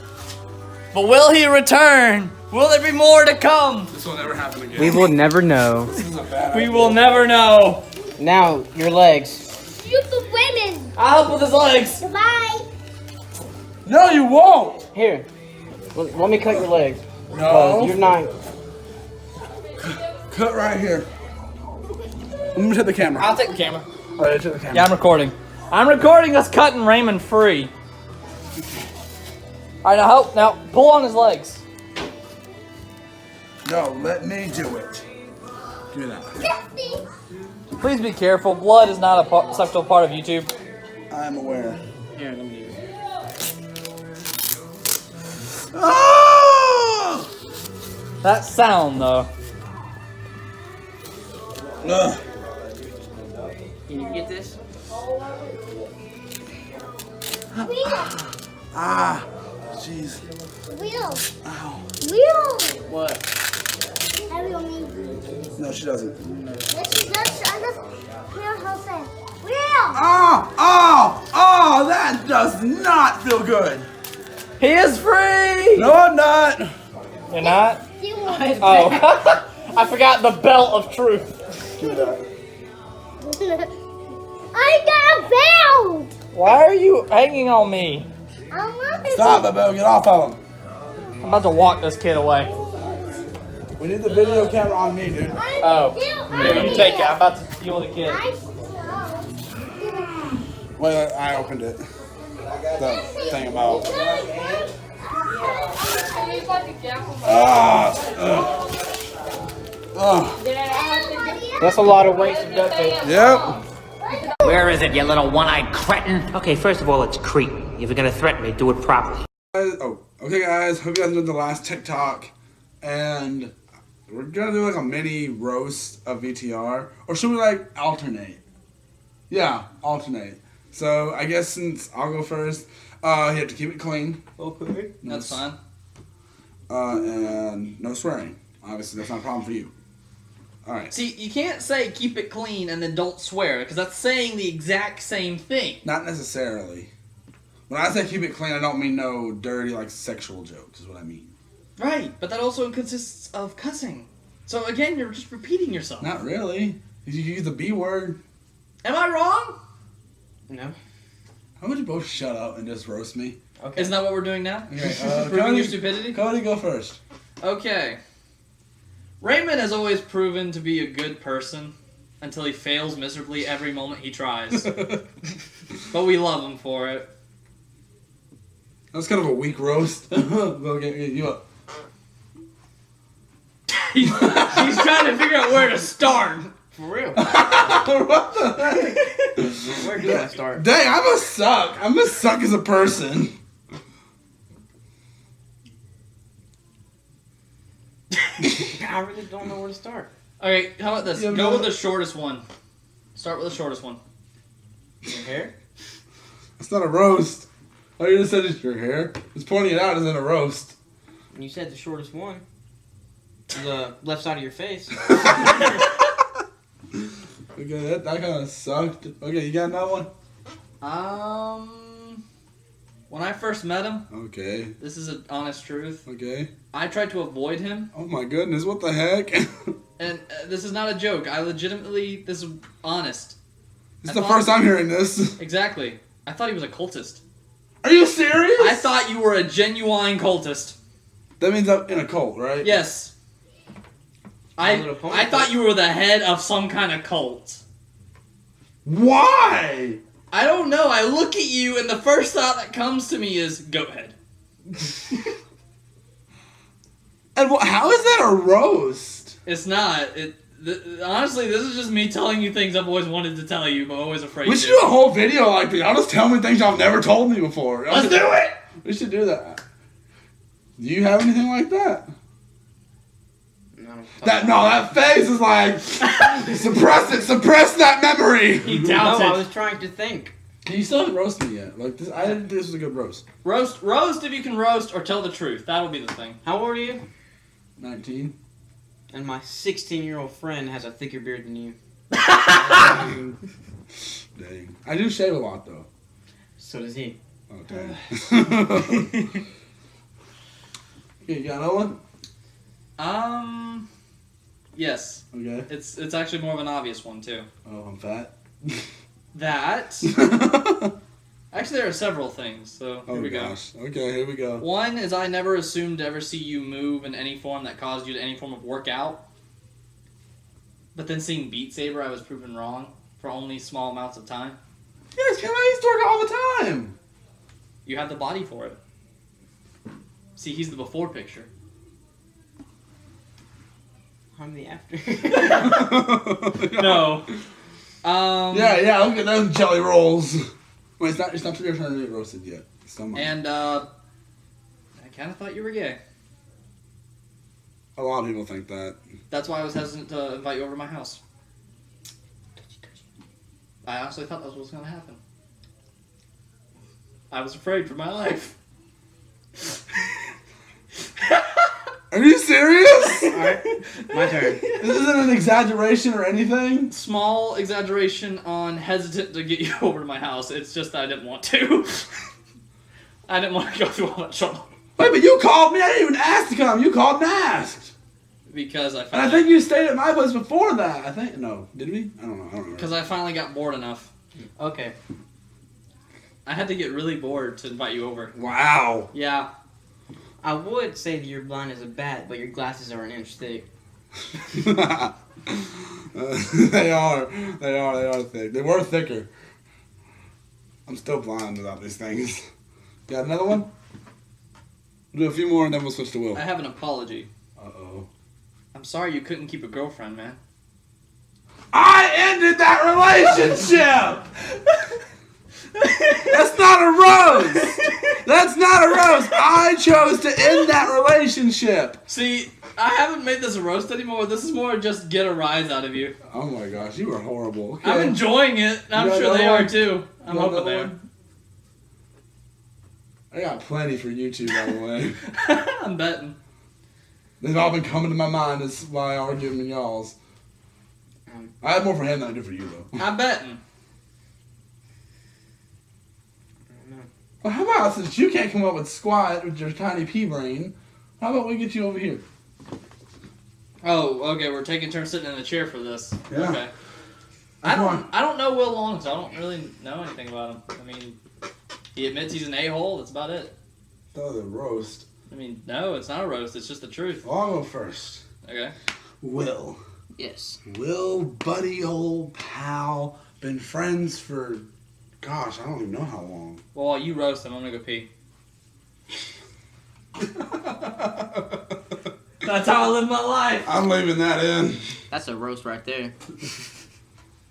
But will he return? Will there be more to come? This will never happen again. We will never know. This is a bad We idea. will never know. Now, your legs. Super women. I'll help with his legs. Goodbye. No, you won't. Here. Let me cut your legs. No. You're not. Cut right here. I'm gonna take the camera. I'll take the camera. Oh, yeah, take the camera. Yeah, I'm recording. I'm recording us cutting Raymond free. All right, now pull on his legs. No, let me do it. Give me that. Please be careful. Blood is not a sexual part of YouTube. I'm aware. Here, let me do it. Oh! That sound, though. Ugh. Can you get this? Ah, jeez. Will. Ow. Will. What? Everyone needs. No, she doesn't. Let's hear her say. Will. Oh, that does not feel good. He is free! No, I'm not. You're not? Oh. I forgot the belt of truth. Give me that. I got a belt. Why are you hanging on me? Stop it, Bill. Get off of him. I'm about to walk this kid away. We need the video camera on me, dude. Oh. Here, you take it. I'm about to deal with the kid. Wait, I opened it. The thing about. That's a lot of waste of duct tape. Yep. Where is it, you little one-eyed cretin? Okay, first of all, it's creepy. If you're gonna threaten me, do it properly. Oh, okay, guys. Hope you guys enjoyed the last TikTok, and we're gonna do like a mini roast of VTR, or should we like alternate? Yeah, alternate. So I guess since I'll go first, you have to keep it clean. Okay, that's fine. And no swearing. Obviously, that's not a problem for you. All right. See, you can't say keep it clean and then don't swear, because that's saying the exact same thing. Not necessarily. When I say keep it clean, I don't mean no dirty, like, sexual jokes, is what I mean. Right, but that also consists of cussing. So again, you're just repeating yourself. Not really. You use the B word. Am I wrong? No. How would you both shut up and just roast me? Okay. Isn't that what we're doing now? Okay, Proving your stupidity? Cody, go first. Okay. Raymond has always proven to be a good person until he fails miserably every moment he tries. But we love him for it. That's kind of a weak roast. We'll get you up. He's trying to figure out where to start. For real. What the heck? Where do I start? Dang, I'm a suck. I'm a suck as a person. I really don't know where to start. Okay, how about this? Go with the shortest one. Start with the shortest one. Your hair? It's not a roast. All you just said is your hair. Just pointing it out isn't a roast. You said the shortest one. The left side of your face. Okay, that kind of sucked. Okay, you got another one? When I first met him, okay, this is an honest truth. Okay. I tried to avoid him. Oh my goodness, what the heck? And this is not a joke. I legitimately, this is honest. It's the first time hearing this. Exactly. I thought he was a cultist. Are you serious? I thought you were a genuine cultist. That means I'm in a cult, right? Yes. I thought you were the head of some kind of cult. Why? I don't know. I look at you, and the first thought that comes to me is goat head. And how is that a roast? It's not. Honestly, this is just me telling you things I've always wanted to tell you, but always afraid We should do a whole video like this. Y'all just tell me things y'all never told me before. Let's do it! We should do that. Do you have anything like that? No. That face is like, suppress it, suppress that memory. He doubts it. I was trying to think. You still haven't roasted me yet. Like this, I didn't think this was a good roast. Roast if you can roast, or tell the truth. That'll be the thing. How old are you? 19. And my 16-year-old friend has a thicker beard than you. Dang. I do shave a lot though. So does he. Oh dang. Okay, you got another one? Yes. Okay. It's actually more of an obvious one too. Oh, I'm fat. That. Actually, there are several things. So here we go. Okay, here we go. One is I never assumed to ever see you move in any form that caused you to any form of workout. But then seeing Beat Saber, I was proven wrong for only small amounts of time. Yes, because I used to work all the time. You have the body for it. See, he's the before picture. I'm the after. No. Yeah, look at those jelly rolls. Wait, it's not your turn to get roasted yet. And, I kind of thought you were gay. A lot of people think that. That's why I was hesitant to invite you over to my house. I honestly thought that was what was going to happen. I was afraid for my life. Are you serious? Alright, my turn. This isn't an exaggeration or anything? Small exaggeration on hesitant to get you over to my house. It's just that I didn't want to. I didn't want to go through all that trouble. Wait, but you called me. I didn't even ask to come. You called and asked. Because I And I think you stayed at my place before that. I think. No. Did we? I don't know. I don't remember. Because I finally got bored enough. Okay. I had to get really bored to invite you over. Wow. Yeah. I would say that you're blind as a bat, but your glasses are an inch thick. They are thick. They were thicker. I'm still blind without these things. Got another one? We'll do a few more and then we'll switch to Will. I have an apology. Uh-oh. I'm sorry you couldn't keep a girlfriend, man. I ended that relationship! That's not a roast! That's not a roast! I chose to end that relationship! See, I haven't made this a roast anymore. This is more just get a rise out of you. Oh my gosh, you are horrible. Okay. I'm enjoying it. I'm sure they are too. I'm hoping they are. I got plenty for YouTube, by the way. I'm betting. They've all been coming to my mind. That's why I argue them and y'all's. I had more for him than I did for you, though. I'm betting. Well, how about, since you can't come up with squat with your tiny pea brain, how about we get you over here? Oh, okay. We're taking turns sitting in the chair for this. Yeah. Okay. I don't know Will Long, so I don't really know anything about him. I mean, he admits he's an a-hole. That's about it. That was a roast. I mean, no, it's not a roast. It's just the truth. Well, I'll go first. Okay. Will. Yes. Will, buddy, old pal. Been friends for, gosh, I don't even know how long. Well, while you roast him, I'm gonna go pee. That's how I live my life. I'm leaving that in. That's a roast right there.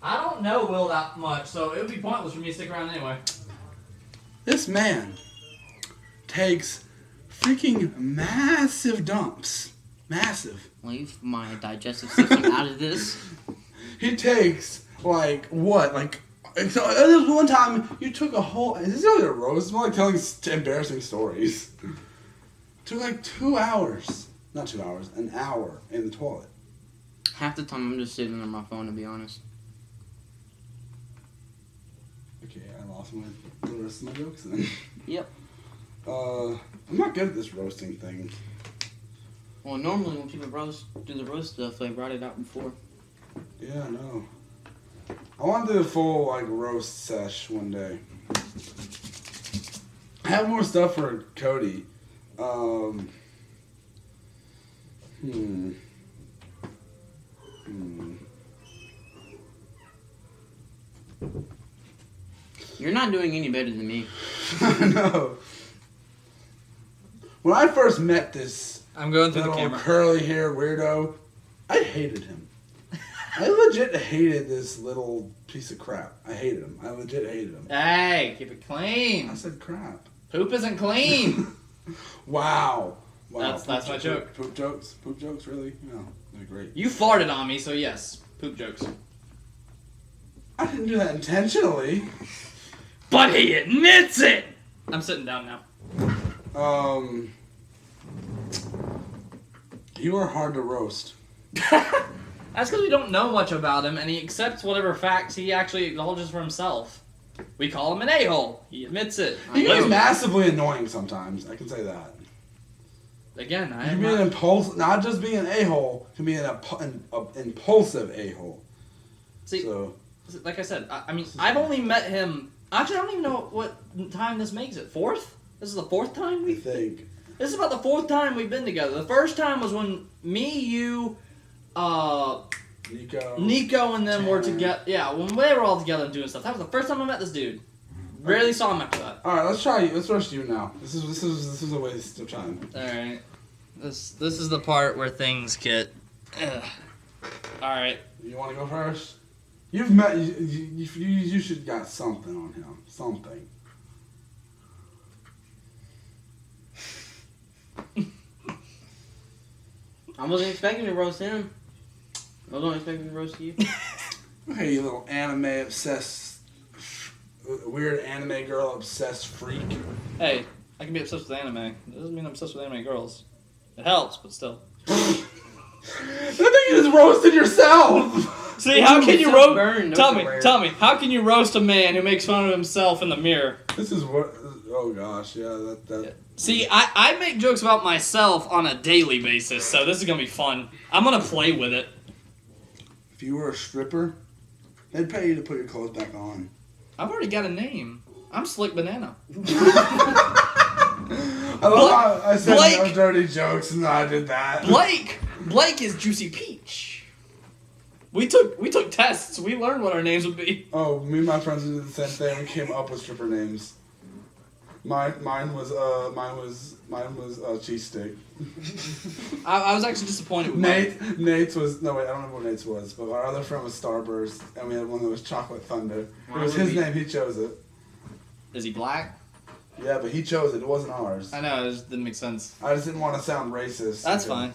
I don't know Will that much, so it would be pointless for me to stick around anyway. This man takes freaking massive dumps. Massive. Leave my digestive system out of this. He takes, like, what? Like, so there was one time you took a whole, is this really a roast? It's more like telling embarrassing stories. It took like 2 hours. Not 2 hours, an hour in the toilet. Half the time I'm just sitting on my phone, to be honest. Okay, I lost the rest of my jokes then. Yep. I'm not good at this roasting thing. Well, normally when people do the roast stuff, they write it out before. Yeah, I know. I want to do a full like roast sesh one day. I have more stuff for Cody. You're not doing any better than me. I know. When I first met this I'm going through the little camera. curly hair weirdo, I hated him. I legit hated this little piece of crap. I hated him. I legit hated him. Hey, keep it clean. I said crap. Poop isn't clean. Wow. That's my joke. Poop jokes? Poop jokes, really? No, they're great. You farted on me, so yes, poop jokes. I didn't do that intentionally. But he admits it! I'm sitting down now. You are hard to roast. That's because we don't know much about him, and he accepts whatever facts he actually acknowledges for himself. We call him an a-hole. He admits it. He is massively annoying sometimes. I can say that. Again, You can be an impulsive, not just being an a-hole, can be an impulsive a-hole. See, like I said, I mean, I've only met him. Actually, I don't even know what time this makes it. Fourth? This is the fourth time I think. This is about the fourth time we've been together. The first time was when me, you, Nico, and them were together. Yeah, when they were all together and doing stuff. That was the first time I met this dude. Rarely saw him after that. All right, let's try you. Let's roast you now. This is a waste of time. All right, this is the part where things get. All right. You want to go first? You've met. You should got something on him. Something. I wasn't expecting to roast him. I wasn't expecting to roast you. Hey, you little anime obsessed, weird anime girl obsessed freak. Hey, I can be obsessed with anime. It doesn't mean I'm obsessed with anime girls. It helps, but still. I think you just roasted yourself. See, how can you roast? Tell me, how can you roast a man who makes fun of himself in the mirror? This is what. Oh gosh, yeah, that. See, I make jokes about myself on a daily basis, so this is gonna be fun. I'm gonna play with it. If you were a stripper, they'd pay you to put your clothes back on. I've already got a name. I'm Slick Banana. I love how I said no dirty jokes and I did that. Blake is Juicy Peach. We took tests. We learned what our names would be. Oh, me and my friends did the same thing. We came up with stripper names. Mine was cheese stick. I was actually disappointed with Nate's was I don't remember what Nate's was, but our other friend was Starburst, and we had one that was Chocolate Thunder. It was his name. He chose it. Is he black? Yeah, but he chose it. It wasn't ours. I know. It just didn't make sense. I just didn't want to sound racist. That's fine.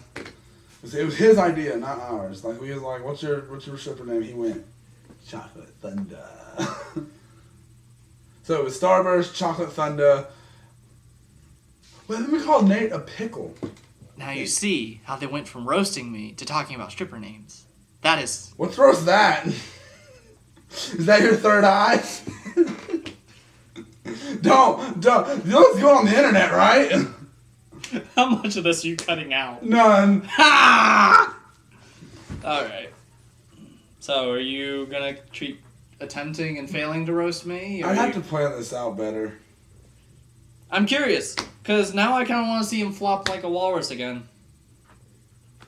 It was his idea, not ours. Like we was like, "What's your stripper name?" He went, "Chocolate Thunder." So it was Starburst, Chocolate Thunder. Well, then we called Nate a pickle. Now you see how they went from roasting me to talking about stripper names. That is... What's roast that? Is that your third eye? Don't. You know what's going on the internet, right? How much of this are you cutting out? None. Ha! Alright. So, are you gonna treat attempting and failing to roast me? I have to plan this out better. I'm curious, because now I kind of want to see him flop like a walrus again.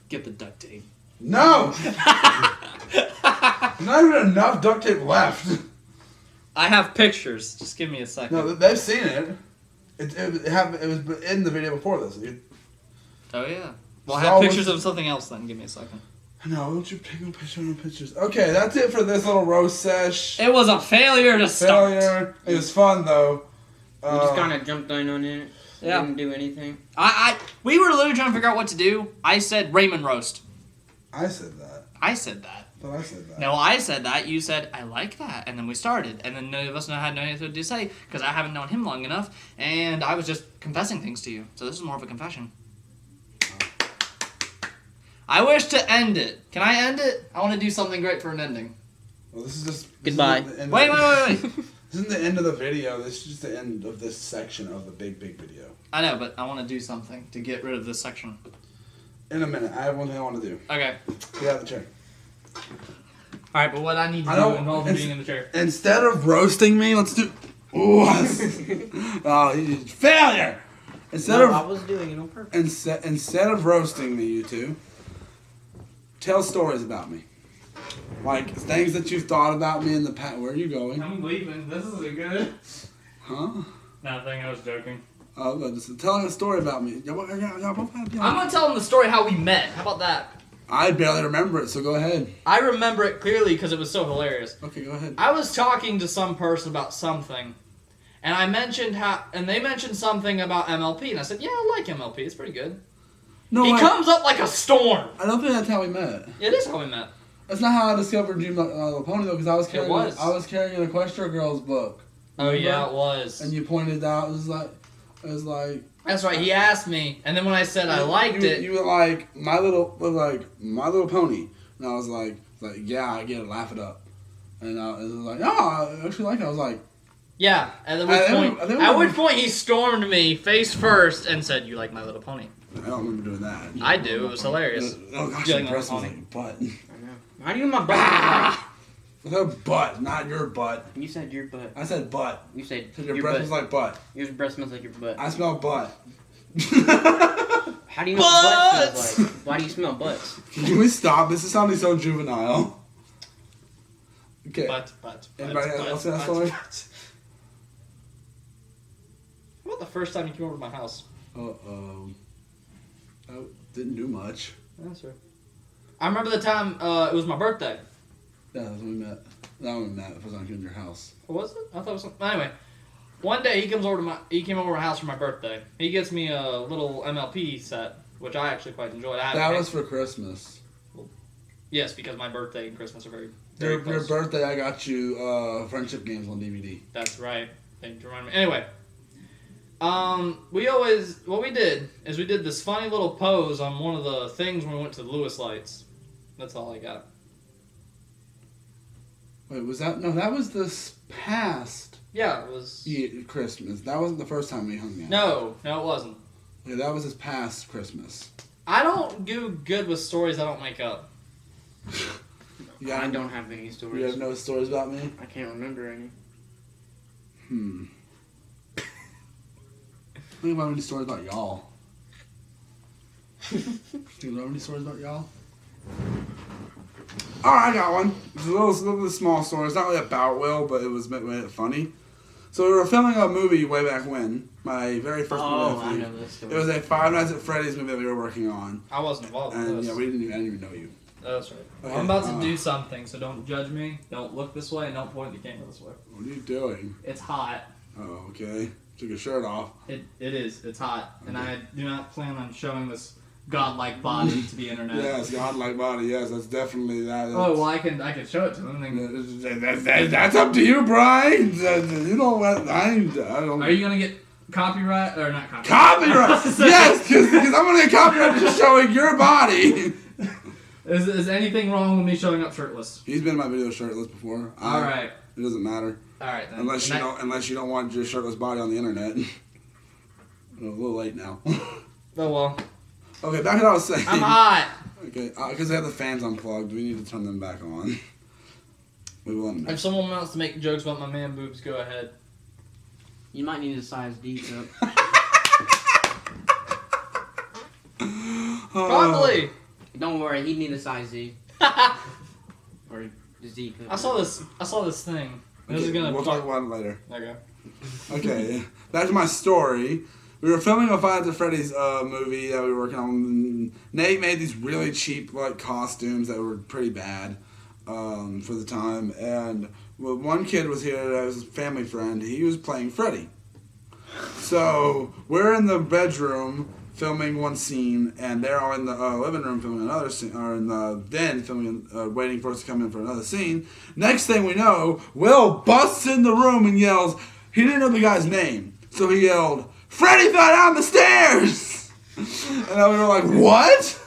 Get the duct tape. No! Not even enough duct tape left. I have pictures. Just give me a second. No, they've seen it. It was in the video before this. Oh, yeah. Well, I have pictures of something else then. Give me a second. No, don't you pick no pictures. Okay, that's it for this little roast sesh. It was a failure to start. It was fun, though. We just kind of jumped in on it. Yeah. Didn't do anything. We were literally trying to figure out what to do. I said Raymond roast. I said that. I said that. But I said that. No, I said that. You said, I like that. And then we started. And then none of us had anything to say because I haven't known him long enough. And I was just confessing things to you. So this is more of a confession. I wish to end it. Can I end it? I want to do something great for an ending. Well, this is just... Goodbye. Wait. This isn't the end of the video. This is just the end of this section of the big video. I know, but I want to do something to get rid of this section. In a minute. I have one thing I want to do. Okay. Get out of the chair. All right, but what I need to I do don't- involves it's- being in the chair. Instead of roasting me, let's do. Ooh, oh, he's failure. Instead I of was doing it on purpose. instead of roasting me, you two, tell stories about me. Like things that you've thought about me in the past. Where are you going? I'm leaving. This isn't good. Huh? Nothing. I was joking. Oh, but just telling a story about me. I'm gonna tell them the story how we met. How about that? I barely remember it, so go ahead. I remember it clearly because it was so hilarious. Okay, go ahead. I was talking to some person about something, and I mentioned and they mentioned something about MLP, and I said, "Yeah, I like MLP. It's pretty good." No, he comes up like a storm. I don't think that's how we met. It is how we met. That's not how I discovered you, the pony though, because I was carrying. was. I was carrying an Equestria Girls book. Oh yeah, it was. And you pointed out it was like. That's right. He asked me, and then when I said I liked it, you were like my little pony, and I was like yeah, I get it, laugh it up, and I was like, oh, I actually like it. I was like, yeah. At which point he stormed me face first and said, "You like My Little Pony?" I don't remember doing that. I do. It was hilarious. Oh gosh, You your like My breast Little was Pony? like butt. I know. How do you know my butt? With her butt, not your butt. You said your butt. I said butt. You said your breath smells like butt. Your breath smells like your butt. I smell butt. How do you know what butt smells like? Why do you smell butts? Can we stop? This is sounding so juvenile. Okay. But. Anybody else have a story? How about the first time you came over to my house? I didn't do much. That's right. I remember the time it was my birthday. Yeah, that's when we met. That when we met. It was on your house. What was it? I thought it was something. Anyway, one day he came over to my house for my birthday. He gets me a little MLP set, which I actually quite enjoyed. That was for Christmas. Yes, because my birthday and Christmas are very Your close. birthday, I got you Friendship Games on DVD. That's right. Thank you for reminding me. Anyway, what we did is we did this funny little pose on one of the things when we went to the Lewis Lights. That's all I got. Wait, was that? No, that was this past. Yeah, it was. Christmas. That wasn't the first time we hung out. No, it wasn't. Yeah, that was this past Christmas. I don't do good with stories I don't make up. I don't have any stories. You have no stories about me? I can't remember any. Think about any stories about y'all. Do you know any stories about y'all? Alright, I got one. It's a little small story. It's not really about Will, but it made it funny. So we were filming a movie way back when. My very first movie. I know this story. It was a Five Nights at Freddy's movie that we were working on. I wasn't involved in And this. yeah, I didn't even know you. That's right. Okay, I'm about to do something, so don't judge me. Don't look this way, and don't point the camera this way. What are you doing? It's hot. Oh, okay. Took your shirt off. It is. It's hot, and I do not plan on showing this godlike body to the internet. Yes, godlike body. Yes, that's definitely that. Oh well, I can show it to them. That's up to you, Brian. You know what? I don't. Are you gonna get copyright or not copyright? Copyright? Yes, because I'm gonna get copyright for just showing your body. Is anything wrong with me showing up shirtless? He's been in my video shirtless before. All right. It doesn't matter. All right. Then. Unless you don't want your shirtless body on the internet. A little late now. Oh well. Okay, back to what I was saying. I'm hot. Okay, because they have the fans unplugged. We need to turn them back on. We will. If someone wants to make jokes about my man boobs, go ahead. You might need a size D cup. Probably. Don't worry, he'd need a size Z. Or the Z cup. I saw this thing. We'll talk about it later. Okay. Okay, back to my story. We were filming a Five Nights at Freddy's movie that we were working on. Nate made these really cheap costumes that were pretty bad for the time. And one kid was here that was a family friend. He was playing Freddy. So we're in the bedroom filming one scene, and they're all in the living room filming another scene, or in the den filming, waiting for us to come in for another scene. Next thing we know, Will busts in the room and yells, he didn't know the guy's name, so he yelled, "Freddy fell down the stairs!" And then we were like, what?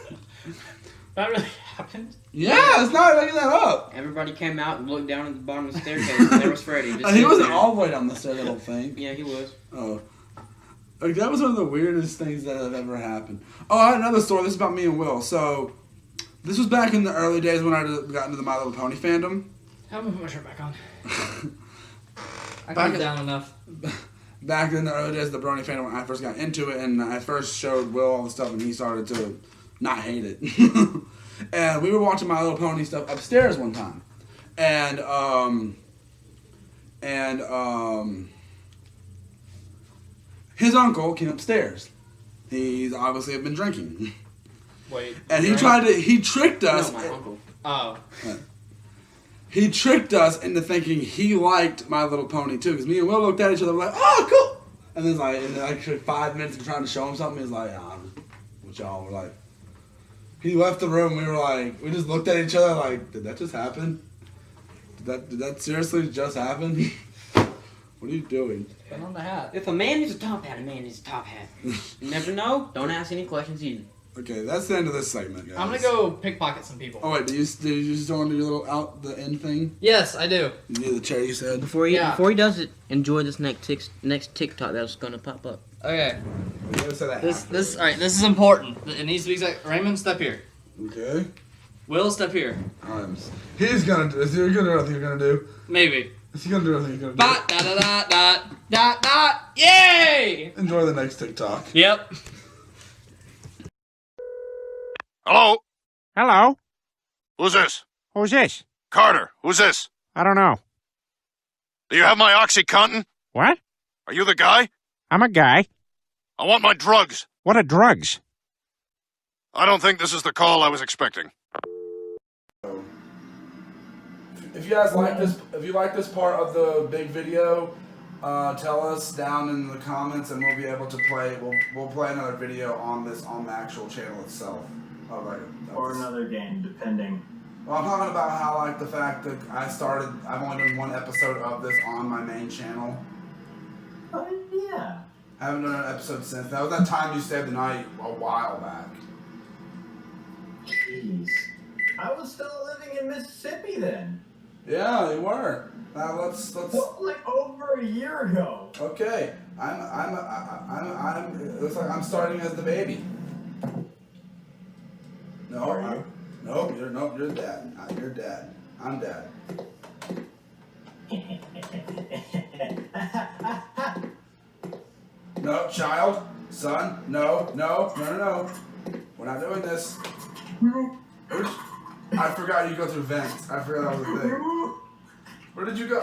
That really happened? Yeah, it's not making that up. Everybody came out and looked down at the bottom of the staircase, and there was Freddy. And he wasn't all the way down the stairs, I don't think. Yeah, he was. Oh. Like, that was one of the weirdest things that have ever happened. Oh, I had another story. This is about me and Will. So, This was back in the early days when I got into the My Little Pony fandom. I'm gonna put my shirt back on. I Back calmed down enough. Back in the early days of the Brony fandom when I first got into it, and I first showed Will all the stuff, and he started to not hate it. And we were watching My Little Pony stuff upstairs one time, and his uncle came upstairs. He's obviously been drinking. Wait. And he tricked us. No, my uncle. Oh. He tricked us into thinking he liked My Little Pony too, because me and Will looked at each other like, "Oh, cool!" And then in 5 minutes of trying to show him something, he's like, "What y'all were like?" He left the room. We were like, we just looked at each other like, "Did that just happen? Did that seriously just happen? What are you doing?" Put on the hat. If a man needs a top hat, a man needs a top hat. You never know. Don't ask any questions either. Okay, that's the end of this segment, guys. I'm gonna go pickpocket some people. Oh wait, do you still want to do your little out the end thing? Yes, I do. You do the chair you said. Before he does it, enjoy this next TikTok that's gonna pop up. Okay. Say that This all right. This is important. It needs to be exact. Raymond, step here. Okay. Will, step here. He's gonna do. Is he gonna do everything you're gonna do? Maybe. Is he gonna do everything you're gonna do? Dot dot dot dot dot dot. Yay! Enjoy the next TikTok. Yep. Hello? Hello? Who's this? Who's this? Carter. Who's this? I don't know. Do you have my OxyContin? What? Are you the guy? I'm a guy. I want my drugs. What are drugs? I don't think this is the call I was expecting. If you guys like this, if you like this part of the big video, tell us down in the comments, and we'll be able to play. We'll play another video on this on the actual channel itself. Or another game, depending. Well, I'm talking about how like the fact that I've only done one episode of this on my main channel. Oh yeah. I haven't done an episode since. That was that time you saved the night a while back. Jeez. I was still living in Mississippi then. Yeah, you were. Now let's. Well, like over a year ago. Okay, it looks like I'm starting as the baby. No, you're dad. You're dad. I'm dad. No, child, son, no. We're not doing this. I forgot you go through vents. I forgot that was a thing. Where did you go?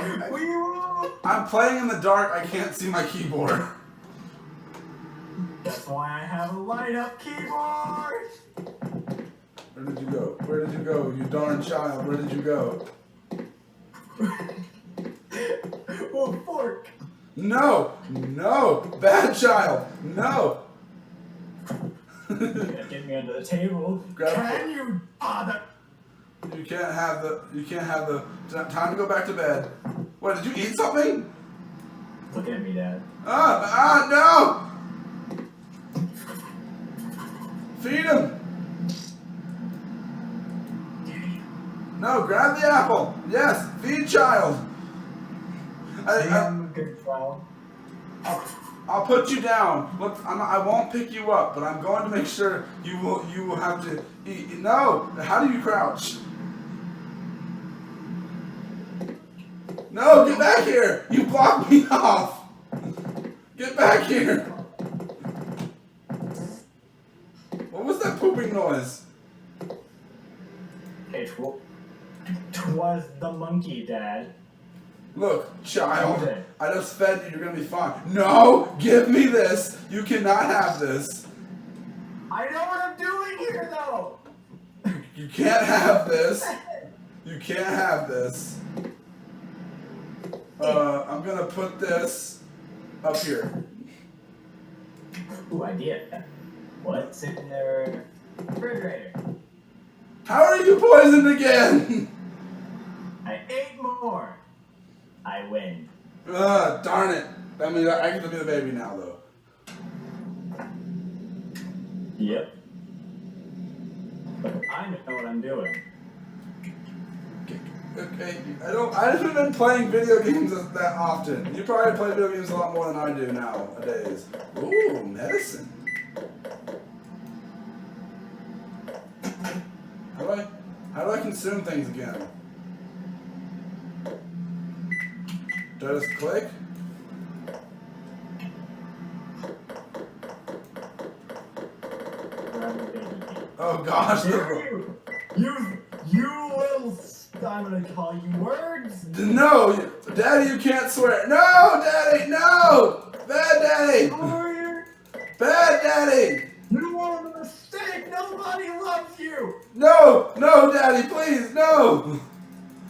I'm playing in the dark. I can't see my keyboard. That's why I have a light-up keyboard. Where did you go? Where did you go, you darn child? Where did you go? Well, fork. No, bad child, no. Get me under the table. Can you bother? You can't have the. Time to go back to bed. What? Did you eat something? Look at me, Dad. No! Feed him. No, grab the apple. Yes, feed child. I'm a good child. I'll put you down. Look, I won't pick you up, but I'm going to make sure you will have to eat. No, how do you crouch? No, get back here. You blocked me off. Get back here. What was that pooping noise? Twas the monkey, Dad. Look, child, I just fed you. You're going to be fine. No, give me this. You cannot have this. I know what I'm doing here, though. You can't have this. You can't have this. I'm going to put this up here. Ooh, idea. What's in their refrigerator? How are you poisoned again? I ate more. I win. Darn it. That means I get to be the baby now, though. Yep. But I know what I'm doing. Okay, I haven't been playing video games that often. You probably play video games a lot more than I do nowadays. Ooh, medicine. How do I do I consume things again? Do I just click? Oh gosh. You little... I'm gonna call you words. No, Daddy, you can't swear. No, Daddy, no! Bad Daddy! Bad Daddy! You are a mistake. Nobody loves you. No, no, Daddy, please, no!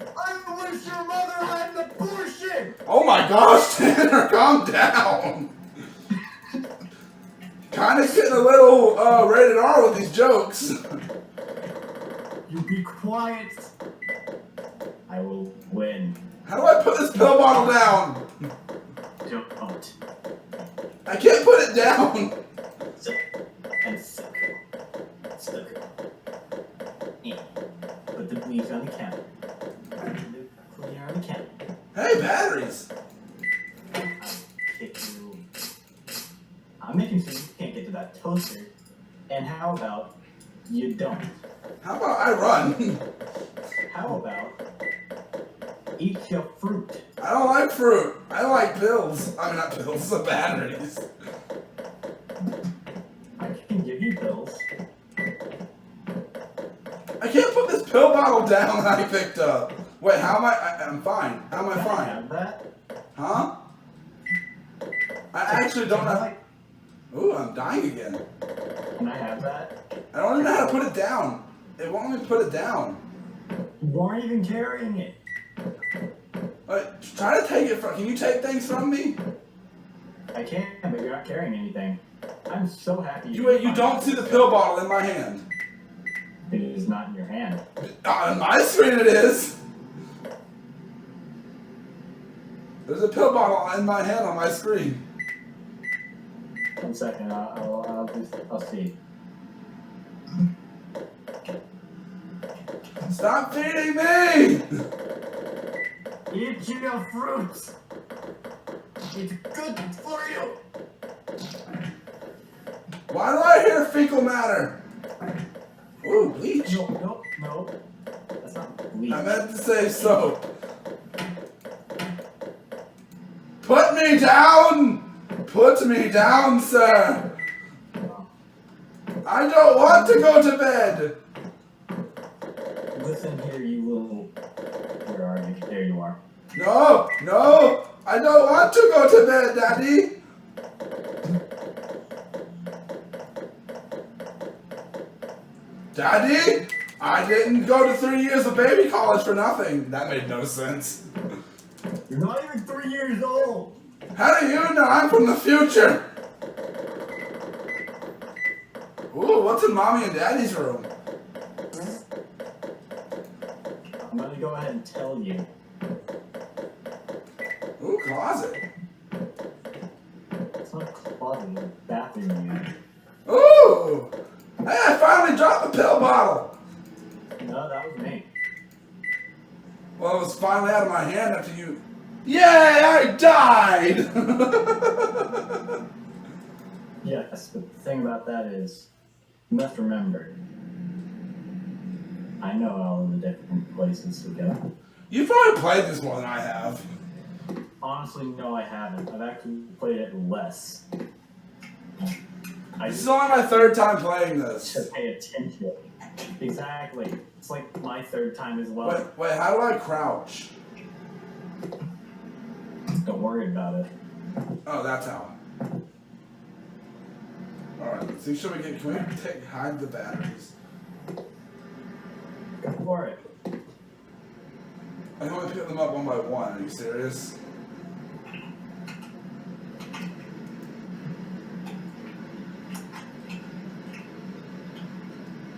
I wish your mother had an abortion. Oh my gosh, Tanner, calm down! Kinda getting a little rated R with these jokes. You be quiet. I will win. How do I put this pill bottle down? Don't. I can't put it down. And suck. Put the bleach on the counter. Cleaner on the counter. Hey, batteries. Kick you. I'm making sure you can't get to that toaster. And how about you don't? How about I run? How about eat your fruit? I don't like fruit. I like pills. I mean, not pills, the batteries. I can give you pills. I can't put this pill bottle down that I picked up. Wait, how am I'm fine. How am I fine? Have that? Huh? I actually don't have... Ooh, I'm dying again. Can I have that? I don't even know how to put it down. It won't let me put it down. You aren't even carrying it. Wait, try to take it from... Can you take things from me? I can, but you're not carrying anything. I'm so happy. You don't see the pill bottle in my hand. It is not in your hand. On my screen it is. There's a pill bottle in my hand on my screen. 1 second, I'll see. Stop feeding me! Eat your fruits. It's good for you. Why do I hear fecal matter? Ooh, bleach. No. That's not bleach. I meant to say soap. Put me down! Put me down, sir! I don't want to go to bed! Listen here, you little... Where are you? There you are. No! I don't want to go to bed, Daddy! Daddy? I didn't go to 3 years of baby college for nothing. That made no sense. You're not even 3 years old! How do you know I'm from the future? Ooh, what's in Mommy and Daddy's room? I'm gonna go ahead and tell you. Ooh, closet. It's not a closet, it's a bathroom unit. Ooh! Hey, I finally dropped the pill bottle! No, that was me. Well, it was finally out of my hand after you... Yay, I died! Yes, but the thing about that is, you must remember, I know all of the different places to go. You've probably played this more than I have. Honestly, no, I haven't. I've actually played it less. This is only my third time playing this. To pay attention. Exactly. It's like my third time as well. Wait, how do I crouch? Don't worry about it. Oh, that's how. Alright, so can we hide the batteries? Go for it. I can only pick them up one by one, are you serious?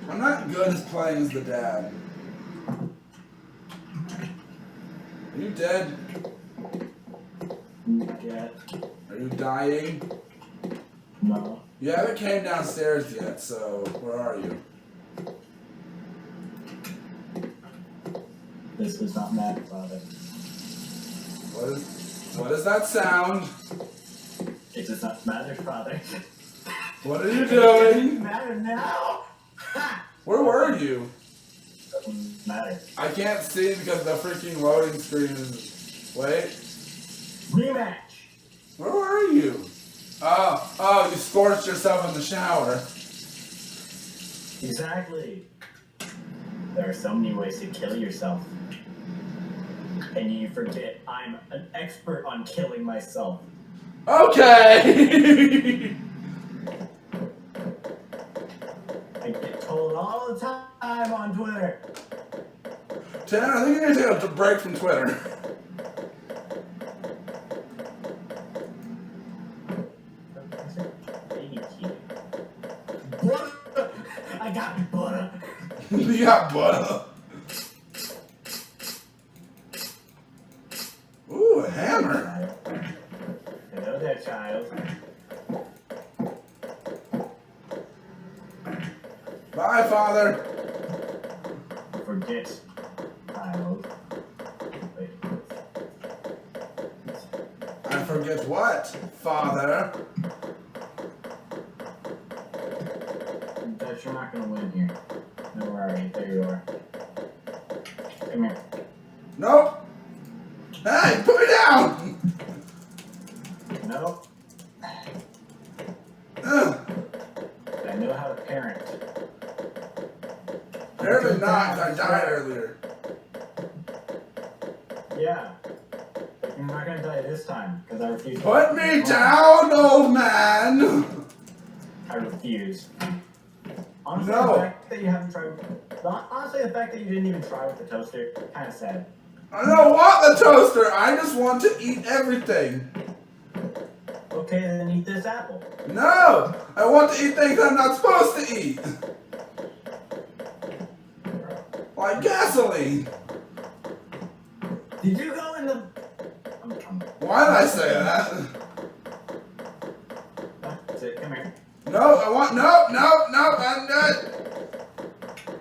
I'm not good as playing as the dad. Are you dead? Not yet. Are you dying? No. You haven't came downstairs yet, so where are you? This does not matter, Father. What is that sound? It does not matter, Father. What are you doing? It doesn't matter now! Where were you? Matter. I can't see because the freaking loading screen is... Wait. Rematch. Where are you? Oh, you scorched yourself in the shower. Exactly. There are so many ways to kill yourself. And you forget I'm an expert on killing myself. Okay! I get told all the time on Twitter. Tanner, I think you need to take a break from Twitter. I got butter. You got butter. Ooh, a hammer. Hello there, child. Bye, Father. Forget, child. Wait. I forget what, Father? Dutch, you're not gonna win here. No, where are you? There you are. Come here. Nope. Hey, put me down. Nope. I know how to parent. Apparently not, 'cause I died earlier. Yeah. But you're not gonna die this time, because I refuse to. Put me down, old man. I refuse. Honestly, No. the fact that you haven't tried. Honestly, the fact that you didn't even try with the toaster, kind of sad. I don't want the toaster. I just want to eat everything. Okay, then eat this apple. No, I want to eat things I'm not supposed to eat. Like gasoline. Did you go in the... Why did I say that? That's it, come here. No, I want... No, I'm good.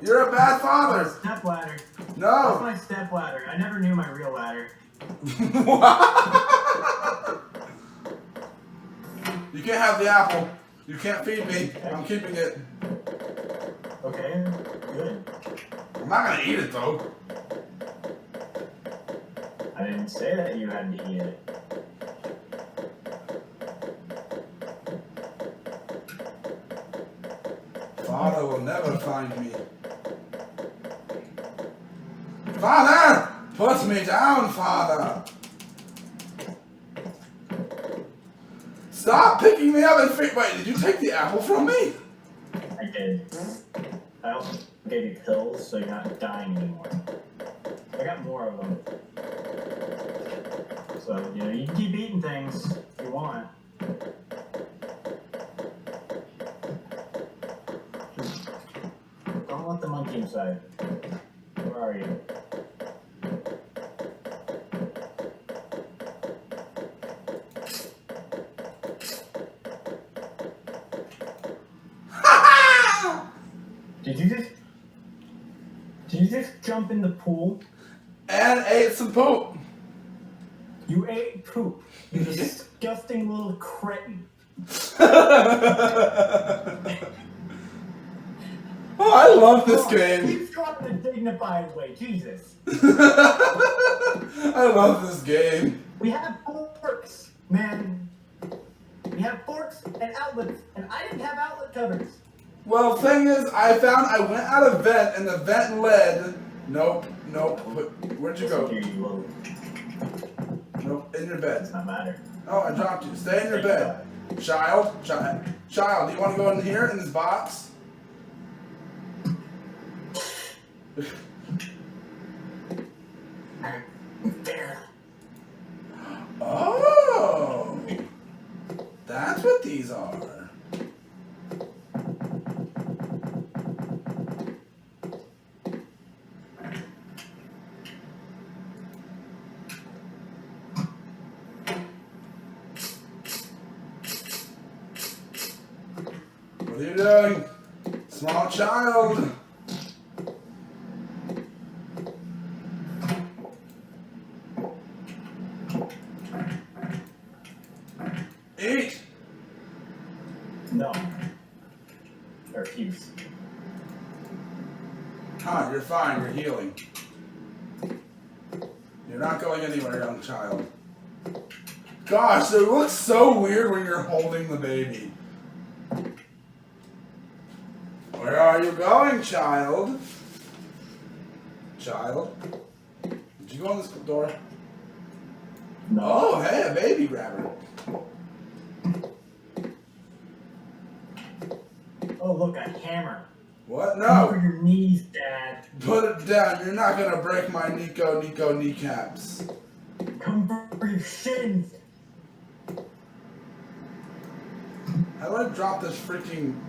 You're a bad father. Step ladder. No. That's my step ladder. I never knew my real ladder. You can't have the apple. You can't feed me. I'm keeping it. Okay, good. I'm not gonna eat it though. I didn't say that you had to eat it. Father will never find me. Father! Put me down, Father! Stop picking me up and wait, did you take the apple from me? I did. I also gave you pills so you're not dying anymore. I got more of them. So, you know, you can keep eating things if you want. Don't let the monkey inside. Where are you? Did you just jump in the pool? And ate some poop. You ate poop. You disgusting little cretin. Oh, I love this game. He's dropping a dignified way, Jesus. I love this game. We have forks, man. We have forks and outlets, and I didn't have outlet covers. Well, thing is, I went out of vent, and the vent led. Nope. Where'd you go? Nope, in your bed. Does not matter. Oh, I dropped you. Stay in your bed. Child, do you want to go in here, in this box? Oh! That's what these are. What are you doing? Small child. Eat. No. I refuse. Ah, you're You're fine. You're healing. You're not going anywhere, young child. Gosh, it looks so weird when you're holding the baby. Where are you going, child? Child? Did you go in this door? No. Oh, hey, a baby grabber. Oh, look, a hammer. What? No. Cover your knees, Dad. Put it down. You're not gonna break my Nico kneecaps. Come for your shins. How do I drop this freaking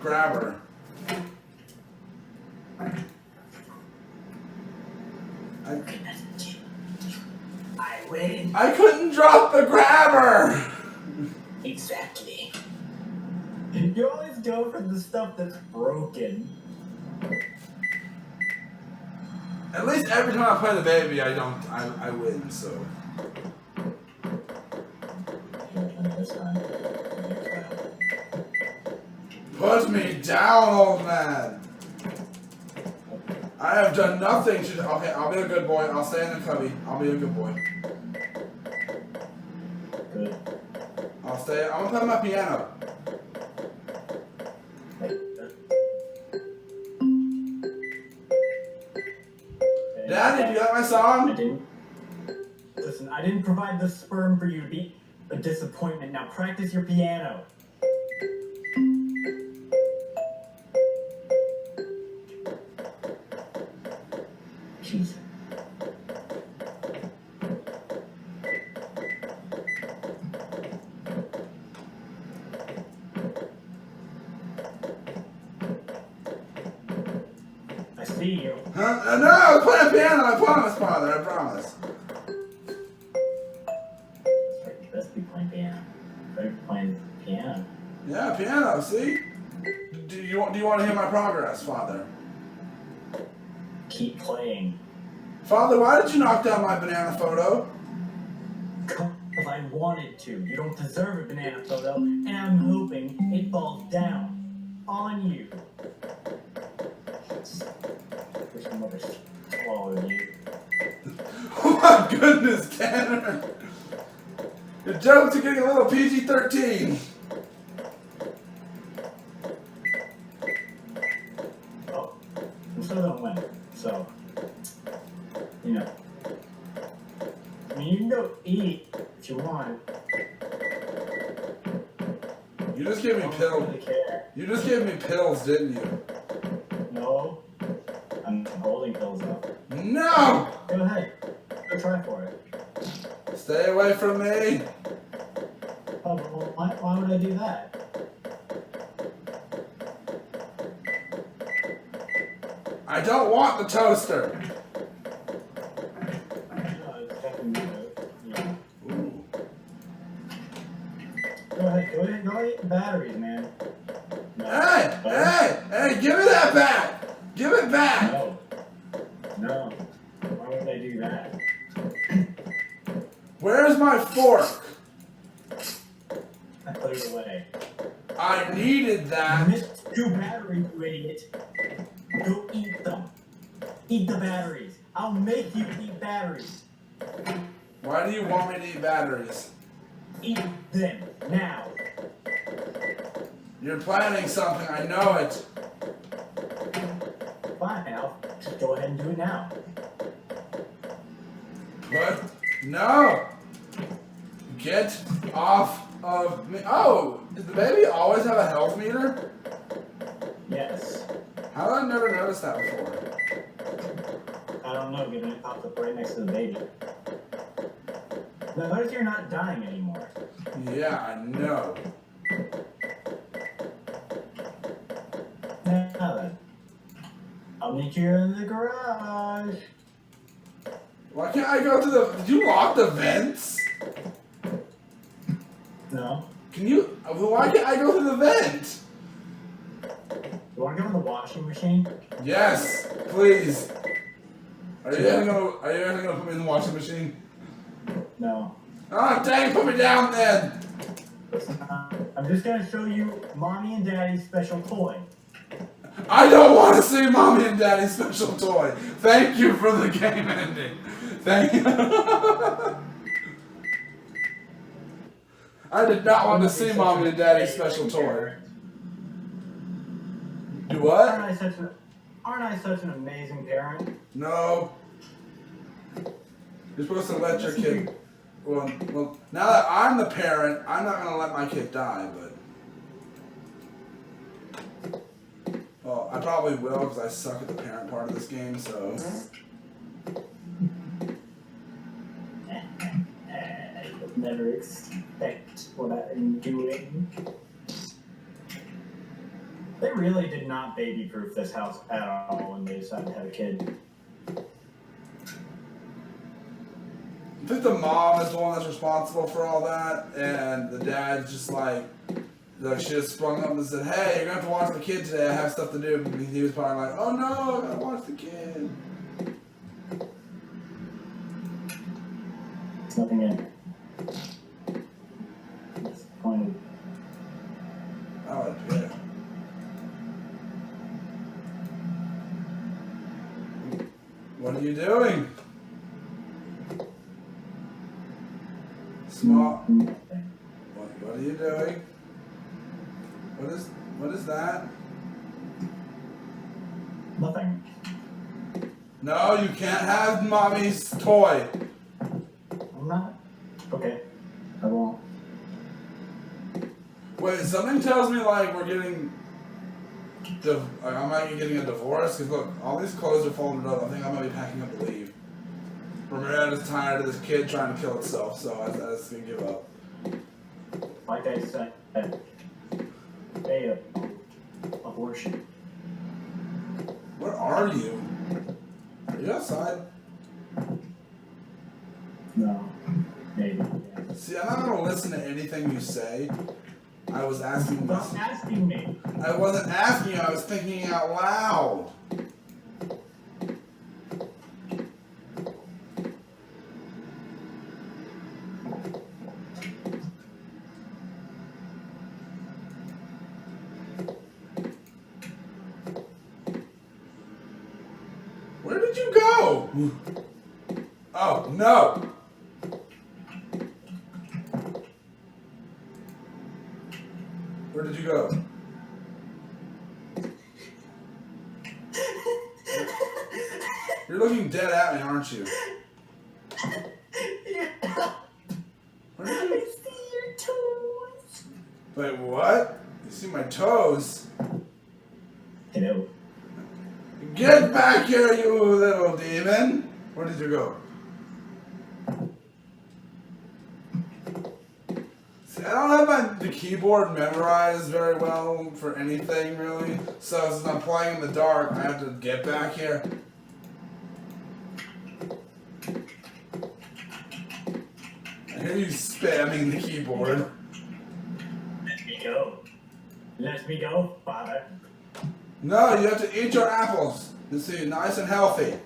grabber? I win. I couldn't drop the grabber! Exactly. You always go for the stuff that's broken. At least every time I play the baby, I win, so. Put me down, old man! I have done nothing to. Okay, I'll be a good boy. I'll stay in the cubby. I'll be a good boy. Good. I'll stay. I'm gonna play my piano. Daddy, do you like my song? I didn't. Listen, I didn't provide the sperm for you to be a disappointment. Now practice your piano. Jeez. I see you. Huh? No, I was playing piano. I promise, Father. I promise. You best be playing piano. Better be playing piano. Yeah, piano. See? Do you want to hear my progress, Father? Keep playing. Father, why did you knock down my banana photo? Because I wanted to. You don't deserve a banana photo, and I'm hoping it falls down on you. Wish my mother swallowed you. Oh my goodness, Tanner! Your jokes are getting a little PG-13. Oh, I'm still gonna win. So, you know. I mean, you can go eat if you want. You just gave me pills. Really care. You just gave me pills, didn't you? No. I'm holding pills up. No! Go ahead. Go try for it. Stay away from me. Oh, well, why would I do that? I don't want the toaster. Go ahead, eat the batteries, man. Hey, give me that back! Give it back! No. Why would I do that? Where's my fork? I put it away. I needed that. You missed 2 batteries, you idiot. Go eat them. Eat the batteries. I'll make you eat batteries. Why do you want me to eat batteries? Eat them now. You're planning something, I know it. Fine, Al. Just go ahead and do it now. What? No! Get off of me. Oh! Did the baby always have a health meter? Yes. How did I never notice that before? I don't know, given it popped up right next to the baby. Now notice you're not dying anymore. Yeah, I know. Now then. I'll meet you in the garage. Why can't I go to the... Did you lock the vents? No. Can you... Why can't I go to the vent? You want to go in the washing machine? Yes, please. Are you actually gonna put me in the washing machine? No. Oh, dang, put me down then. Listen, I'm just gonna show you Mommy and Daddy's special toy. I don't want to see Mommy and Daddy's special toy. Thank you for the game ending. Thank you. I did not want to see Mommy and Daddy's special toy. Do what? Aren't I such an amazing parent? No. You're supposed to let your kid... Well, now that I'm the parent, I'm not going to let my kid die, but... Well, I probably will because I suck at the parent part of this game, so... I would never expect what I'm doing. They really did not baby-proof this house at all when they decided to have a kid. I think the mom is the one that's responsible for all that, and the dad's just like she just sprung up and said, "Hey, you're gonna have to watch the kid today. I have stuff to do." And he was probably like, "Oh no, I gotta watch the kid." There's nothing in there. I'm disappointed. Oh yeah. What are you doing? Small. What are you doing? What is that? Nothing. No, you can't have Mommy's toy. I'm not. Okay. I won't. Wait, something tells me like we're getting. I might be getting a divorce because look, all these clothes are folded up. I think I might be packing up to leave. Mariana's tired of this kid trying to kill itself, so I just gonna give up. Like I said, hey, abortion. Where are you? Are you outside? No, maybe. Yeah. See, I'm not gonna listen to anything you say. I was asking. Stop asking me. I wasn't asking you. I was thinking out loud. Where did you go? Oh, no. Where did you go? You're looking dead at me, aren't you? Yeah. Where did you... I see your toes. Wait, what? You see my toes? Hello. Get back here, you little demon! Where did you go? See, I don't have the keyboard memorized very well for anything, really. So since I'm playing in the dark, I have to get back here. I hear you spamming the keyboard. Let me go. Let me go, father. No, you have to eat your apples. You see, nice and healthy.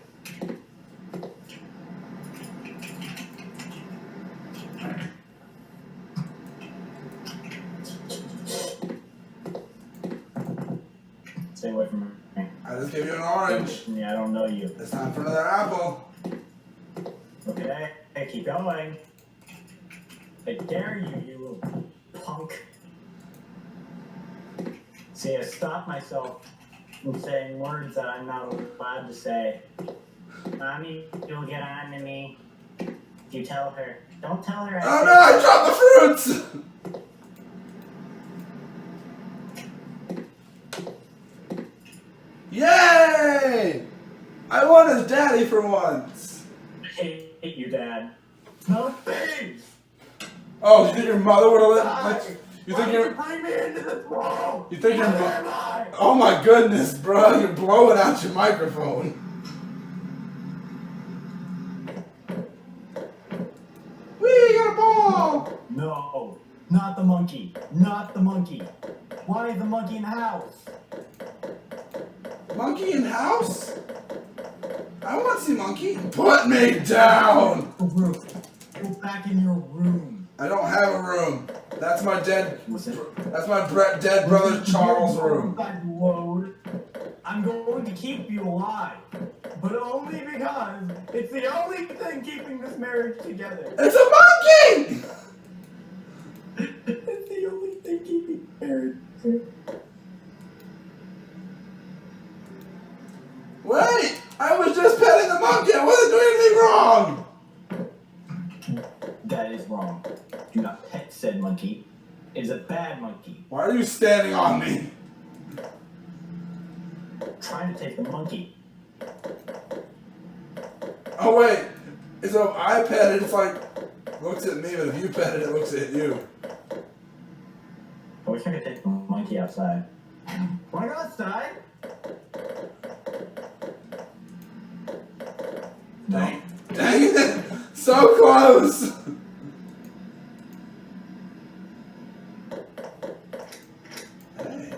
Stay away from me. I just gave you an orange. Yeah, I don't know you. It's time for another apple. Okay, hey, keep going. I dare you, you punk. See, I stopped myself from saying words that I'm not allowed to say. Mommy, you'll get on to me. You tell her. Don't tell her. Oh no, I dropped the fruits! Yay! I won as daddy for once. I hate you, Dad. Nothing! Oh, you think your mother would have let you think you're bring me into this world? You think your oh my goodness, bro, you're blowing out your microphone. We got a ball! No, not the monkey. Not the monkey. Why is the monkey in the house? Monkey in house? I want to see monkey. Put me down! Go back in your room. I don't have a room. That's my dead. That's my dead brother Charles' room. Load. I'm going to keep you alive. But only because it's the only thing keeping this marriage together. It's a monkey! It's the only thing keeping marriage together. Wait! I was just petting the monkey! I wasn't doing anything wrong! That is wrong. Do not pet said monkey. It is a bad monkey. Why are you standing on me? Trying to take the monkey. Oh wait, so I pet it, it's like, looks at me, but if you pet it, it looks at you. I wish I could take the monkey outside. Wanna go outside? Dang it! So close! Hey.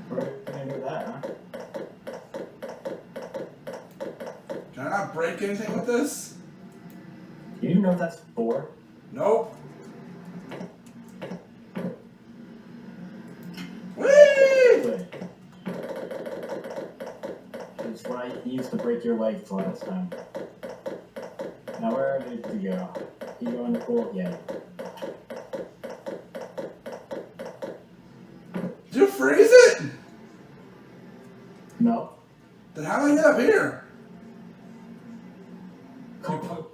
We're gonna do that, huh? Can I not break anything with this? You know what that's for? Nope. Whee! It's what I used to break your legs last time. Now where did you go? You go in the pool? Yeah. Did you freeze it? No. Then how did I get up here?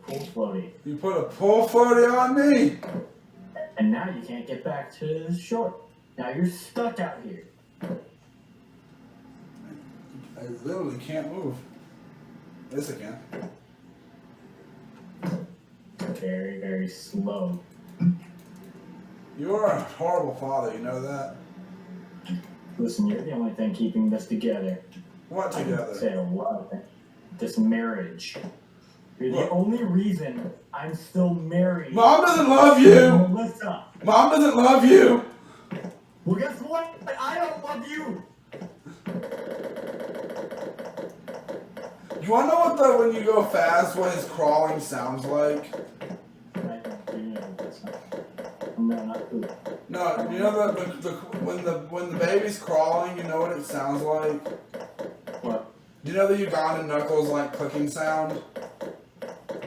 Pool floaty. You put a pool floaty on me? And now you can't get back to the shore. Now you're stuck out here. I literally can't move. Yes, I can. Very, very slow. You are a horrible father, you know that? Listen, you're the only thing keeping this together. What together? I can say a lot of things. This marriage. You're the only reason I'm still married. Mom doesn't love you! Melissa. Mom doesn't love you! Well, guess what? I don't love you! You wanna know what the, when you go fast, what his crawling sounds like? No, not food. No, you know when the baby's crawling, you know what it sounds like? What? Do you know the Ugandan knuckles like clicking sound?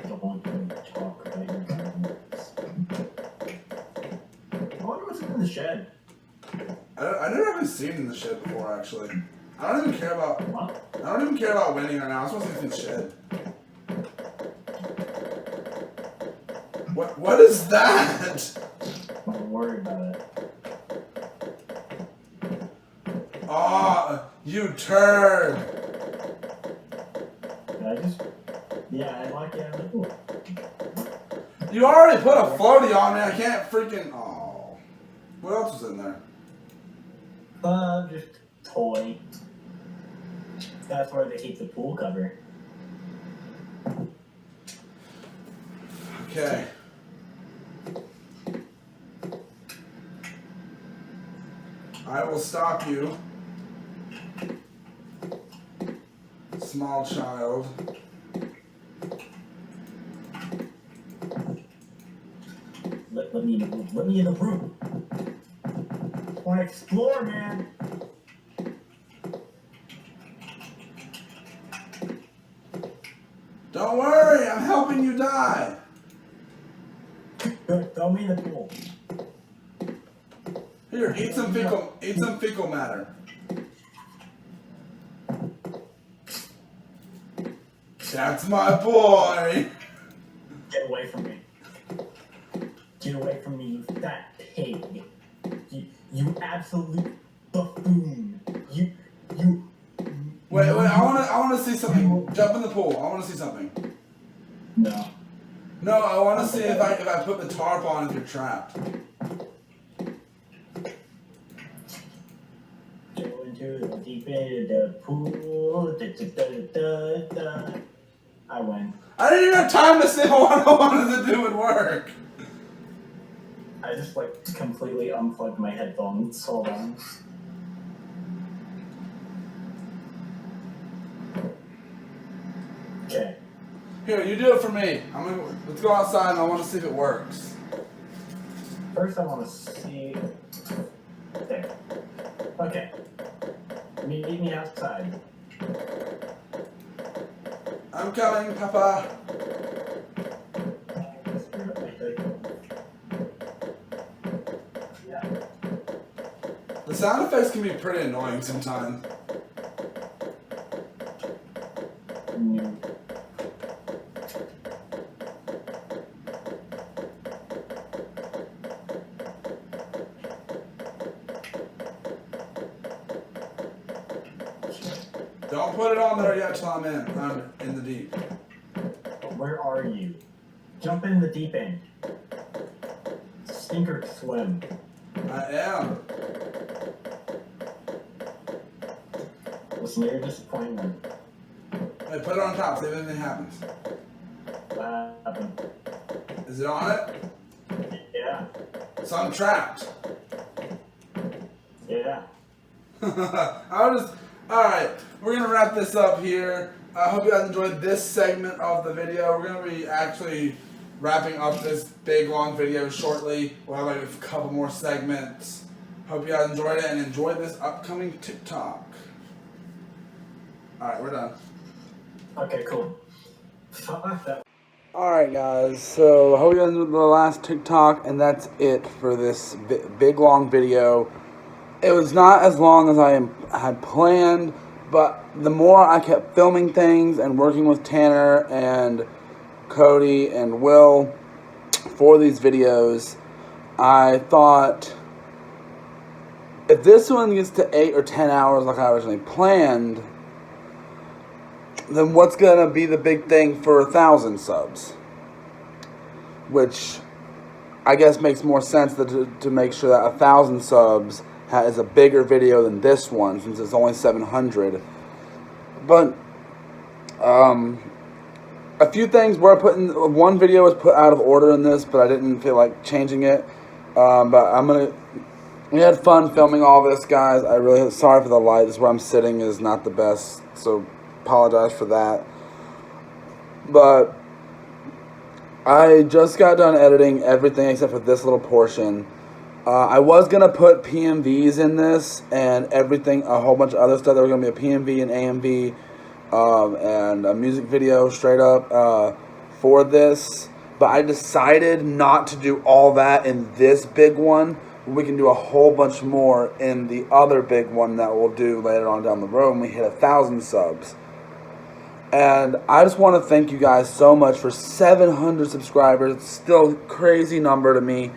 Don't want to talk about your guidance. I wonder what's in the shed. I never even seen in the shed before, actually. I don't even care about. I don't even care about winning right now. I just want to see what's in the shed. What is that? Don't worry about it. Oh, you turd! I like it out of the pool. You already put a floaty on me. I can't freaking. Oh, what else was in there? Just toy. That's where they keep the pool cover. Okay. I will stop you, small child. Let me in the room. Let me in the room. I want to explore, man. Don't worry, I'm helping you die. Throw me in the pool. Here, eat some fecal matter. That's my boy. Get away from me. Get away from me, you fat pig. You absolute buffoon. You. Wait, I wanna see something. Jump in the pool. I wanna see something. No. No, I wanna see if I put the tarp on if you're trapped. Go into the deep end of the pool. I win. I didn't even have time to say what I wanted to do would work. I just like completely unplugged my headphones. Hold on. Okay. Here, you do it for me. Let's go outside and I want to see if it works. First, I want to see. There. Okay. Meet me outside. I'm coming, Papa. The sound effects can be pretty annoying sometimes. Don't put it on there yet till I'm in the deep. Where are you? Jump in the deep end. Sink or swim. I am. Listen to your disappointment. Hey, put it on top, see if anything happens. What happened? Is it on it? Yeah. So I'm trapped. Yeah. Alright, we're going to wrap this up here. I hope you guys enjoyed this segment of the video. We're going to be actually wrapping up this big long video shortly. We'll have like a couple more segments. Hope you guys enjoyed it and enjoy this upcoming TikTok. Alright, we're done. Okay, cool. Alright guys, so I hope you guys enjoyed the last TikTok, and that's it for this big long video. It was not as long as I had planned, but the more I kept filming things and working with Tanner and Cody and Will for these videos, I thought if this one gets to 8 or 10 hours like I originally planned, then what's going to be the big thing for 1,000 subs? Which I guess makes more sense to make sure that 1,000 subs is a bigger video than this one, since it's only 700. But a few things were put in. One video was put out of order in this, but I didn't feel like changing it. But we had fun filming all this, guys. I really sorry for the light. This is where I'm sitting is not the best, so apologize for that. But I just got done editing everything except for this little portion. I was going to put PMVs in this and everything, a whole bunch of other stuff. There was going to be a PMV and AMV and a music video straight up for this. But I decided not to do all that in this big one. We can do a whole bunch more in the other big one that we'll do later on down the road when we hit 1,000 subs. And I just want to thank you guys so much for 700 subscribers. It's still a crazy number to me.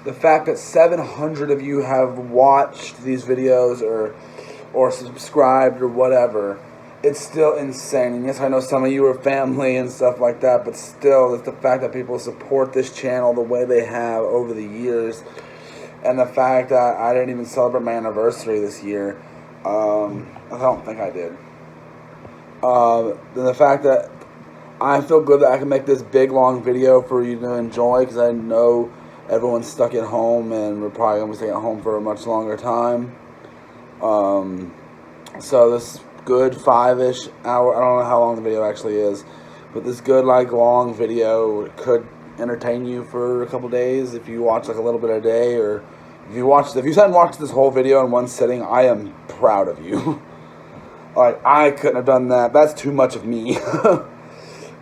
The fact that 700 of you have watched these videos or subscribed or whatever, it's still insane. And yes, I know some of you are family and stuff like that, but still, it's the fact that people support this channel the way they have over the years. And the fact that I didn't even celebrate my anniversary this year. I don't think I did. Then the fact that I feel good that I can make this big long video for you to enjoy, because I know everyone's stuck at home and we're probably going to be staying at home for a much longer time. So this good 5-ish hour, I don't know how long the video actually is, but this good like long video could entertain you for a couple days if you watch like a little bit a day, or if you hadn't watched this whole video in one sitting, I am proud of you. Like, I couldn't have done that. That's too much of me.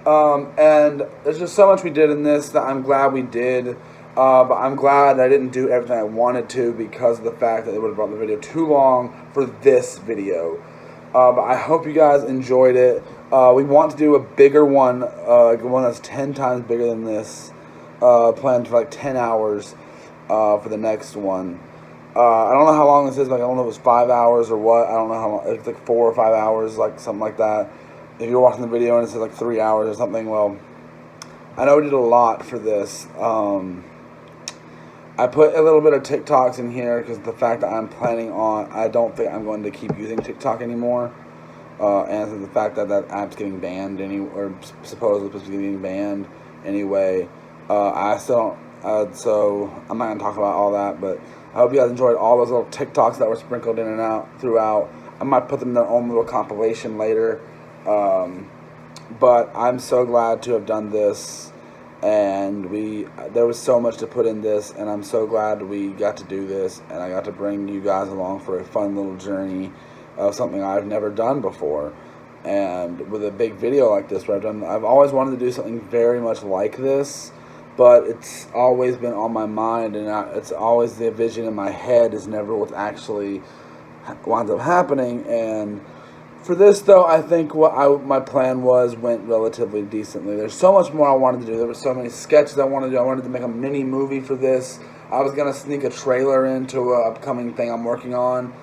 And there's just so much we did in this that I'm glad we did. But I'm glad I didn't do everything I wanted to because of the fact that it would have brought the video too long for this video. But I hope you guys enjoyed it. We want to do a bigger one, one that's 10 times bigger than this, planned for like 10 hours for the next one. I don't know how long this is, like I don't know if it was 5 hours or what, I don't know how long, it's like 4 or 5 hours, like something like that. If you're watching the video and it says like 3 hours or something, well, I know we did a lot for this. I put a little bit of TikToks in here because the fact that I'm planning on, I don't think I'm going to keep using TikTok anymore. And the fact that that app's getting banned, or supposedly supposed to be getting banned anyway. I still don't, So I'm not going to talk about all that, but I hope you guys enjoyed all those little TikToks that were sprinkled in and out throughout. I might put them in their own little compilation later. But I'm so glad to have done this, and there was so much to put in this, and I'm so glad we got to do this, and I got to bring you guys along for a fun little journey of something I've never done before. And with a big video like this, I've always wanted to do something very much like this, but it's always been on my mind, and it's always the vision in my head is never what actually winds up happening. And for this, though, I think what my plan went relatively decently. There's so much more I wanted to do. There were so many sketches I wanted to do. I wanted to make a mini movie for this. I was going to sneak a trailer into an upcoming thing I'm working on,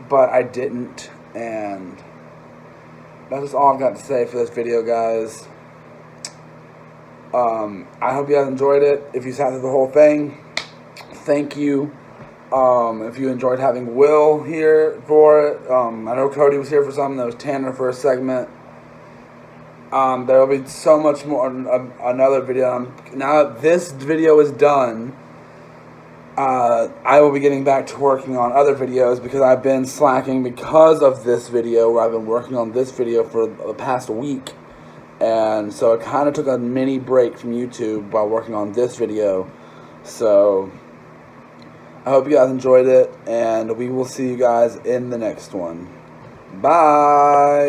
but I didn't. And that's just all I've got to say for this video, guys. I hope you guys enjoyed it. If you sat through the whole thing, thank you. If you enjoyed having Will here for it, I know Cody was here for something. There was Tanner for a segment. There will be so much more. Another video. Now that this video is done, I will be getting back to working on other videos because I've been slacking because of this video. Where I've been working on this video for the past week, and so I kind of took a mini break from YouTube while working on this video. So I hope you guys enjoyed it, and we will see you guys in the next one. Bye!